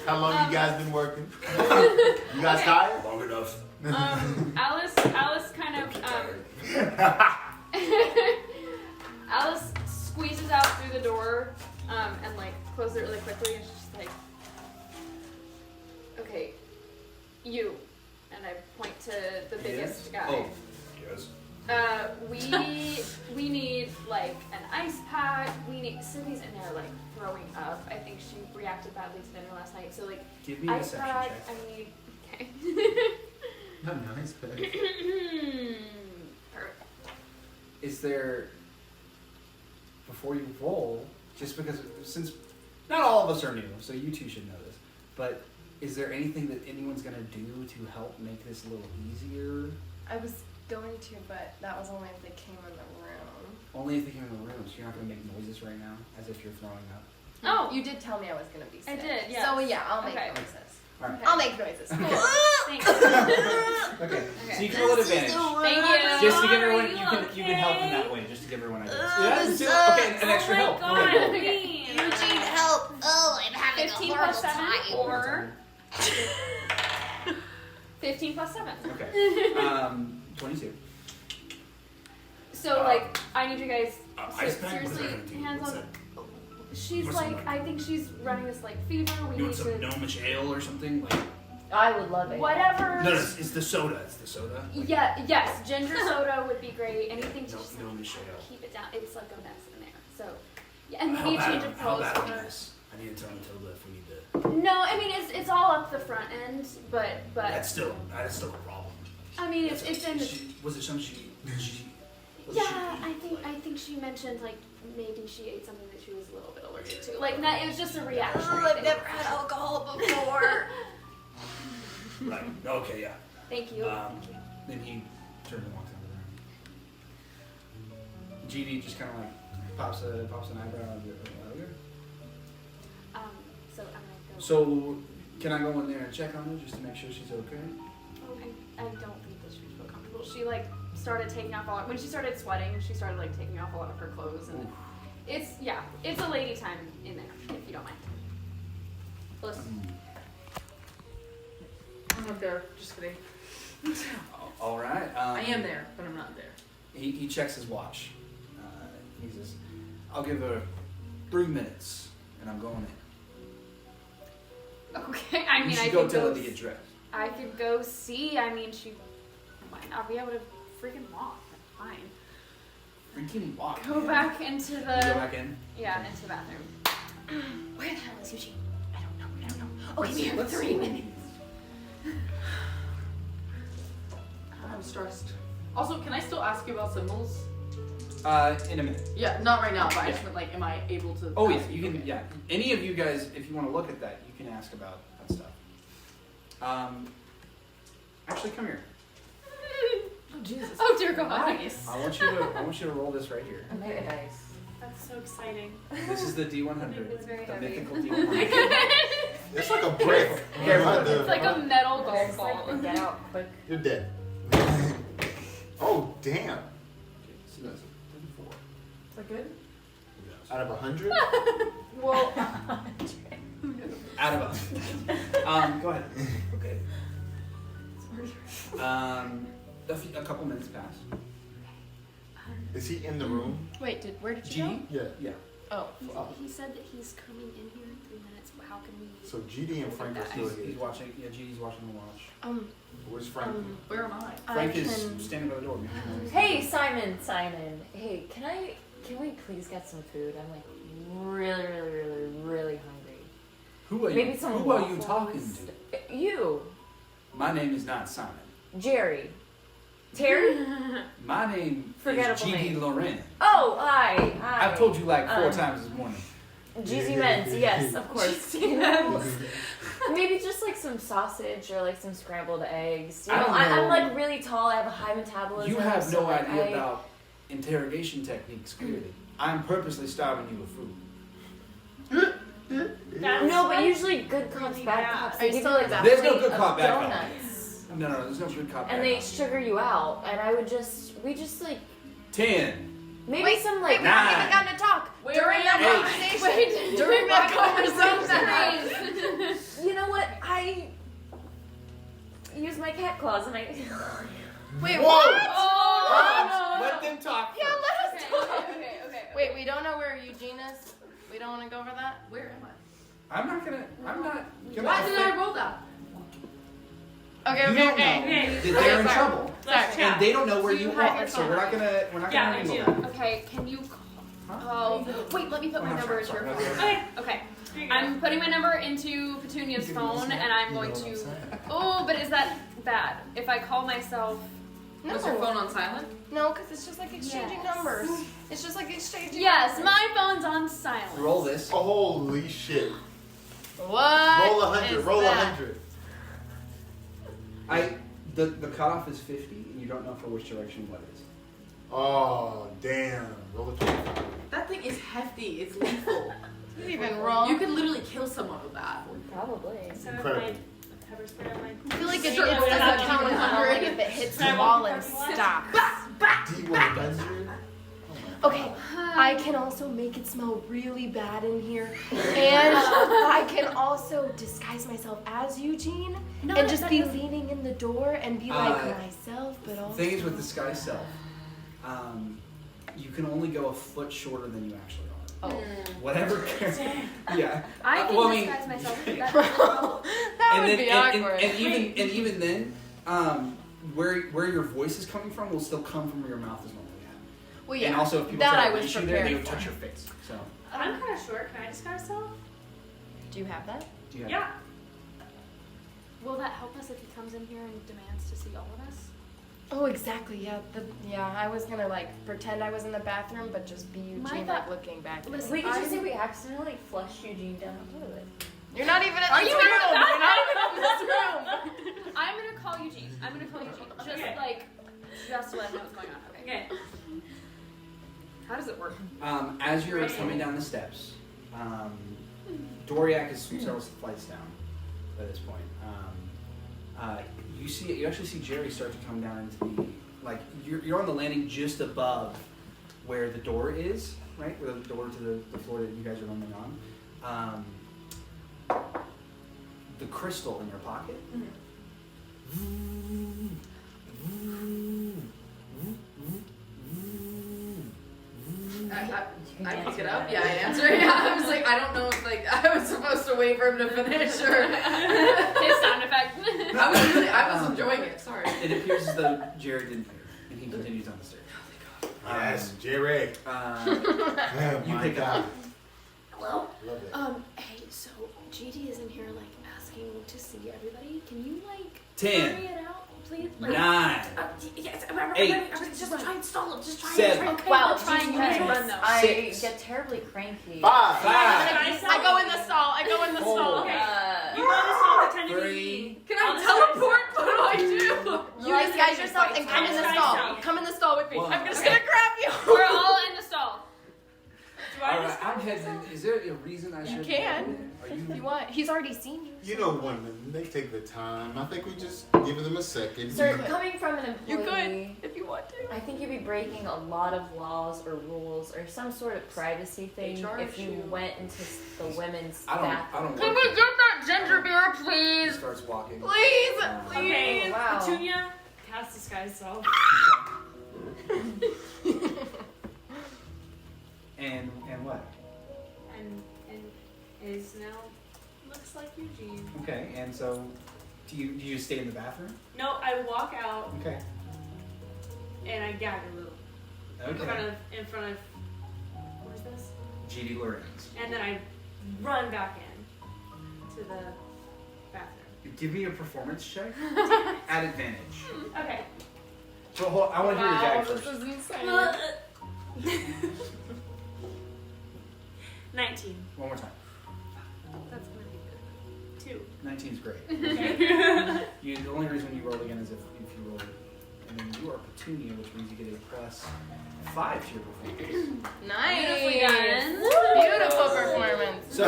How long you guys been working? You guys tired? Long enough. Alice kind of Alice squeezes out through the door and like closes it really quickly, and she's just like, okay, you, and I point to the biggest guy. Oh, yes. We need like an ice pack. Sydney's in there like throwing up. I think she reacted badly to dinner last night. So like Give me a ice deception pack. check. I need. Okay. Nice, babe. Perfect. Is there, before you roll, just because since not all of us are new, so you two should know this, but is there anything that anyone's gonna do to help make this a little easier? I was going to, but that was only if they came in the room. Only if they came in the room, so you're not gonna make noises right now, as if you're throwing up. Oh, You did tell me I was gonna be sick. I did, yes. So yeah, I'll make Okay. noises. Alright. I'll make noises. thanks. Okay. So you can roll at advantage. Thank you. Just to give everyone, Are you can help in that way, just to give everyone ideas. This do- sucks. okay, an extra help. Oh Go my ahead, god, roll. Queen. Eugene, help! Oh, I'm having 15 a plus horrible 7 time. or 15 plus 7. Okay. 22. So like, I need you guys Ice pack? What is that seriously gonna do? hands What's on. that? She's What's like, that? I think she's running this like fever. We You need want some to gnomish ale or something? Like I would love it. whatever. no, it's the soda. It's the soda. Like, Yeah. Yes. Ginger soda would be great. Anything to no, just gnomish ale. keep it down. It's like a mess in there. So yeah, and we How need bad? change of How clothes bad for are her. this? I need to tell Matilda if we need to. No, I mean it's all up the front end, but That's still a problem. I mean it's in the. Was it something she? Yeah, I think she mentioned like maybe she ate something that she was a little bit allergic to. Like not, it was just a reaction. I've never had alcohol before. Right. Okay. Yeah. Thank you. Thank you. Then he turns and walks out of the room. GD just kind of like pops an eyebrow on your earlier. So I'm gonna go. So can I go in there and check on her just to make sure she's okay? I don't think that she would feel comfortable. She like started taking off all when she started sweating. She started like taking off a lot of her clothes, and it's a lady time in there if you don't mind. Let's, I'm not there. Just kidding. All right. I am there, but I'm not there. He checks his watch. He says, "I'll give her 3 minutes, and I'm going in." okay. I mean, you I should go could tell go. her to get dressed. I could go see. I mean, she might not be able to freaking walk. That's fine. Freaking walk. Go man. back into You the go back in. yeah into the bathroom. Where the hell is Eugene? I don't know. Oh, give me 3 minutes. I'm stressed. Also, can I still ask you about symbols? In a minute. Yeah, not right now, but I just meant like, am I able to? Oh yeah, ask you can. Okay. Yeah, any of you guys, if you want to look at that, you can ask about that stuff. Actually, come here. Oh Jesus. Oh dear God. Nice. I want you to roll this right here. Very nice. That's so exciting. This is the D100, It's very the heavy. mythical D100. It's like a brick. It's like a metal golf It's like ball. get out quick. You're dead. Oh, damn. So that's a 34. Is that good? Out of 100? Well, Out of 100. Go ahead. Okay. A couple minutes pass. Is he in the room? wait, where did you GD? Yeah. Yeah. go? Oh. He said that he's coming in here in 3 minutes. How can we? So GD and Frank are still He's here. watching. Yeah, GD's watching the watch. Where's Frank? Where am I? Frank I is can. standing by the door. Hey, Simon. Hey, can we please get some food? I'm like really hungry. Who are Maybe you? some Who are you waffles. talking to? You, My name is not Simon. Jerry, Terry. My name Forgettable is GD name. Loren. Oh, hi. I've told you like 4 Um, times this morning. GZ Ments, yes, of course. Maybe just like some sausage or like some scrambled eggs. You I know, don't I'm know. like really tall. I have a high metabolism. You have so no like, idea about interrogation techniques, clearly. I'm purposely starving you of food. No, but usually good cops, really bad bad. cops. Are They you give still you like like that? a There's no plate good of cop, bad cop. donuts, No, there's no good cop. and bad they cop. sugar you out. And I would we just like 10. maybe Wait, some wait, like we haven't even gotten to talk. Where During that am I? conversation. During that conversation. you know what I use my cat claws and I. Wait, Whoa! what? Let them talk. Yeah, let us talk. Okay. Wait, we don't know where Eugene is. We don't want to go over that. Where am I? I'm not gonna. Why did I roll that? Okay, You okay, don't okay. know Okay. that they're in Sorry. trouble, Let's and they don't know where So you you have are. your So phone. we're not gonna Yeah, handle I that. Okay, can you? Huh? Oh, wait. Let me put Oh, my no, number sorry, into your sorry. phone. Okay. Okay. Here you go. I'm putting my number into Petunia's phone, and I'm going to. Oh, but is that bad? If I call myself. No, Was your phone on silent? no, because it's just like exchanging Yes. numbers. It's just like exchanging. Yes, numbers. my phone's on silent. Roll this. Holy shit. What? Roll 100. is Roll that? 100. The cutoff is 50, and you don't know for which direction what is. Oh, damn. Roll a 25. That thing is hefty. It's lethal. Is it even wrong? You could literally kill someone with that. Probably. So Incredible. if my pepper spray on my. I feel like it Sure, doesn't I count would have 100 if it hits the wall and stops. D100. Okay, I can also make it smell really bad in here, and I can also disguise myself as Eugene and just be leaning in the door and be like myself, but also. Thing is with disguise self, you can only go a foot shorter than you actually are. Oh. Whatever. Yeah. I can Well, I mean- disguise myself. That That would be awkward. And even then, where your voice is coming from will still come from where your mouth is normally at. Well, And also, if people that try I to was reach you there, prepared they would for. touch your face. So, I'm kind of short. Can I disguise myself? Do you have that? do you have Yeah. Will that help us if he comes in here and demands to see all of us? Oh, exactly. Yeah. I was gonna like pretend I was in the bathroom, but just be Eugene, My like thought- looking back. Listen, Wait, did you I'm- say we accidentally flushed Eugene down the toilet? You're not even in Are this you room. in the You're not even in this room. I'm gonna call Eugene. Just Okay. just to let him know what's going on. Okay. Okay. How does it work? As you're coming down the steps, Doriak is several flights down by this point. You actually see Jerry start to come down into the you're on the landing just above where the door is, right? Where the door to the floor that you guys are landing on. The crystal in your pocket. I pick it up. Yeah, I answer. Yeah, I was like, I don't know if I was supposed to wait for him to finish or. His sound effect. I was enjoying it. Sorry. It appears as though Jerry didn't hear, and he continues down the stairs. Yes, Jerry. You My pick it God. up. Hello. Love it. Hey, so GD is in here asking to see everybody. Can you 10, hurry it out, please? 9, Yes, 8, just try and stall him. Just try 7, Okay, Wow, we're trying to Jesus. run though. I 6. get terribly cranky. 5. 5, I go in the stall. I go in the 4, stall. Okay. You go to stall, pretend to 3. be. Can I'll I disguise teleport? What do I do? You disguise yourself and come in the stall. Come in the stall with me. One. I'm just Okay. gonna grab you. We're all in the stall. Do I Alright, just? I'm heading. Is there a reason I should? can. Are You you? want? He's already seen you. You know, women, they take the time. I think we just give them a second. Sir, coming from an You employee. could if you want to. I think you'd be breaking a lot of laws or rules or some sort of privacy thing HR if you issue. went into the women's I bathroom. don't. Can we get that ginger beer, He please? starts walking. Please, Okay, Oh, wow. Petunia, cast disguise self. And what? And is now looks like Eugene. Okay, and so do you stay in the bathroom? No, I walk out Okay. and I gag a little in front Okay. of what is this? GD Lorenz. And then I run back in to the bathroom. Give me a performance check at advantage. Okay. So hold, I want to hear your gag this first. is insane. 19. One more time. That's gonna be 2. 19 is great. Okay. The only reason you roll again is if you roll, and then you are Petunia, which means you get a +5 to your performance. Nice. Beautifully done. Beautiful performance. So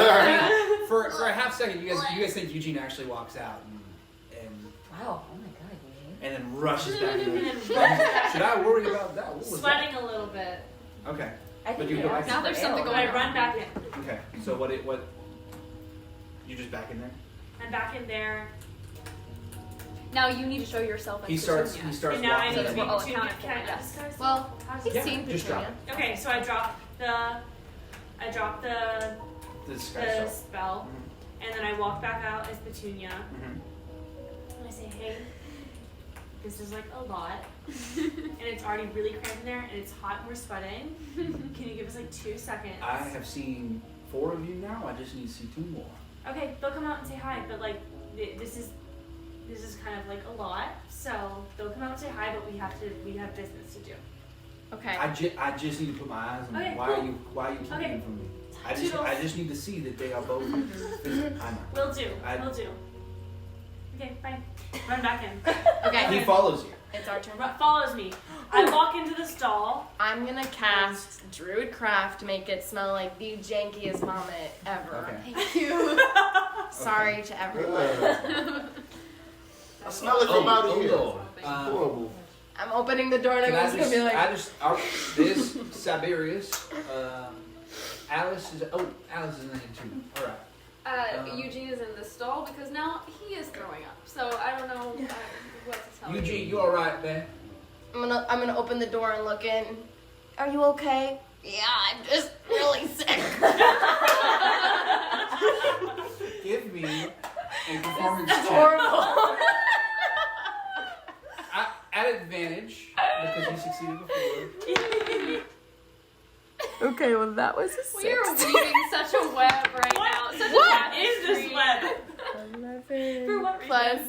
for a half second, you guys think Eugene actually walks out and Wow. Oh my God, Eugene. and then rushes back. And In. then runs back. Should I worry about that? What was Sweating a little bit. that? Okay. I think But you they go back asked Now for there's something ale. But I run back in. Okay. So what? You just back in there? I'm back in there. Now you need to show yourself. As He starts Petunia. And now I walking. need to be We're all Petunia. accounted for, Can I yes. disguise? Well, How's he's it? Yeah, seen just drop Petunia. Okay, so I drop the The the disguise spell, and then I walk back out as Petunia, Mm-hmm. and I say, hey, this is like a lot, and it's already really cramped in there, and it's hot and we're sweating. Can you give us like 2 seconds? I have seen 4 of you now. I just need to see 2 more. Okay, they'll come out and say hi, but like this is kind of like a lot, so they'll come out and say hi, but we have business to do. Okay. I just need to put my eyes on them. Okay, Why cool. are you keeping Okay. them from me? I Toodles. just need to see that they are both. I know. Will do. I- Will do. Okay, bye. Run back in. Okay. He follows you. It's our turn. Follows me. I walk into the stall. I'm gonna cast Druid Craft to make it smell like the jankiest vomit ever. Okay. Thank you. Sorry to everyone. I smell it from out here. Lord. Horrible. I'm opening the door and Can I everyone's gonna be like, this Siberius, Alice is in here too. All right. Eugene is in the stall because now he is throwing up. So I don't know what to tell you. Eugene, you all right, man? I'm gonna open the door and look in. Are you okay? Yeah, I'm just really sick. Give me a performance check Horrible. at advantage because you succeeded before. Okay, well that was a We are weaving such a web right now. Such What a is this web? 11 For what reason? plus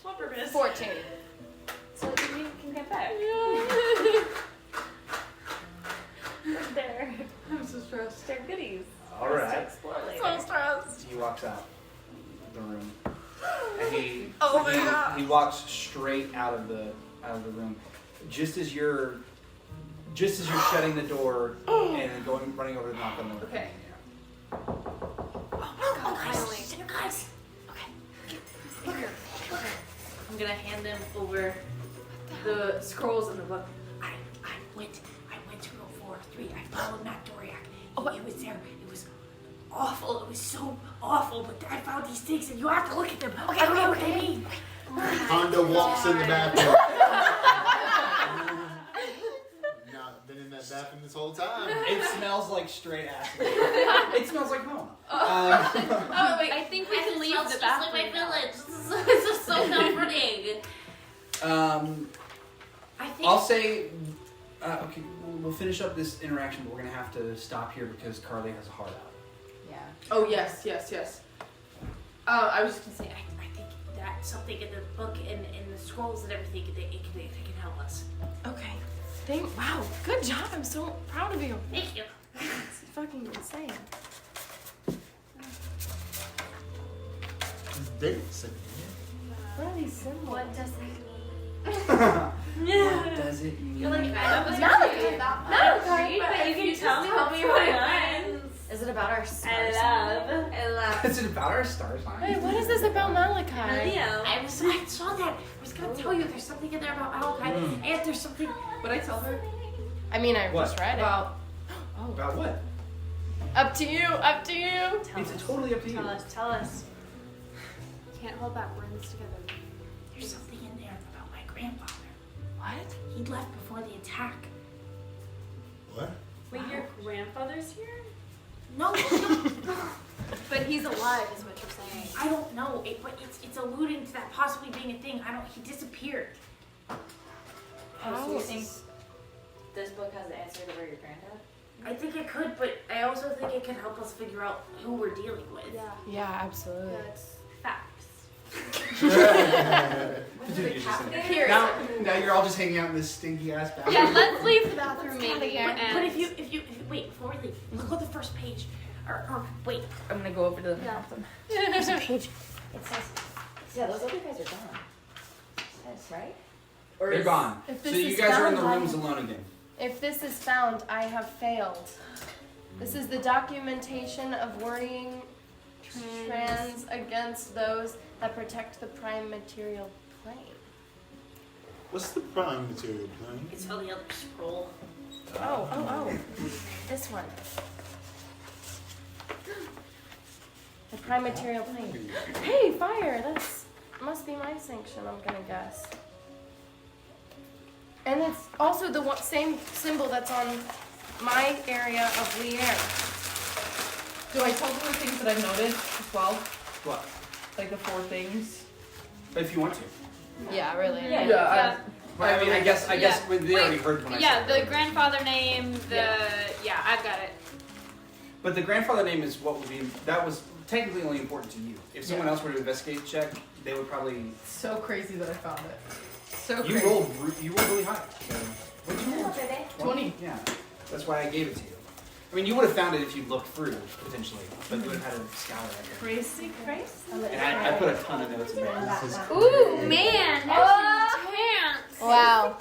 What purpose? 14. So you can get back. There. I'm so stressed. They're goodies. All right. Explore later. So stressed. He walks out the room, and he walks straight out of the room. Just as you're shutting the door and running over to knock on the door. Okay. I'm gonna hand them over the scrolls and the book. I went to room 403. I followed Matt Doriak. It was there. It was awful. It was so awful. But I found these things, and you have to look at them. I don't know what they mean. Honda walks in the bathroom. Now, been in that bathroom this whole time. It smells like straight acid. It smells like home. Oh wait, I think we I can leave smells the just like bathroom. my village. This is so comforting. I think. I'll say, okay, we'll finish up this interaction, but we're gonna have to stop here because Carlee has a heart out. Yeah. Oh yes. I was. I think that something in the book and in the scrolls and everything, they can help us. Okay. Wow, good job. I'm so proud of you. Thank you. It's fucking insane. Dates in What are these symbols? What does it mean? What does it mean? You're like, That was Malachi. Malachi. But you can tell me what it is. Is it about our stars? I love. Is it about our star sign? Wait, what is this about Malachi? Leo. I saw that. It was gonna tell you there's something in there about Malachi, and there's something. But I tell her I mean, I What? just read it. about. About what? Up to you. Up to you. It's totally up to you. Tell us. Can't hold back. We're in this together. There's something in there about my grandfather. What? He left before the attack. What? Wait, your grandfather's here? No, But he's alive, is what you're saying. I don't know. But it's alluding to that possibly being a thing. He disappeared. Oh, so you think this book has the answer to where your granddad? I think it could, but I also think it could help us figure out who we're dealing with. Yeah. Yeah, absolutely. That's facts. Here. Now you're all just hanging out in this stinky ass bathroom. Yeah, let's leave the bathroom maybe. But if you wait before we leave, look at the first page. Or wait, I'm gonna go over to them and help them. There's a page. It says, yeah, those other guys are gone. It says, right? Or They're is- gone. If So this you is guys are in the found, rooms alone again. If this is found, I have failed. This is the documentation of worrying trans against those that protect the prime material plane. What's the prime material plane? It's on the other scroll. Oh. This one. The prime material plane. Hey, fire! That's must be my sanction, I'm gonna guess. And it's also the same symbol that's on my area of Leah. Do I tell them the things that I've noted as well? What? Like the 4 things? If you want to. Yeah, really. Yeah. Well, I mean, I guess when they already heard when I Yeah, said the grandfather name, yeah, I've got it. But the grandfather name is what would be, that was technically only important to you. If someone else were to investigate check, they would probably. So crazy that I found it. So You crazy. rolled really high. So, what did you roll? 20. Yeah. That's why I gave it to you. I mean, you would have found it if you looked through, potentially. But you would have had to scour it. Crazy. And I put a ton of notes in there. Ooh, man, that's intense. Wow.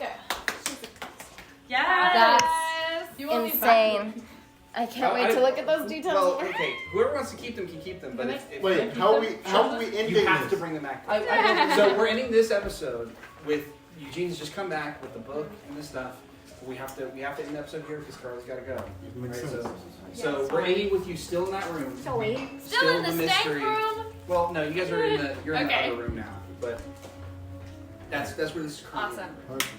Yes. That's You want me back? insane. I can't wait to look at those details. Well, okay. Whoever wants to keep them can keep them. But if Wait, how are we ending you have to this? bring them back. I So we're ending this episode with Eugene's just come back with the book and the stuff. We have to end the episode here because Carly's got to go. Makes Right, sense. so we're ending with you still in that room. Still in the stank room. Well, no, you guys are in the Okay. other room now. But that's where this is currently. Awesome. Perfect.